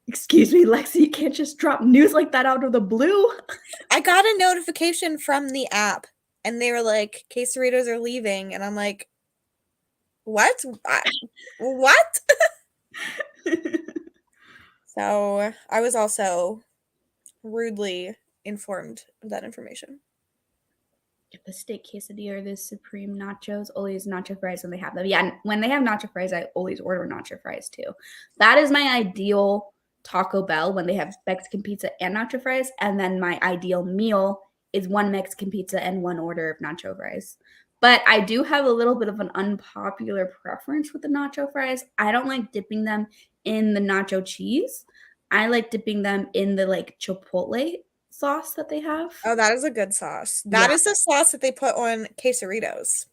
Excuse me, Lexi. You can't just drop news like that out of the blue. I got a notification from the app, and they were like, Quesadillas are leaving. And I'm like, what? What? So I was also rudely informed of that information. The steak quesadilla or the supreme nachos, always nacho fries when they have them. Yeah, when they have nacho fries, I always order nacho fries too. That is my ideal Taco Bell when they have Mexican pizza and nacho fries. And then my ideal meal is 1 Mexican pizza and 1 order of nacho fries. But I do have a little bit of an unpopular preference with the nacho fries. I don't like dipping them in the nacho cheese. I like dipping them in the like chipotle sauce that they have. Oh, that is a good sauce. That is the sauce that they put on quesadillas.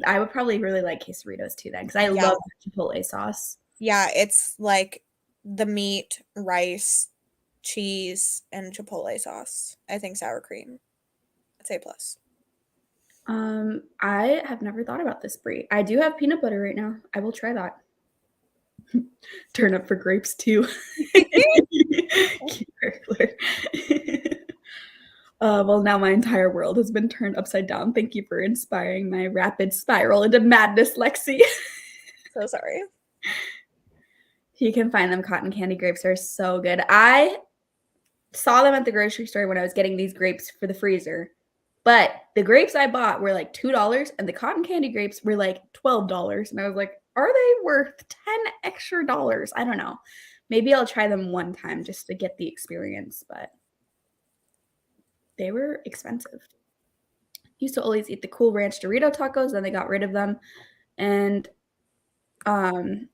I would probably really like quesadillas too then, because I love the chipotle sauce. Yeah, it's like the meat, rice, cheese, and chipotle sauce. I think sour cream. I'd say plus. I have never thought about this, Brie. I do have peanut butter right now. I will try that. Turn up for grapes too. Cute burglar. Well, now my entire world has been turned upside down. Thank you for inspiring my rapid spiral into madness, Lexi. So sorry. You can find them. Cotton candy grapes are so good. I saw them at the grocery store when I was getting these grapes for the freezer. But the grapes I bought were like $2 and the cotton candy grapes were like $12. And I was like, are they worth 10 extra dollars? I don't know. Maybe I'll try them one time just to get the experience, but they were expensive. Used to always eat the Cool Ranch Dorito tacos, then they got rid of them. And and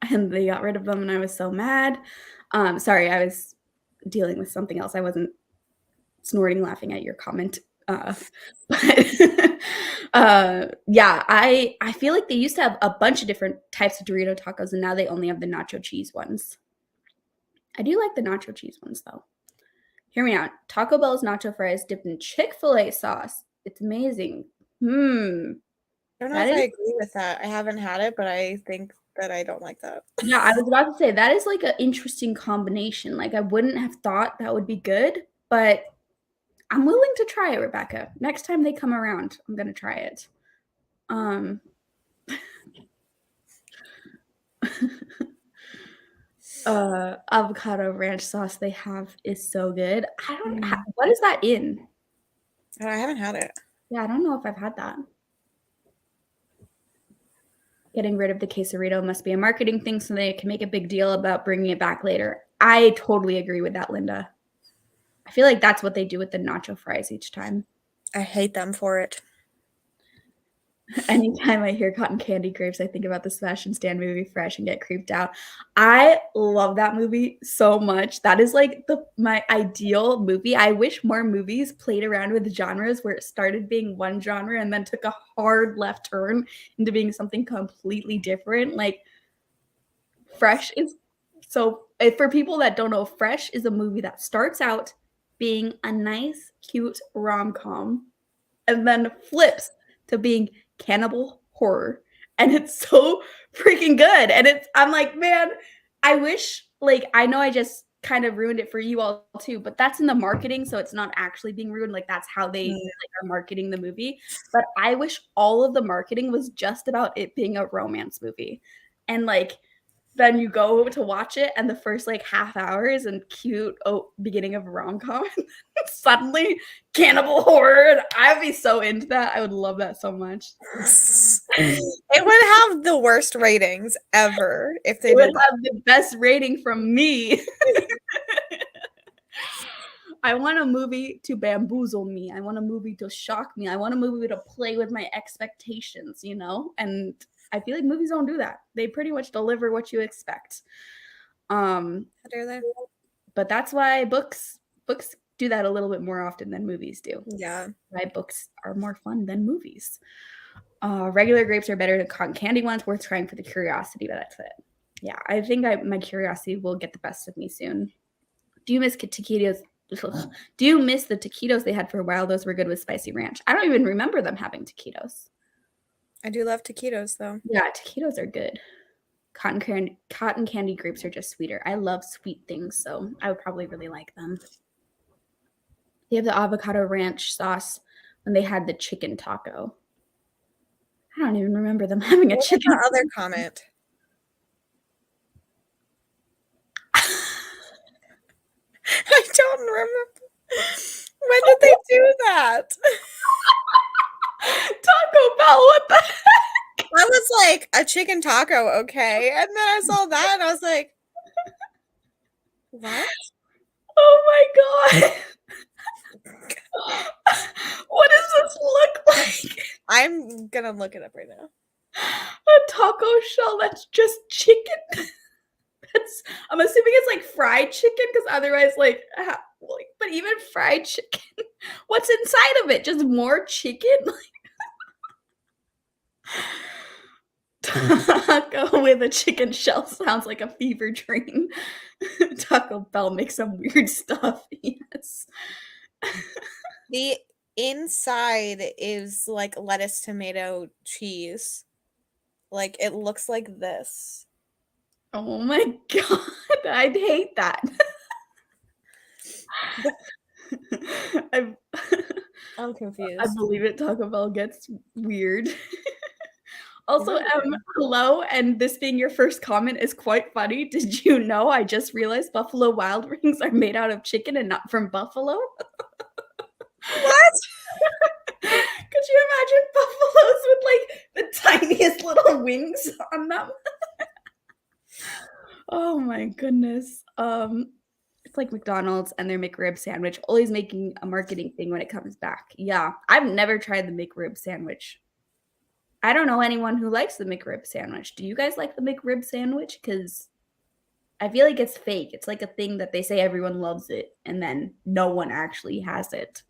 they got rid of them and I was so mad. Sorry, I was dealing with something else. I wasn't snorting laughing at your comment. Yeah, I feel like they used to have a bunch of different types of Dorito tacos and now they only have the nacho cheese ones. I do like the nacho cheese ones though. Hear me out. Taco Bell's nacho fries dipped in Chick-fil-A sauce. It's amazing. I don't know if I agree with that. I haven't had it, but I think that I don't like that. Yeah, I was about to say that is like an interesting combination. Like I wouldn't have thought that would be good, but I'm willing to try it, Rebecca. Next time they come around, I'm gonna try it. Avocado ranch sauce they have is so good. I don't know. What is that in? I haven't had it. Yeah, I don't know if I've had that. Getting rid of the quesarito must be a marketing thing so they can make a big deal about bringing it back later. I totally agree with that, Linda. I feel like that's what they do with the nacho fries each time. I hate them for it. Anytime I hear cotton candy grapes, I think about the Sebastian Stan movie Fresh and get creeped out. I love that movie so much. That is like my ideal movie. I wish more movies played around with genres where it started being one genre and then took a hard left turn into being something completely different. Like Fresh is so, for people that don't know, Fresh is a movie that starts out being a nice, cute rom-com and then flips to being cannibal horror, and it's so freaking good. And I'm like, man, I wish, like, I know I just kind of ruined it for you all too, but that's in the marketing, so it's not actually being ruined. Like that's how they are marketing the movie. But I wish all of the marketing was just about it being a romance movie, and like then you go to watch it, and the first like half hour is a cute beginning of a rom-com. Suddenly, cannibal horror. And I'd be so into that. I would love that so much. It would have the worst ratings ever if they It would did that. have the best rating from me. I want a movie to bamboozle me. I want a movie to shock me. I want a movie to play with my expectations, you know? And I feel like movies don't do that. They pretty much deliver what you expect. How dare they? But that's why books do that a little bit more often than movies do. Yeah. Why books are more fun than movies. Regular grapes are better than cotton candy ones. Worth trying for the curiosity, but that's it. Yeah, I think my curiosity will get the best of me soon. Do you miss taquitos? Do you miss the taquitos they had for a while? Those were good with spicy ranch. I don't even remember them having taquitos. I do love taquitos though. Yeah, taquitos are good. Cotton candy grapes are just sweeter. I love sweet things, so I would probably really like them. They have the avocado ranch sauce when they had the chicken taco. I don't even remember them having a What was chicken. the other comment? I don't remember. When did they do that? Taco Bell, what the heck? I was like, a chicken taco, okay. And then I saw that and I was like, what? Oh my god. What does this look like? I'm gonna look it up right now. A taco shell that's just chicken. I'm assuming it's like fried chicken, because otherwise, but even fried chicken, what's inside of it? Just more chicken? Taco with a chicken shell sounds like a fever dream. Taco Bell makes some weird stuff. Yes. The inside is like lettuce, tomato, cheese. Like it looks like this. Oh my god, I'd hate that. I'm confused. I believe it. Taco Bell gets weird. Also, hello, and this being your first comment is quite funny. Did you know I just realized Buffalo Wild Wings are made out of chicken and not from buffalo? What? Could you imagine buffaloes with like the tiniest little wings on them? Oh my goodness. It's like McDonald's and their McRib sandwich, always making a marketing thing when it comes back. Yeah, I've never tried the McRib sandwich. I don't know anyone who likes the McRib sandwich. Do you guys like the McRib sandwich? Because I feel like it's fake. It's like a thing that they say everyone loves it, and then no one actually has it.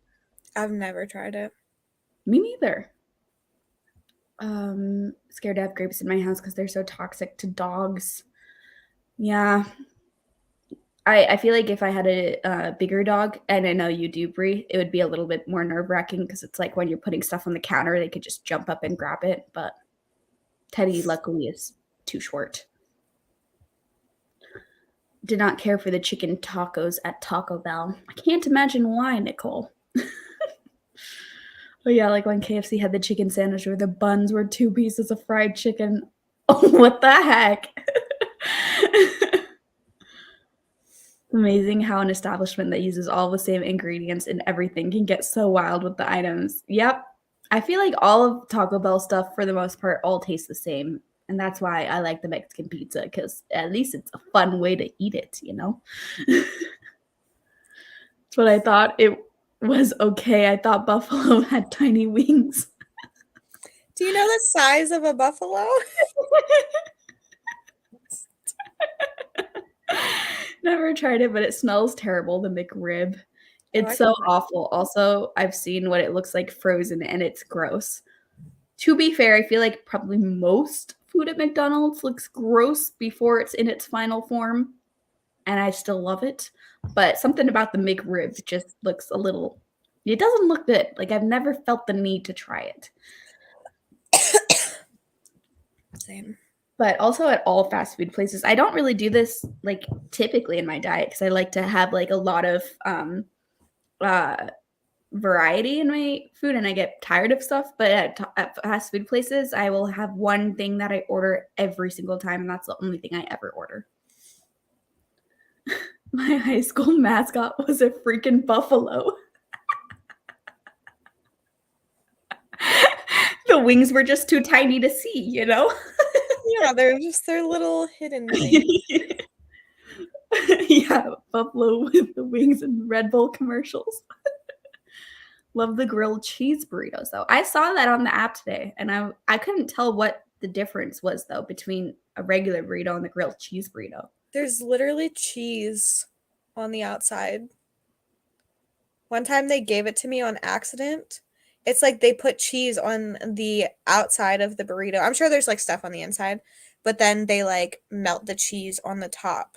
I've never tried it. Me neither. Scared to have grapes in my house because they're so toxic to dogs. Yeah. I feel like if I had a bigger dog, and I know you do, Brie, it would be a little bit more nerve-wracking because it's like when you're putting stuff on the counter, they could just jump up and grab it. But Teddy, luckily, is too short. Did not care for the chicken tacos at Taco Bell. I can't imagine why, Nicole. Oh yeah, like when KFC had the chicken sandwich where the buns were 2 pieces of fried chicken. Oh, what the heck? Amazing how an establishment that uses all the same ingredients and everything can get so wild with the items. Yep. I feel like all of Taco Bell stuff, for the most part, all taste the same. And that's why I like the Mexican pizza, because at least it's a fun way to eat it, you know? That's what I thought. It was okay. I thought buffalo had tiny wings. Do you know the size of a buffalo? Never tried it, but it smells terrible, the McRib. I It's so can- awful. Also, I've seen what it looks like frozen, and it's gross. To be fair, I feel like probably most food at McDonald's looks gross before it's in its final form, and I still love it. But something about the McRib just looks a little, it doesn't look good. Like, I've never felt the need to try it. Same. But also at all fast food places, I don't really do this like typically in my diet because I like to have like a lot of variety in my food and I get tired of stuff. But at fast food places, I will have one thing that I order every single time, and that's the only thing I ever order. My high school mascot was a freaking buffalo. The wings were just too tiny to see, you know? Yeah, they're just their little hidden thing. Yeah, buffalo with the wings and Red Bull commercials. Love the grilled cheese burritos though. I saw that on the app today and I couldn't tell what the difference was though between a regular burrito and the grilled cheese burrito. There's literally cheese on the outside. One time they gave it to me on accident. It's like they put cheese on the outside of the burrito. I'm sure there's like stuff on the inside, but then they like melt the cheese on the top.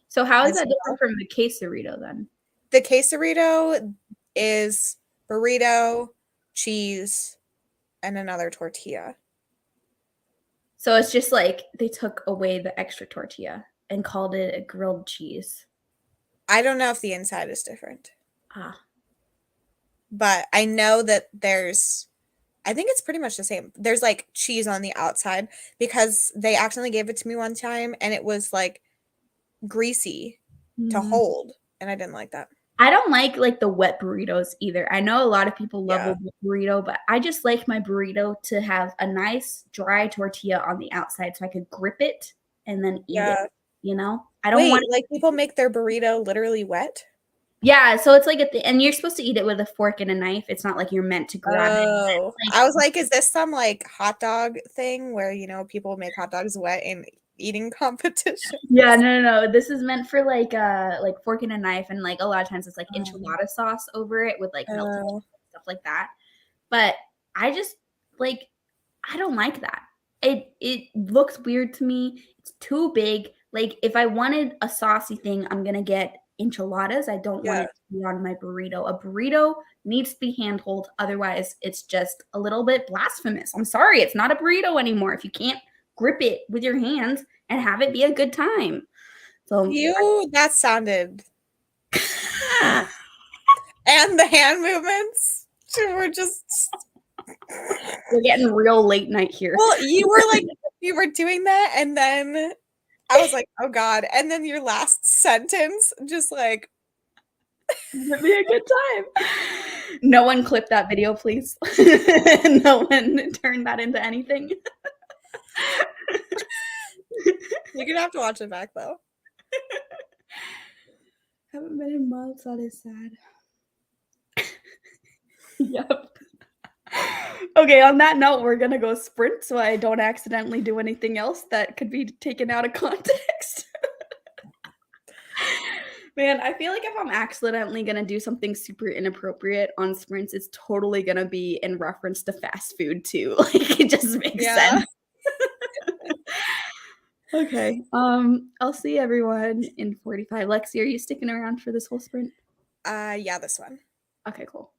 So how is As that well. different from the quesarito then? The quesarito is burrito, cheese, and another tortilla. So it's just like they took away the extra tortilla and called it a grilled cheese. I don't know if the inside is different, Ah. but I know that I think it's pretty much the same. There's like cheese on the outside because they accidentally gave it to me one time and it was like greasy to Mhm. hold, and I didn't like that. I don't like the wet burritos either. I know a lot of people love Yeah. a wet burrito, but I just like my burrito to have a nice dry tortilla on the outside so I could grip it and then eat Yeah. it, you know? I don't Wait, want like people make their burrito literally wet? Yeah, so it's like and you're supposed to eat it with a fork and a knife. It's not like you're meant to grab it. Oh, Like- I was like, is this some like hot dog thing where people make hot dogs wet in eating competition? Yeah, no. This is meant for like fork and a knife, and like a lot of times it's like Oh. enchilada sauce over it with like melted Oh. stuff like that. But I just like I don't like that. It looks weird to me. It's too big. Like if I wanted a saucy thing, I'm gonna get enchiladas. I don't want Yeah. it to be on my burrito. A burrito needs to be handheld. Otherwise, it's just a little bit blasphemous. I'm sorry, it's not a burrito anymore if you can't grip it with your hands and have it be a good time. So That sounded and the hand movements were just we're getting real late night here. well, you were doing that and then I was like, oh God. And then your last sentence just like It'd be a good time. No one clip that video, please. No one turn that into anything. you're gonna have to watch it back though. Haven't been in months. That is sad. Yep. Okay, on that note, we're gonna go sprint so I don't accidentally do anything else that could be taken out of context. Man, I feel like if I'm accidentally gonna do something super inappropriate on sprints, it's totally gonna be in reference to fast food too. Like it just makes sense. Okay. I'll see everyone in 45. Lexi, are you sticking around for this whole sprint? Yeah, this one. Okay, cool.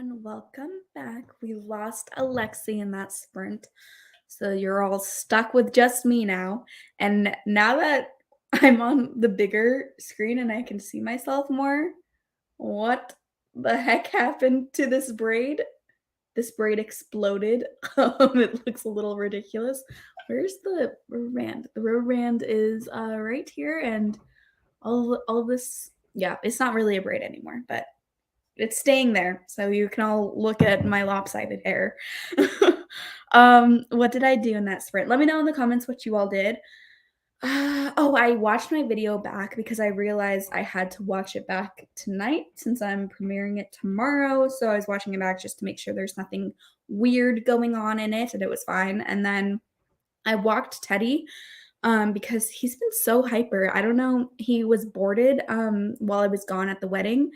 everyone. Welcome back. We lost Alexi in that sprint, so you're all stuck with just me now. And now that I'm on the bigger screen and I can see myself more, what the heck happened to this braid? This braid exploded. It looks a little ridiculous. Where's the rubber band? The rubber band is right here, and all this. Yeah, it's not really a braid anymore, but it's staying there, so you can all look at my lopsided hair. What did I do in that sprint? Let me know in the comments what you all did. Oh, I watched my video back because I realized I had to watch it back tonight since I'm premiering it tomorrow. So I was watching it back just to make sure there's nothing weird going on in it and it was fine. And then I walked Teddy because he's been so hyper. I don't know. He was boarded while I was gone at the wedding,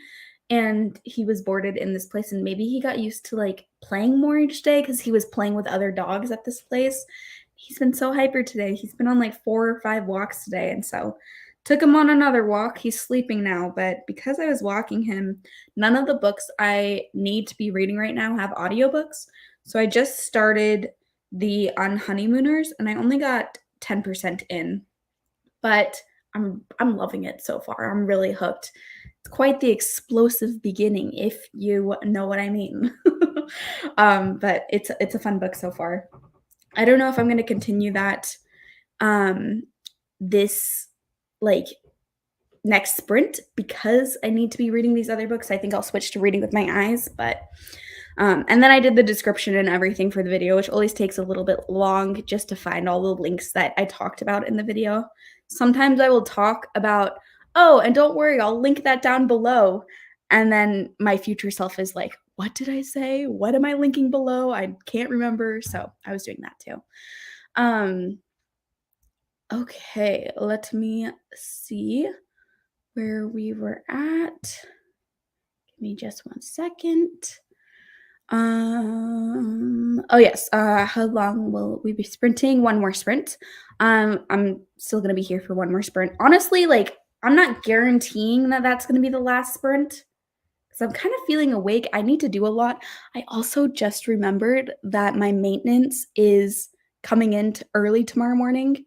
and he was boarded in this place, and maybe he got used to like playing more each day because he was playing with other dogs at this place. He's been so hyper today. He's been on like 4 or 5 walks today, and so took him on another walk. He's sleeping now, but because I was walking him, none of the books I need to be reading right now have audiobooks. So I just started the Unhoneymooners, and I only got 10% in, but I'm loving it so far. I'm really hooked. It's quite the explosive beginning, if you know what I mean. But it's a fun book so far. I don't know if I'm going to continue that this like next sprint because I need to be reading these other books. I think I'll switch to reading with my eyes, but and then I did the description and everything for the video, which always takes a little bit long just to find all the links that I talked about in the video. Sometimes I will talk about, oh, and don't worry, I'll link that down below. And then my future self is like, what did I say? What am I linking below? I can't remember. So I was doing that too. Okay, let me see where we were at. Give me just 1 second. Oh yes. How long will we be sprinting? 1 more sprint. I'm still gonna be here for 1 more sprint. Honestly, like I'm not guaranteeing that that's gonna be the last sprint because I'm kind of feeling awake. I need to do a lot. I also just remembered that my maintenance is coming in early tomorrow morning.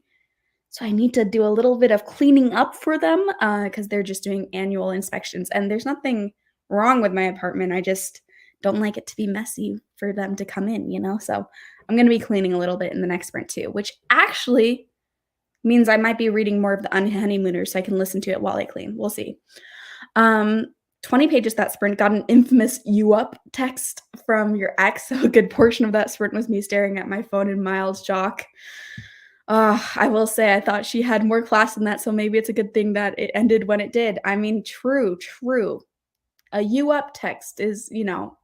So I need to do a little bit of cleaning up for them because they're just doing annual inspections. And there's nothing wrong with my apartment. I just don't like it to be messy for them to come in, you know? So I'm going to be cleaning a little bit in the next sprint too, which actually means I might be reading more of the Unhoneymooners so I can listen to it while I clean. We'll see. 20 pages that sprint, got an infamous "you up" text from your ex. So a good portion of that sprint was me staring at my phone in mild shock. I will say I thought she had more class than that, so maybe it's a good thing that it ended when it did. I mean, true. A "you up" text is, you know,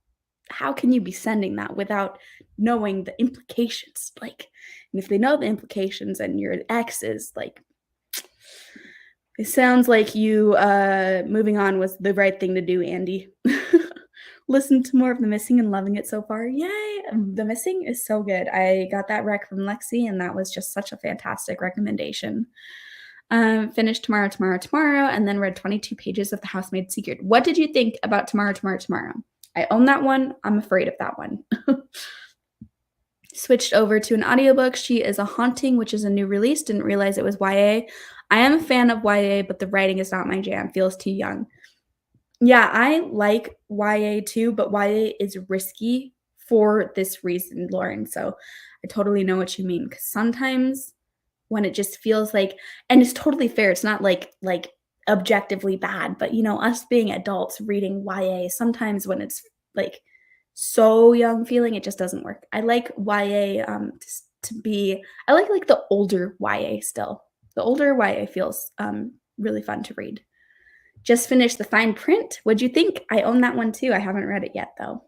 how can you be sending that without knowing the implications? Like, and if they know the implications and your ex is like, it sounds like you moving on was the right thing to do, Andy. Listen to more of The Missing and loving it so far. Yay! The Missing is so good. I got that rec from Lexi, and that was just such a fantastic recommendation. Finished tomorrow, and then read 22 pages of The Housemaid's Secret. What did you think about Tomorrow? I own that one. I'm afraid of that one. Switched over to an audiobook. She is a Haunting, which is a new release. Didn't realize it was YA. I am a fan of YA, but the writing is not my jam. Feels too young. Yeah, I like YA too, but YA is risky for this reason, Lauren. So I totally know what you mean. Because sometimes when it just feels like, and it's totally fair, it's not like objectively bad, but you know, us being adults reading YA, sometimes when it's like so young feeling, it just doesn't work. I like YA I like the older YA still. The older YA feels really fun to read. Just finished The Fine Print. What'd you think? I own that one too. I haven't read it yet though.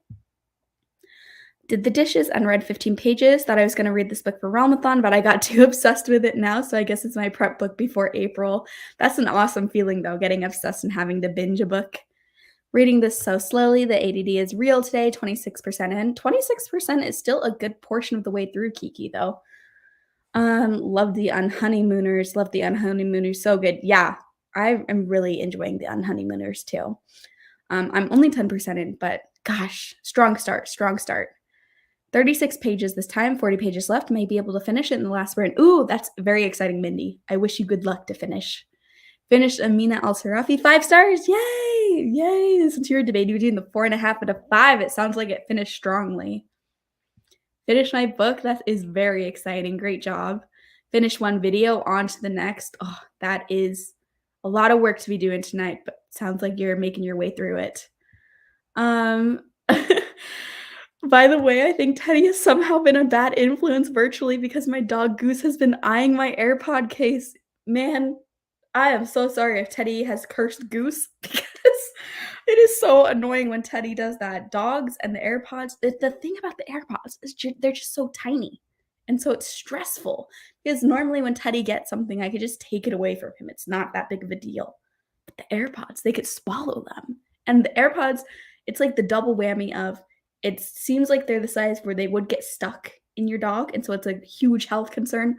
Did the dishes and read 15 pages. Thought I was going to read this book for Ramathon, but I got too obsessed with it now, so I guess it's my prep book before April. That's an awesome feeling though, getting obsessed and having to binge a book. Reading this so slowly. The ADD is real today, 26% in. 26% is still a good portion of the way through, Kiki, though. Love the Unhoneymooners. Love the Unhoneymooners. So good. Yeah, I am really enjoying the Unhoneymooners too. I'm only 10% in, but Gosh, strong start, strong start. 36 pages this time, 40 pages left. May be able to finish it in the last sprint. Ooh, that's very exciting, Mindy. I wish you good luck to finish. Finished Amina Al-Sarafi, 5 stars. Yay! Yay! Since you were debating between the 4.5 and a 5, it sounds like it finished strongly. Finished my book. That is very exciting. Great job. Finished one video, on to the next. Oh, that is a lot of work to be doing tonight, but sounds like you're making your way through it. By the way, I think Teddy has somehow been a bad influence virtually because my dog Goose has been eyeing my AirPod case. Man, I am so sorry if Teddy has cursed Goose because it is so annoying when Teddy does that. Dogs and the AirPods, the thing about the AirPods is they're just so tiny. And so it's stressful because normally when Teddy gets something, I could just take it away from him. It's not that big of a deal. But the AirPods, they could swallow them. And the AirPods, it's like the double whammy of it seems like they're the size where they would get stuck in your dog. And so it's a huge health concern.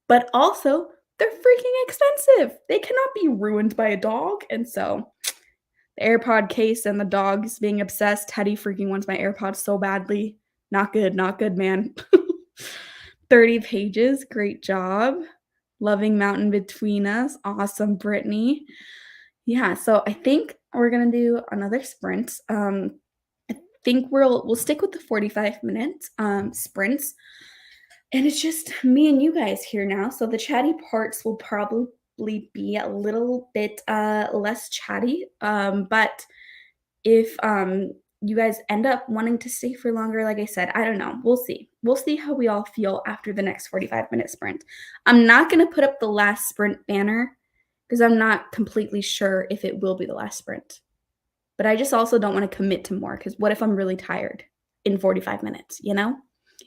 But also, they're freaking expensive. They cannot be ruined by a dog. And so the AirPod case and the dogs being obsessed. Teddy freaking wants my AirPods so badly. Not good, man. 30 pages. Great job. Loving Mountain Between Us. Awesome, Brittany. Yeah, so I think we're going to do another sprint. I think we'll stick with the 45-minute sprints. And it's just me and you guys here now. So the chatty parts will probably be a little bit less chatty. But if you guys end up wanting to stay for longer, like I said, I don't know. We'll see. We'll see how we all feel after the next 45-minute sprint. I'm not going to put up the last sprint banner because I'm not completely sure if it will be the last sprint. But I just also don't want to commit to more because what if I'm really tired in 45 minutes, you know?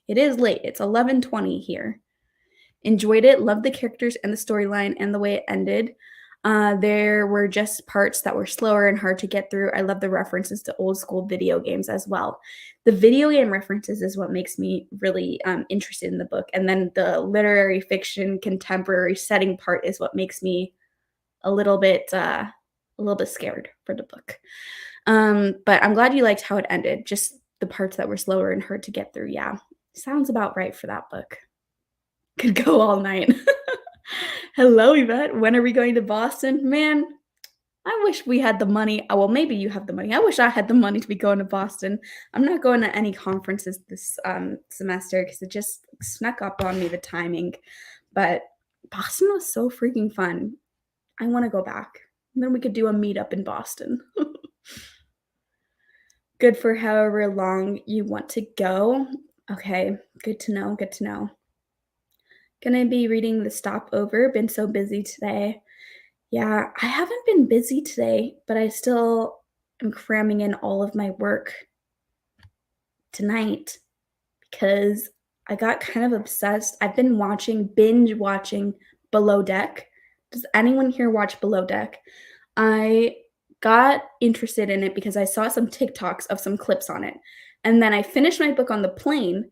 It is late. It's 11:20 here. Enjoyed it. Loved the characters and the storyline and the way it ended. There were just parts that were slower and hard to get through. I love the references to old school video games as well. The video game references is what makes me really interested in the book. And then the literary fiction, contemporary setting part is what makes me a little bit scared for the book. But I'm glad you liked how it ended. Just the parts that were slower and hard to get through. Yeah, sounds about right for that book. Could go all night. Hello, Yvette. When are we going to Boston? Man, I wish we had the money. Well, maybe you have the money. I wish I had the money to be going to Boston. I'm not going to any conferences this semester because it just snuck up on me, the timing. But Boston was so freaking fun. I want to go back. And then we could do a meetup in Boston. Good for however long you want to go. Okay, good to know, good to know. Gonna be reading The Stopover. Been so busy today. Yeah, I haven't been busy today, but I still am cramming in all of my work tonight because I got kind of obsessed. I've been binge watching Below Deck. Does anyone here watch Below Deck? I got interested in it because I saw some TikToks of some clips on it. And then I finished my book on the plane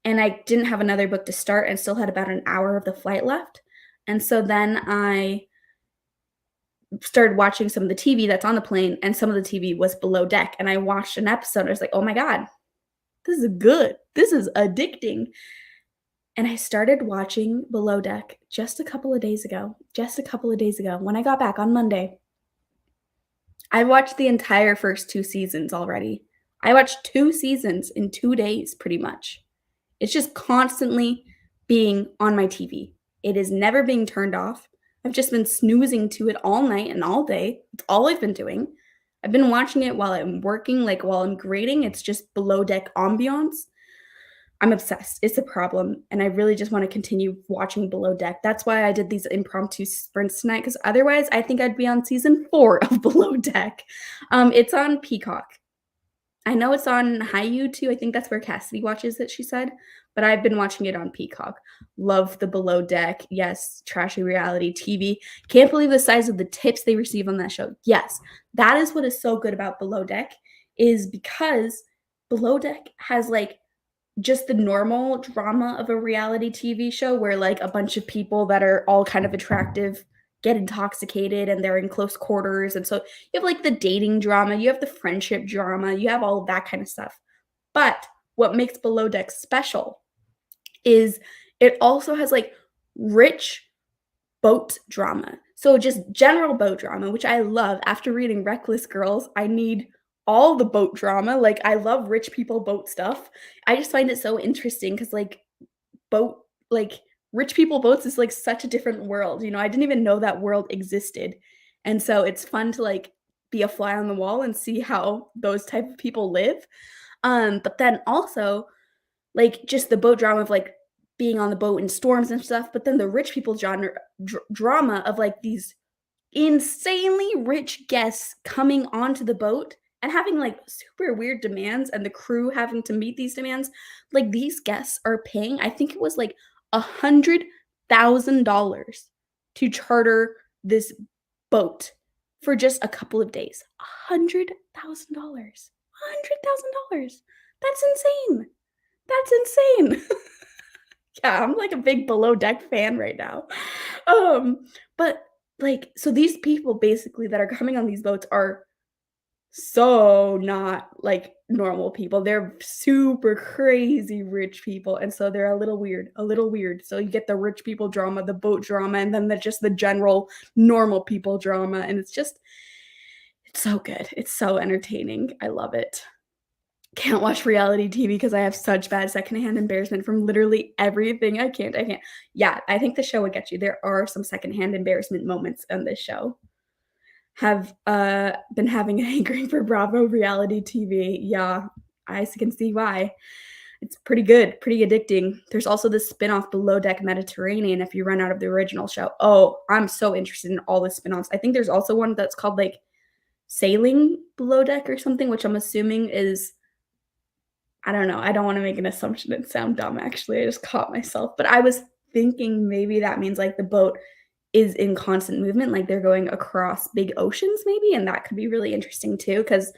and I didn't have another book to start and still had about an hour of the flight left. And so then I started watching some of the TV that's on the plane, and some of the TV was Below Deck. And I watched an episode. I was like, oh my God, this is good. This is addicting. And I started watching Below Deck just a couple of days ago. When I got back on Monday. I watched the entire first 2 seasons already. I watched 2 seasons in 2 days, pretty much. It's just constantly being on my TV. It is never being turned off. I've just been snoozing to it all night and all day. It's all I've been doing. I've been watching it while I'm working, like while I'm grading. It's just Below Deck ambiance. I'm obsessed. It's a problem. And I really just want to continue watching Below Deck. That's why I did these impromptu sprints tonight, because otherwise I think I'd be on season 4 of Below Deck. It's on Peacock. I know it's on Hayu too. I think that's where Cassidy watches it, she said. But I've been watching it on Peacock. Love the Below Deck. Yes, trashy reality TV. Can't believe the size of the tips they receive on that show. Yes, that is what is so good about Below Deck, is because Below Deck has like just the normal drama of a reality TV show where like a bunch of people that are all kind of attractive get intoxicated and they're in close quarters. And so you have like the dating drama, you have the friendship drama, you have all of that kind of stuff. But what makes Below Deck special is it also has like rich boat drama. So just general boat drama, which I love. After reading Reckless Girls, I need all the boat drama. Like I love rich people boat stuff. I just find it so interesting because boat like rich people boats is like such a different world. You know, I didn't even know that world existed. And so it's fun to like be a fly on the wall and see how those type of people live. But then also like just the boat drama of like being on the boat in storms and stuff, but then the rich people drama of like these insanely rich guests coming onto the boat and having like super weird demands and the crew having to meet these demands. Like these guests are paying, I think it was like $100,000 to charter this boat for just a couple of days. $100,000. $100,000. That's insane. That's insane. Yeah, I'm like a big Below Deck fan right now. But like, so these people basically that are coming on these boats are so not like normal people. They're super crazy rich people. And so they're a little weird, a little weird. So you get the rich people drama, the boat drama, and then just the general normal people drama. And it's so good. It's so entertaining. I love it. Can't watch reality TV because I have such bad secondhand embarrassment from literally everything. I can't. Yeah, I think the show would get you. There are some secondhand embarrassment moments on this show. Have been having a hankering for Bravo reality TV. Yeah, I can see why. It's pretty good, pretty addicting. There's also this spinoff Below Deck Mediterranean if you run out of the original show. Oh, I'm so interested in all the spinoffs. I think there's also one that's called like Sailing Below Deck or something, which I'm assuming is, I don't know. I don't want to make an assumption and sound dumb, actually. I just caught myself. But I was thinking maybe that means like the boat is in constant movement, like they're going across big oceans maybe, and that could be really interesting too, because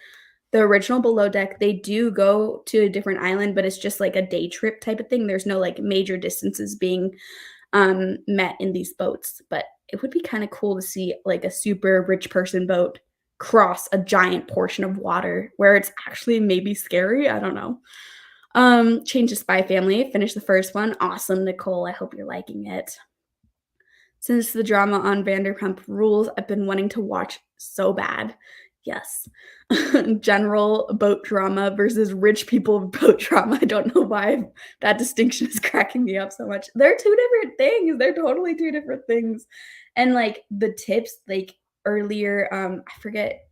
the original Below Deck, they do go to a different island, but it's just like a day trip type of thing. There's no like major distances being met in these boats, but it would be kind of cool to see like a super rich person boat cross a giant portion of water where it's actually maybe scary. I don't know. Change to Spy Family. Finish the first one. Awesome, Nicole. I hope you're liking it. Since the drama on Vanderpump Rules, I've been wanting to watch so bad. Yes. General boat drama versus rich people boat drama. I don't know why that distinction is cracking me up so much. They're two different things. They're totally two different things. And like the tips, like earlier, I forget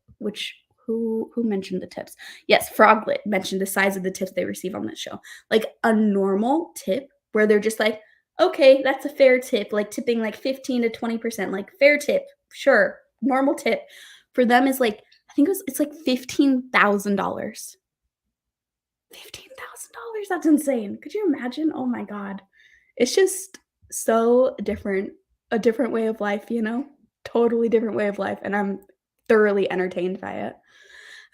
who mentioned the tips. Yes, Froglet mentioned the size of the tips they receive on this show. Like a normal tip where they're just like, okay, that's a fair tip, like tipping like 15 to 20%, like fair tip, sure, normal tip. For them is like, I think it's like $15,000. $15,000, that's insane. Could you imagine? Oh my God. It's just so different, a different way of life, you know? Totally different way of life, and I'm thoroughly entertained by it.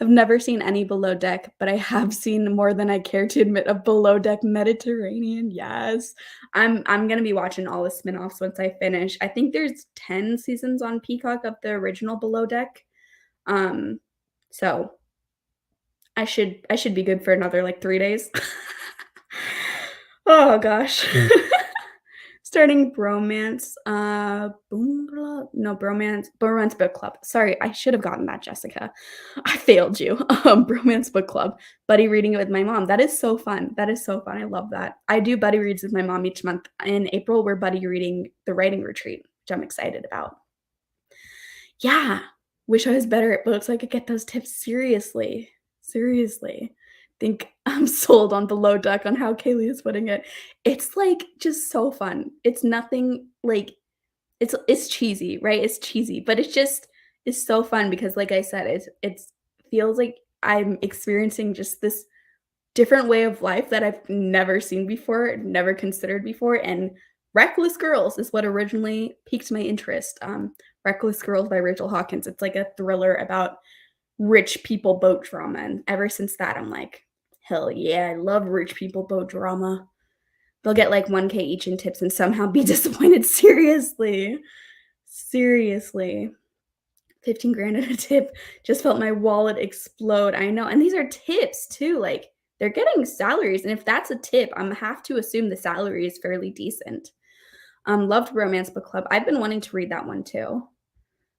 I've never seen any Below Deck, but I have seen more than I care to admit of Below Deck Mediterranean. Yes. I'm going to be watching all the spinoffs once I finish. I think there's 10 seasons on Peacock of the original Below Deck. So I should be good for another like 3 days. Oh gosh. Starting Bromance, Bromance Book Club. Sorry, I should have gotten that, Jessica. I failed you. Bromance Book Club. Buddy reading it with my mom. That is so fun. That is so fun. I love that. I do buddy reads with my mom each month. In April, we're buddy reading The Writing Retreat, which I'm excited about. Yeah. Wish I was better at books so I could get those tips seriously. Seriously. Think I'm sold on Below Deck on how Kaylee is putting it. It's like just so fun. It's nothing like it's cheesy, right? It's cheesy, but it's so fun because like I said, it feels like I'm experiencing just this different way of life that I've never seen before, never considered before. And Reckless Girls is what originally piqued my interest. Reckless Girls by Rachel Hawkins. It's like a thriller about rich people boat drama. And ever since that, I'm like, hell yeah, I love rich people boat drama. They'll get like 1K each in tips and somehow be disappointed. Seriously. Seriously. 15 grand at a tip. Just felt my wallet explode. I know. And these are tips too. Like they're getting salaries. And if that's a tip, I'm have to assume the salary is fairly decent. Loved Romance Book Club. I've been wanting to read that one too.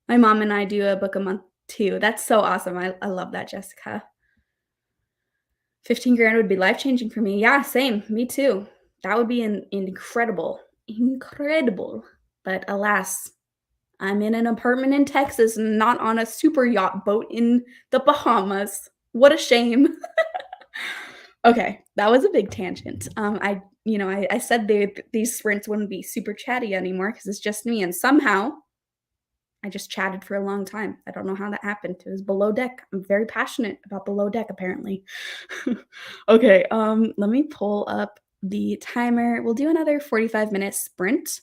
My mom and I do a book a month too. That's so awesome. I love that, Jessica. 15 grand would be life changing for me. Yeah, same. Me too. That would be incredible. Incredible. But alas, I'm in an apartment in Texas and not on a super yacht boat in the Bahamas. What a shame. Okay, that was a big tangent. I said these sprints wouldn't be super chatty anymore because it's just me, and somehow I just chatted for a long time. I don't know how that happened. It was Below Deck. I'm very passionate about Below Deck, apparently. Okay, let me pull up the timer. We'll do another 45-minute sprint.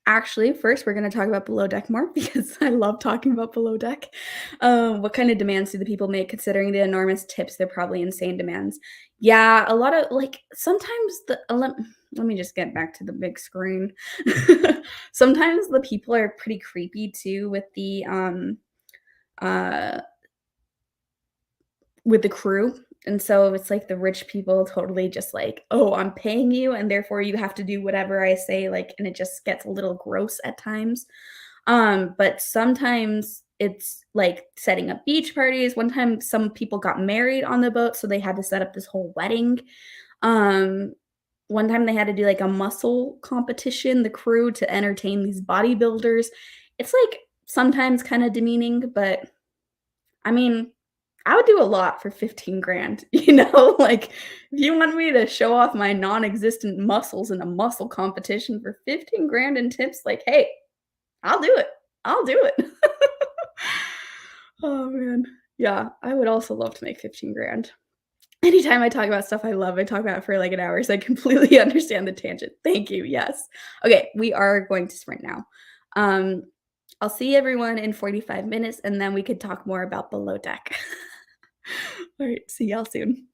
Actually, first we're going to talk about Below Deck more because I love talking about Below Deck. What kind of demands do the people make considering the enormous tips? They're probably insane demands. Yeah, a lot of like sometimes let me just get back to the big screen. Sometimes the people are pretty creepy too uh with the crew. And so it's like the rich people totally just like, oh, I'm paying you, and therefore you have to do whatever I say, like, and it just gets a little gross at times. But sometimes it's like setting up beach parties. One time some people got married on the boat, so they had to set up this whole wedding. Um, One time they had to do like a muscle competition, the crew, to entertain these bodybuilders. It's like sometimes kind of demeaning, but I mean, I would do a lot for 15 grand, like if you want me to show off my non-existent muscles in a muscle competition for 15 grand in tips, like, hey, I'll do it. I'll do it. Oh man. Yeah, I would also love to make 15 grand. Anytime I talk about stuff I love, I talk about it for like an hour, so I completely understand the tangent. Thank you. Yes. Okay, we are going to sprint now. I'll see everyone in 45 minutes, and then we could talk more about Below Deck. All right, see y'all soon.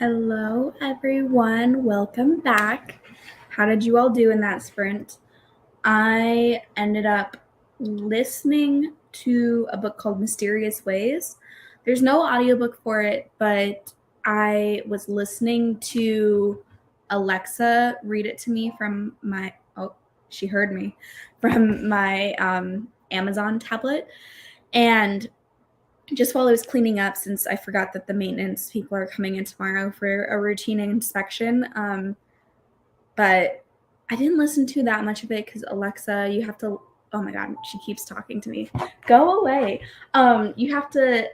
Hello, everyone. Welcome back. How did you all do in that sprint? I ended up listening to a book called Mysterious Ways. There's no audiobook for it, but I was listening to Alexa read it to me from my, oh, she heard me, from my Amazon tablet. And just while I was cleaning up, since I forgot that the maintenance people are coming in tomorrow for a routine inspection, but I didn't listen to that much of it because Alexa, you have to, oh my God, she keeps talking to me. Go away. You have to,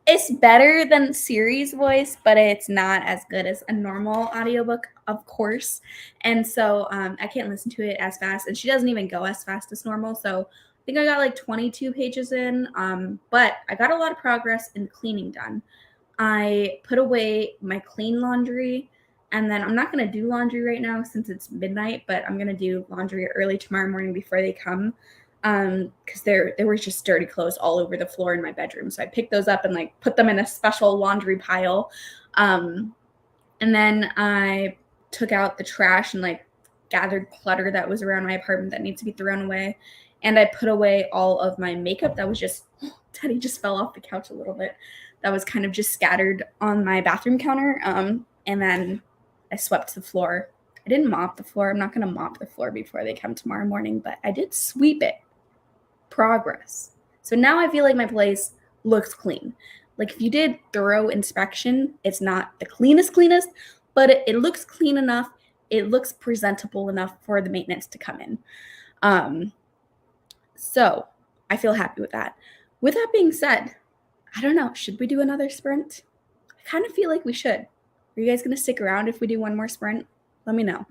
it's better than Siri's voice, but it's not as good as a normal audiobook, of course. And so I can't listen to it as fast. And she doesn't even go as fast as normal. So I think I got like 22 pages in, but I got a lot of progress in cleaning done. I put away my clean laundry, and then I'm not going to do laundry right now since it's midnight, but I'm going to do laundry early tomorrow morning before they come, because there was just dirty clothes all over the floor in my bedroom. So I picked those up and like put them in a special laundry pile. And then I took out the trash and like gathered clutter that was around my apartment that needs to be thrown away. And I put away all of my makeup that was just, Teddy just fell off the couch a little bit. That was kind of just scattered on my bathroom counter. And then I swept the floor. I didn't mop the floor. I'm not going to mop the floor before they come tomorrow morning, but I did sweep it. Progress. So now I feel like my place looks clean. Like if you did thorough inspection, it's not the cleanest, but it looks clean enough. It looks presentable enough for the maintenance to come in. So I feel happy with that. With that being said, I don't know. Should we do another sprint? I kind of feel like we should. Are you guys going to stick around if we do one more sprint? Let me know.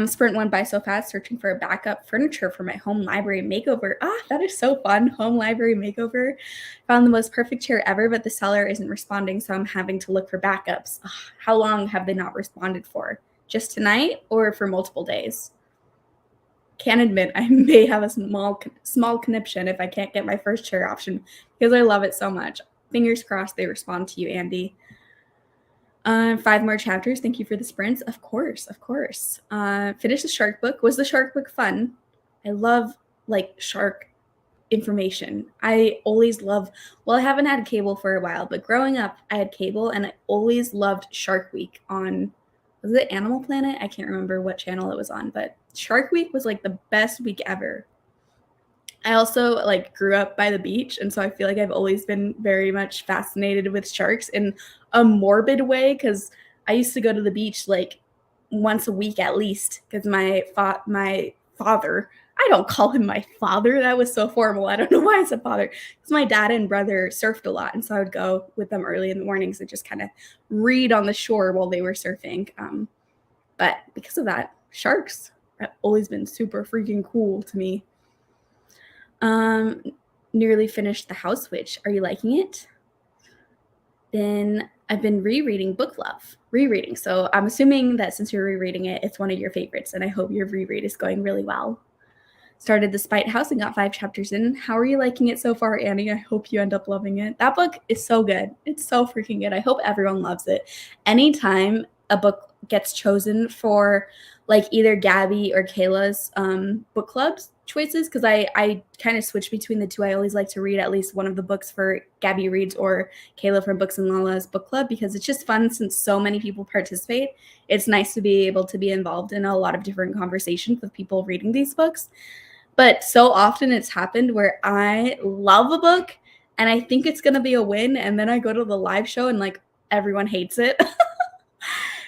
Sprint went by so fast, searching for a backup furniture for my home library makeover. That is so fun. Home library makeover. Found the most perfect chair ever, but the seller isn't responding, so I'm having to look for backups. How long have they not responded for? Just tonight or for multiple days? Can't admit I may have a small conniption if I can't get my first chair option because I love it so much. Fingers crossed they respond to you, Andy. 5 more chapters. Thank you for the sprints. Of course. Finished the shark book. Was the shark book fun? I love like shark information. I always love, well, I haven't had cable for a while, but growing up I had cable and I always loved Shark Week on, was it Animal Planet? I can't remember what channel it was on, but Shark Week was like the best week ever. I also like grew up by the beach, and so I feel like I've always been very much fascinated with sharks in a morbid way because I used to go to the beach like once a week at least because my father, I don't call him my father. That was so formal. I don't know why I said father. Because my dad and brother surfed a lot, and so I would go with them early in the mornings and just kind of read on the shore while they were surfing. But because of that, sharks have always been super freaking cool to me. Nearly finished The House Witch. Are you liking it? Then I've been rereading Book Love. Rereading. So I'm assuming that since you're rereading it, it's one of your favorites, and I hope your reread is going really well. Started The Spite House and got 5 chapters in. How are you liking it so far, Annie? I hope you end up loving it. That book is so good. It's so freaking good. I hope everyone loves it. Anytime a book gets chosen for like either Gabby or Kayla's book clubs choices, because I kind of switch between the two. I always like to read at least one of the books for Gabby Reads or Kayla from Books and Lala's book club because it's just fun since so many people participate. It's nice to be able to be involved in a lot of different conversations with people reading these books. But so often it's happened where I love a book and I think it's going to be a win, and then I go to the live show and like everyone hates it.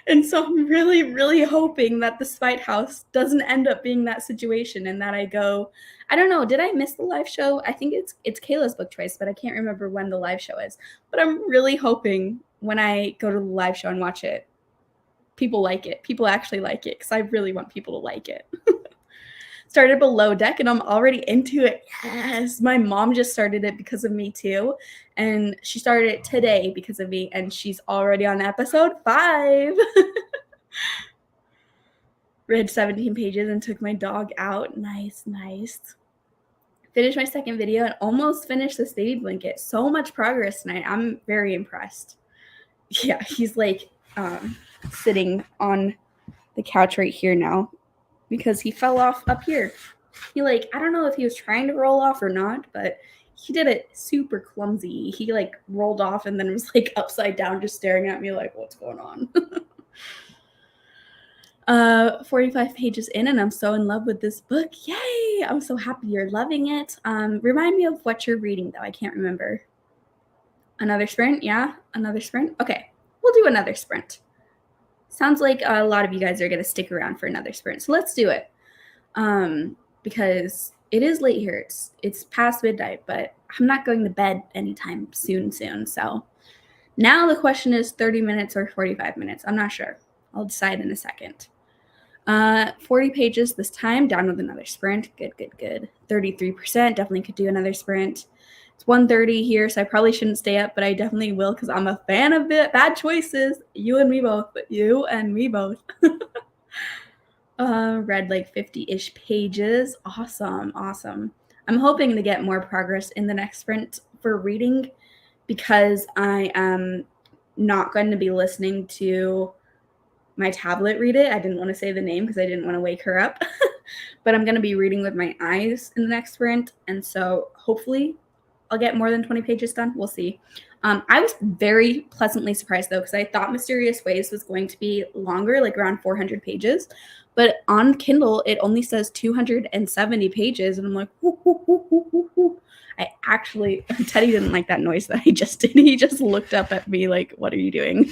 And so I'm really, really hoping that The Spite House doesn't end up being that situation and that I go, I don't know, did I miss the live show? I think it's Kayla's book choice, but I can't remember when the live show is. But I'm really hoping when I go to the live show and watch it, people like it. People actually like it because I really want people to like it. Started Below Deck and I'm already into it. Yes, my mom just started it because of me too. And she started it today because of me, and she's already on episode 5. Read 17 pages and took my dog out. Nice. Finished my second video and almost finished this baby blanket. So much progress tonight. I'm very impressed. yeah, he's like sitting on the couch right here now because he fell off up here. He like, I don't know if he was trying to roll off or not, but he did it super clumsy. He like rolled off and then was like upside down just staring at me like, what's going on? 45 pages in and I'm so in love with this book. Yay! I'm so happy you're loving it. Remind me of what you're reading though. I can't remember. Another sprint? Yeah, another sprint. Okay, we'll do another sprint. Sounds like a lot of you guys are going to stick around for another sprint. So let's do it. Because it is late here. It's past midnight, but I'm not going to bed anytime soon. So now the question is 30 minutes or 45 minutes. I'm not sure. I'll decide in a second. 40 pages this time, down with another sprint. Good. 33%, definitely could do another sprint. It's 1:30 here, so I probably shouldn't stay up, but I definitely will because I'm a fan of bad choices. You and me both. Read like 50-ish pages. Awesome. I'm hoping to get more progress in the next sprint for reading because I am not going to be listening to my tablet read it. I didn't want to say the name because I didn't want to wake her up, but I'm going to be reading with my eyes in the next sprint, and so hopefully I'll get more than 20 pages done. We'll see. I was very pleasantly surprised though because I thought Mysterious Ways was going to be longer, like around 400 pages, but on Kindle it only says 270 pages, and I'm like, whoo. I actually, Teddy didn't like that noise that I just did. He just looked up at me like, what are you doing?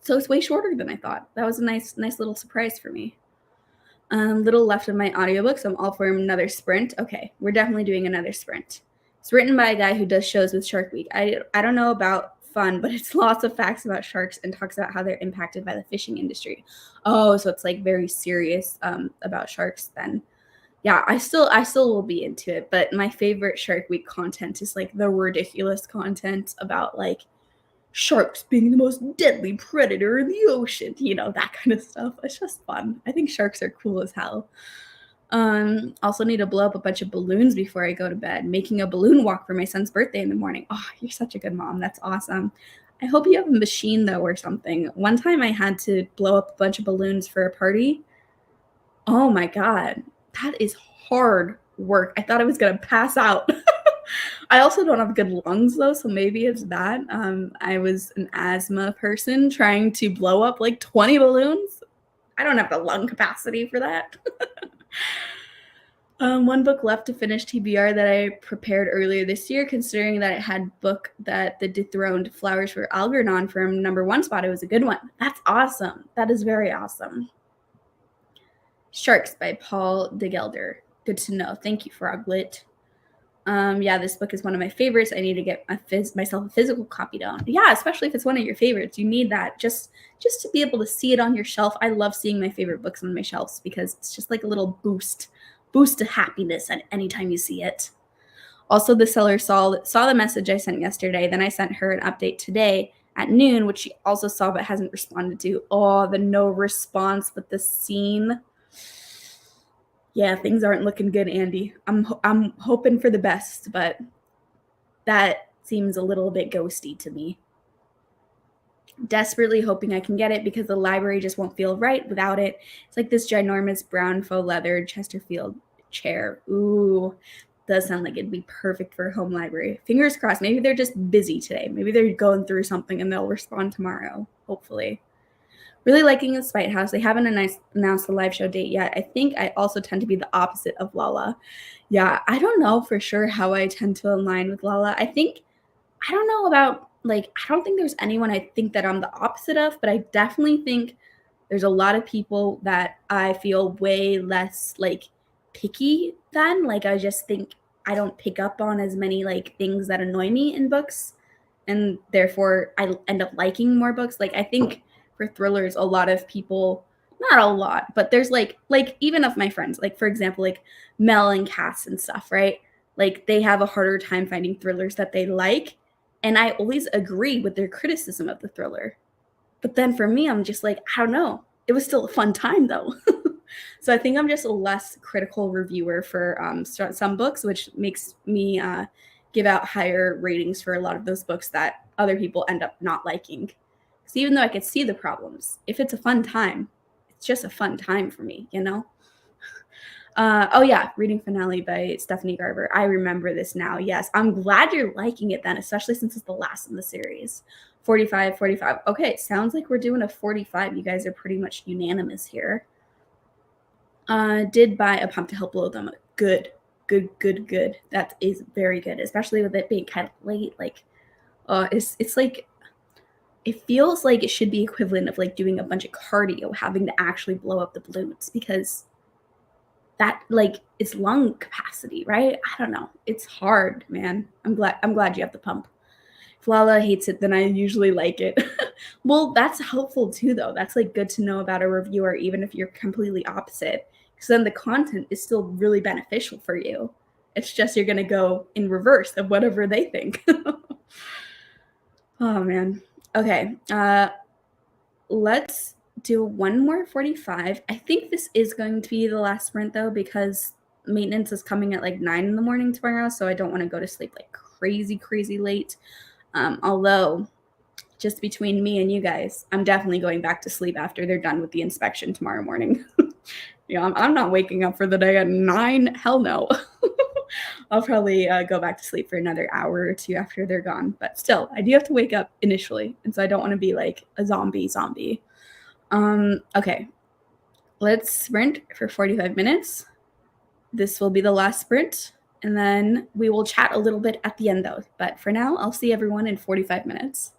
So it's way shorter than I thought. That was a nice little surprise for me. Little left of my audiobook, so I'm all for another sprint. Okay, we're definitely doing another sprint. It's written by a guy who does shows with Shark Week. I don't know about fun, but it's lots of facts about sharks and talks about how they're impacted by the fishing industry. Oh, so it's like very serious about sharks then. Yeah, I still will be into it, but my favorite Shark Week content is like the ridiculous content about like sharks being the most deadly predator in the ocean, that kind of stuff. It's just fun. I think sharks are cool as hell. Also need to blow up a bunch of balloons before I go to bed. Making a balloon walk for my son's birthday in the morning. Oh, you're such a good mom. That's awesome. I hope you have a machine though or something. One time I had to blow up a bunch of balloons for a party. Oh my God, that is hard work. I thought I was gonna pass out. I also don't have good lungs though, so maybe it's that. I was an asthma person trying to blow up like 20 balloons. I don't have the lung capacity for that. One book left to finish TBR that I prepared earlier this year, considering that it had book that the dethroned Flowers for Algernon from #1 spot. It was a good one. That's awesome. That is very awesome. Sharks by Paul de Gelder. Good to know. Thank you, Froglet. Yeah, this book is one of my favorites. I need to get myself a physical copy down. Yeah, especially if it's one of your favorites. You need that just to be able to see it on your shelf. I love seeing my favorite books on my shelves because it's just like a little boost to happiness at any time you see it. Also, the seller saw the message I sent yesterday. Then I sent her an update today at noon, which she also saw but hasn't responded to. Oh, the no response with the scene. Yeah, things aren't looking good, Andy. I'm hoping for the best, but that seems a little bit ghosty to me. Desperately hoping I can get it because the library just won't feel right without it. It's like this ginormous brown faux leather Chesterfield chair. Ooh, does sound like it'd be perfect for a home library. Fingers crossed. Maybe they're just busy today. Maybe they're going through something and they'll respond tomorrow, hopefully. Really liking the Spite House. They haven't announced the live show date yet. I think I also tend to be the opposite of Lala. Yeah, I don't know for sure how I tend to align with Lala. I don't know about, I don't think there's anyone I think that I'm the opposite of, but I definitely think there's a lot of people that I feel way less, picky than. I just think I don't pick up on as many, things that annoy me in books, and therefore I end up liking more books. I think for thrillers, a lot of people, not a lot, but there's even of my friends, for example, Mel and Cass and stuff, right? They have a harder time finding thrillers that they like. And I always agree with their criticism of the thriller. But then for me, I'm just I don't know. It was still a fun time though. So I think I'm just a less critical reviewer for some books, which makes me give out higher ratings for a lot of those books that other people end up not liking. Because even though I could see the problems, if it's a fun time, it's just a fun time for me, you know? Oh yeah, reading finale by Stephanie Garber. I remember this now. Yes, I'm glad you're liking it then, especially since it's the last in the series. 45, 45. Okay, sounds like we're doing a 45. You guys are pretty much unanimous here. Did buy a pump to help blow them. Good. That is very good, especially with it being kind of late. Like, it's like, it feels like it should be equivalent of like doing a bunch of cardio, having to actually blow up the balloons, because that, like, it's lung capacity, right? I don't know. It's hard, man. I'm glad you have the pump. If Lala hates it, then I usually like it. Well, that's helpful too, though. That's like good to know about a reviewer, even if you're completely opposite, because then the content is still really beneficial for you. It's just you're gonna go in reverse of whatever they think. Oh man. Okay. Let's do one more 45. I think this is going to be the last sprint though, because maintenance is coming at like 9 in the morning tomorrow, so I don't want to go to sleep like crazy late. Although, just between me and you guys, I'm definitely going back to sleep after they're done with the inspection tomorrow morning. Yeah, I'm not waking up for the day at 9. Hell no. I'll probably go back to sleep for another hour or two after they're gone. But still, I do have to wake up initially, and so I don't want to be like a zombie. Okay. Let's sprint for 45 minutes. This will be the last sprint, and then we will chat a little bit at the end though. But for now, I'll see everyone in 45 minutes.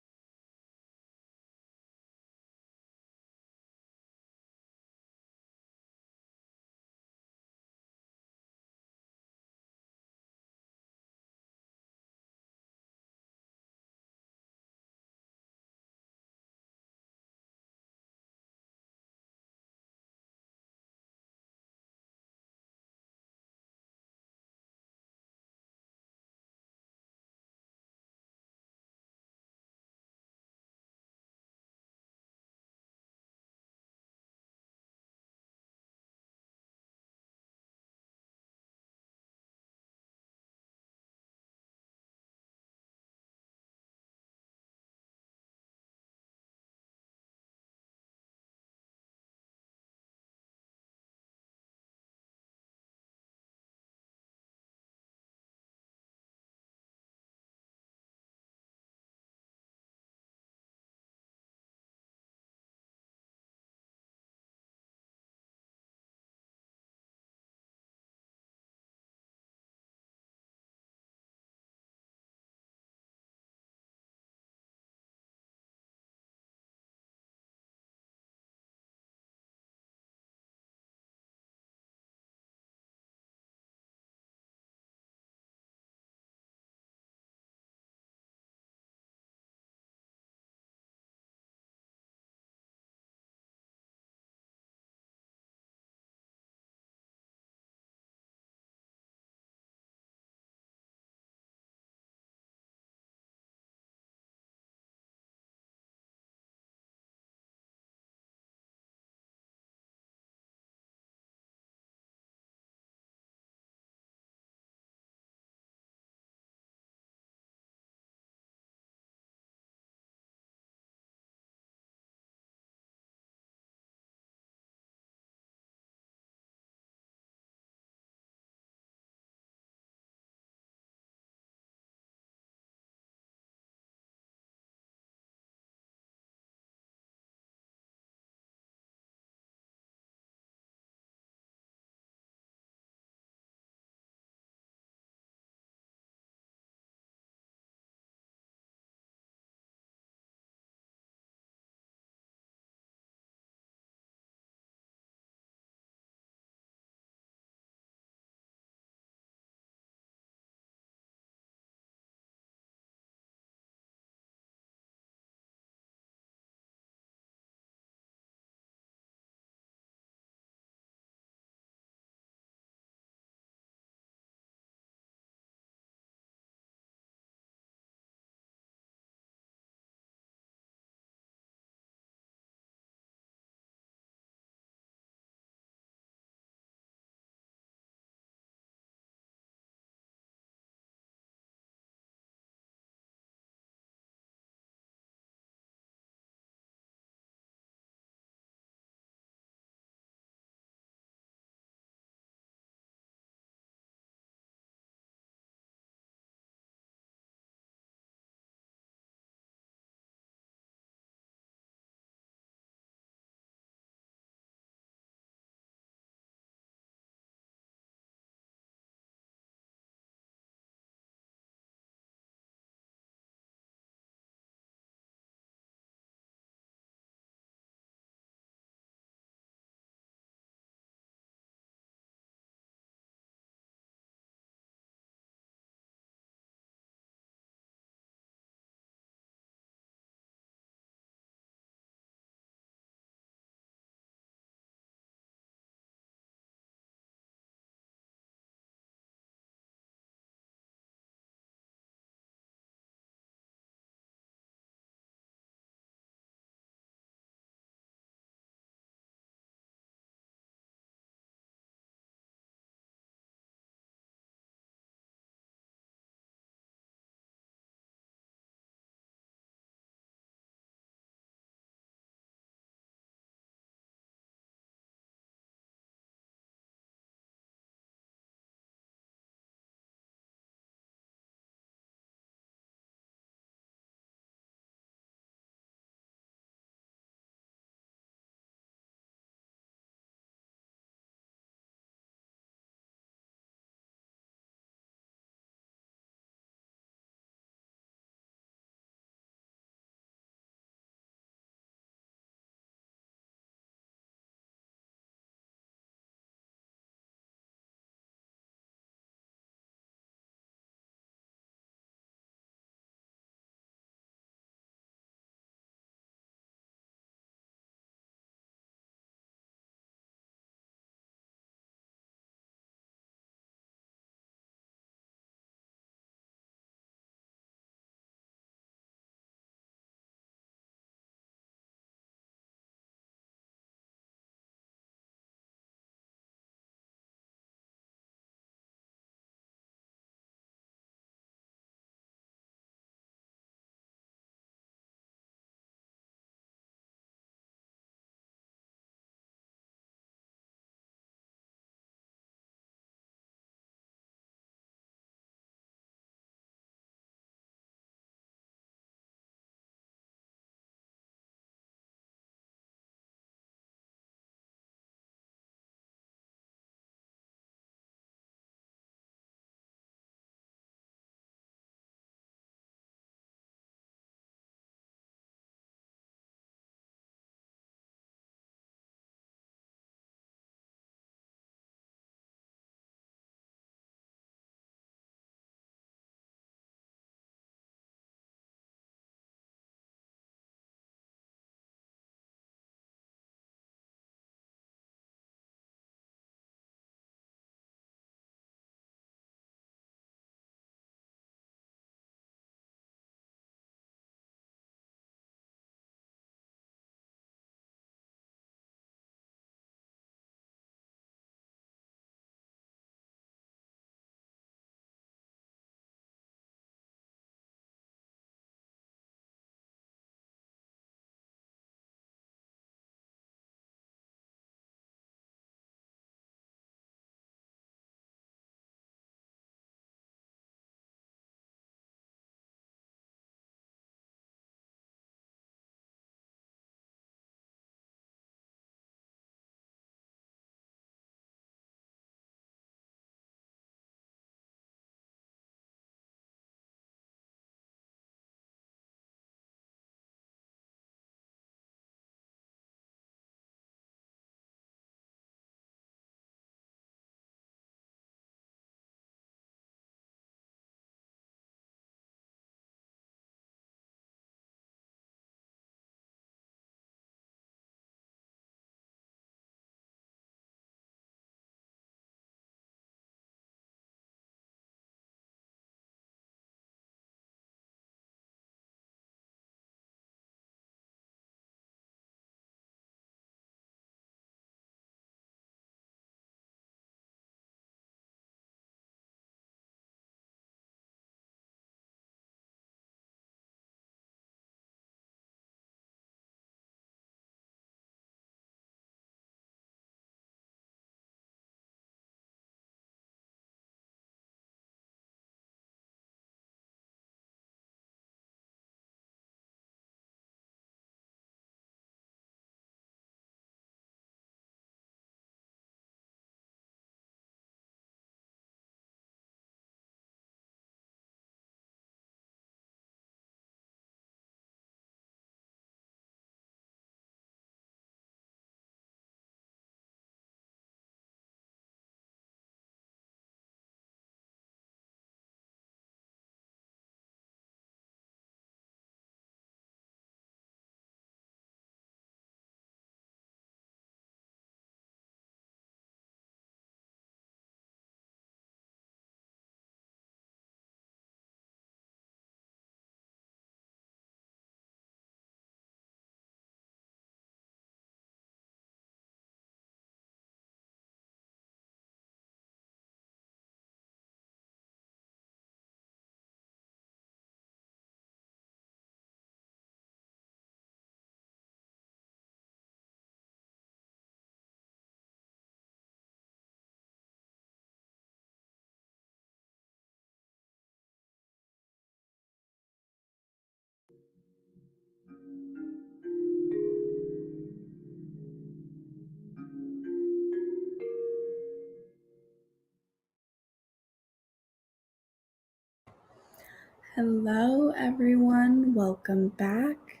Hello, everyone. Welcome back.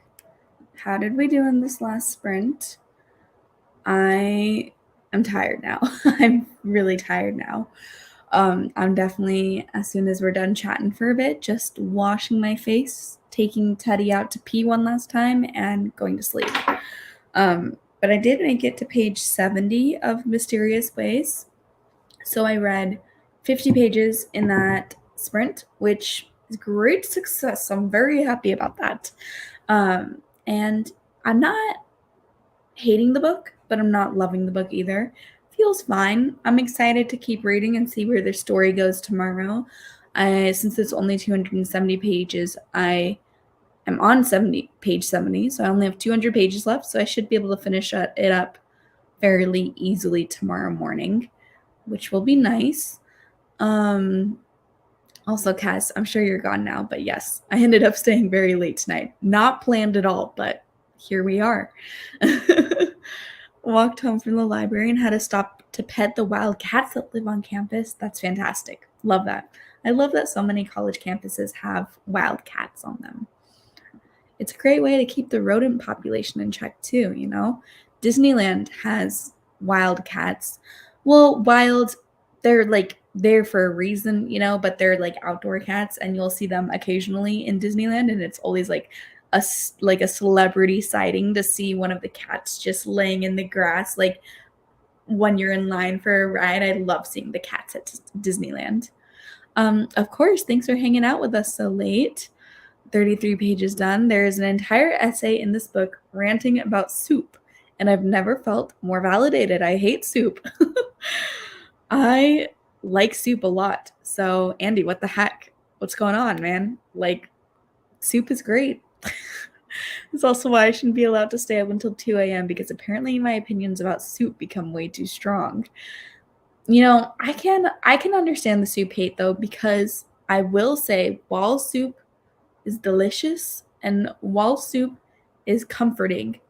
How did we do in this last sprint? I am tired now. I'm really tired now. I'm definitely, as soon as we're done chatting for a bit, just washing my face, taking Teddy out to pee one last time, and going to sleep. But I did make it to page 70 of Mysterious Ways. So I read 50 pages in that sprint, which is great success. So I'm very happy about that. And I'm not hating the book, but I'm not loving the book either. Feels fine. I'm excited to keep reading and see where the story goes tomorrow. Since it's only 270 pages, I am on page 70, so I only have 200 pages left, so I should be able to finish it up fairly easily tomorrow morning, which will be nice. Also, Cass, I'm sure you're gone now, but yes, I ended up staying very late tonight. Not planned at all, but here we are. Walked home from the library and had to stop to pet the wild cats that live on campus. That's fantastic. Love that. I love that so many college campuses have wild cats on them. It's a great way to keep the rodent population in check too, you know? Disneyland has wild cats. Well, wild, they're like there for a reason, you know, but they're like outdoor cats, and you'll see them occasionally in Disneyland, and it's always like a celebrity sighting to see one of the cats just laying in the grass, like when you're in line for a ride. I love seeing the cats at Disneyland. Of course, thanks for hanging out with us so late. 33 pages done. There is an entire essay in this book ranting about soup, and I've never felt more validated. I hate soup. I like soup a lot. So, Andy, what the heck? What's going on, man? Like, soup is great. That's also why I shouldn't be allowed to stay up until 2 a.m. because apparently my opinions about soup become way too strong. You know, I can understand the soup hate though, because I will say while soup is delicious and while soup is comforting,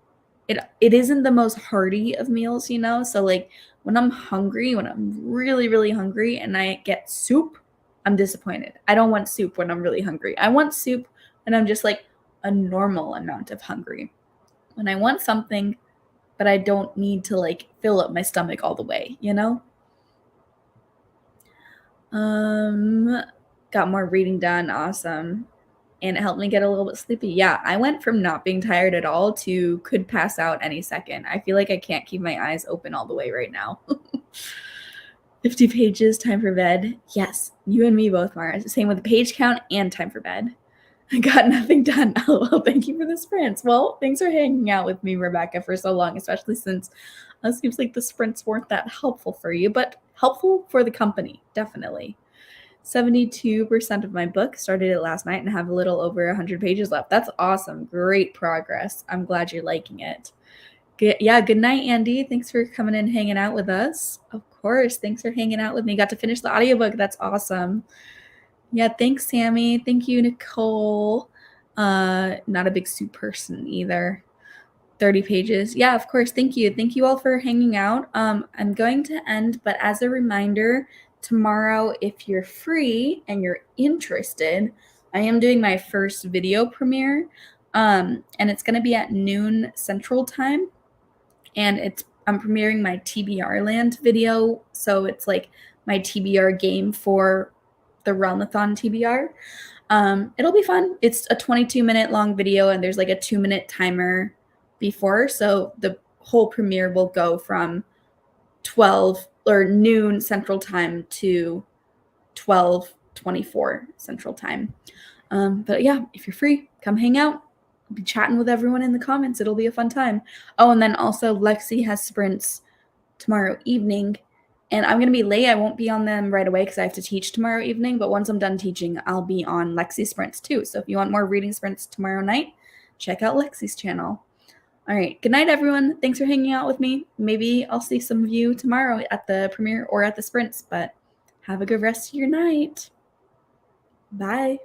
it isn't the most hearty of meals, you know? So like when I'm hungry, when I'm really, really hungry and I get soup, I'm disappointed. I don't want soup when I'm really hungry. I want soup when I'm just like a normal amount of hungry. When I want something, but I don't need to like fill up my stomach all the way, you know? Got more reading done. Awesome. And it helped me get a little bit sleepy. Yeah, I went from not being tired at all to could pass out any second. I feel like I can't keep my eyes open all the way right now. 50 pages, time for bed. Yes, you and me both, Mara. Same with the page count and time for bed. I got nothing done. LOL, thank you for the sprints. Well, thanks for hanging out with me, Rebecca, for so long, especially since it seems like the sprints weren't that helpful for you, but helpful for the company, definitely. 72% of my book, started it last night and have a little over 100 pages left. That's awesome. Great progress. I'm glad you're liking it. Good night, Andy. Thanks for coming in, hanging out with us. Of course. Thanks for hanging out with me. Got to finish the audiobook. That's awesome. Yeah, thanks, Sammy. Thank you, Nicole. Not a big soup person either. 30 pages. Yeah, of course. Thank you. Thank you all for hanging out. I'm going to end, but as a reminder, tomorrow, if you're free and you're interested, I am doing my first video premiere, and it's going to be at noon Central Time, and I'm premiering my TBR Land video, so it's like my TBR game for the Realmathon TBR. It'll be fun. It's a 22-minute long video, and there's like a 2-minute timer before, so the whole premiere will go from 12 or noon Central Time to 12:24 Central Time. But yeah, if you're free, come hang out. I'll be chatting with everyone in the comments. It'll be a fun time. Oh, and then also Lexi has sprints tomorrow evening, and I'm going to be late. I won't be on them right away because I have to teach tomorrow evening, but once I'm done teaching, I'll be on Lexi's sprints too. So if you want more reading sprints tomorrow night, check out Lexi's channel. All right. Good night, everyone. Thanks for hanging out with me. Maybe I'll see some of you tomorrow at the premiere or at the sprints, but have a good rest of your night. Bye.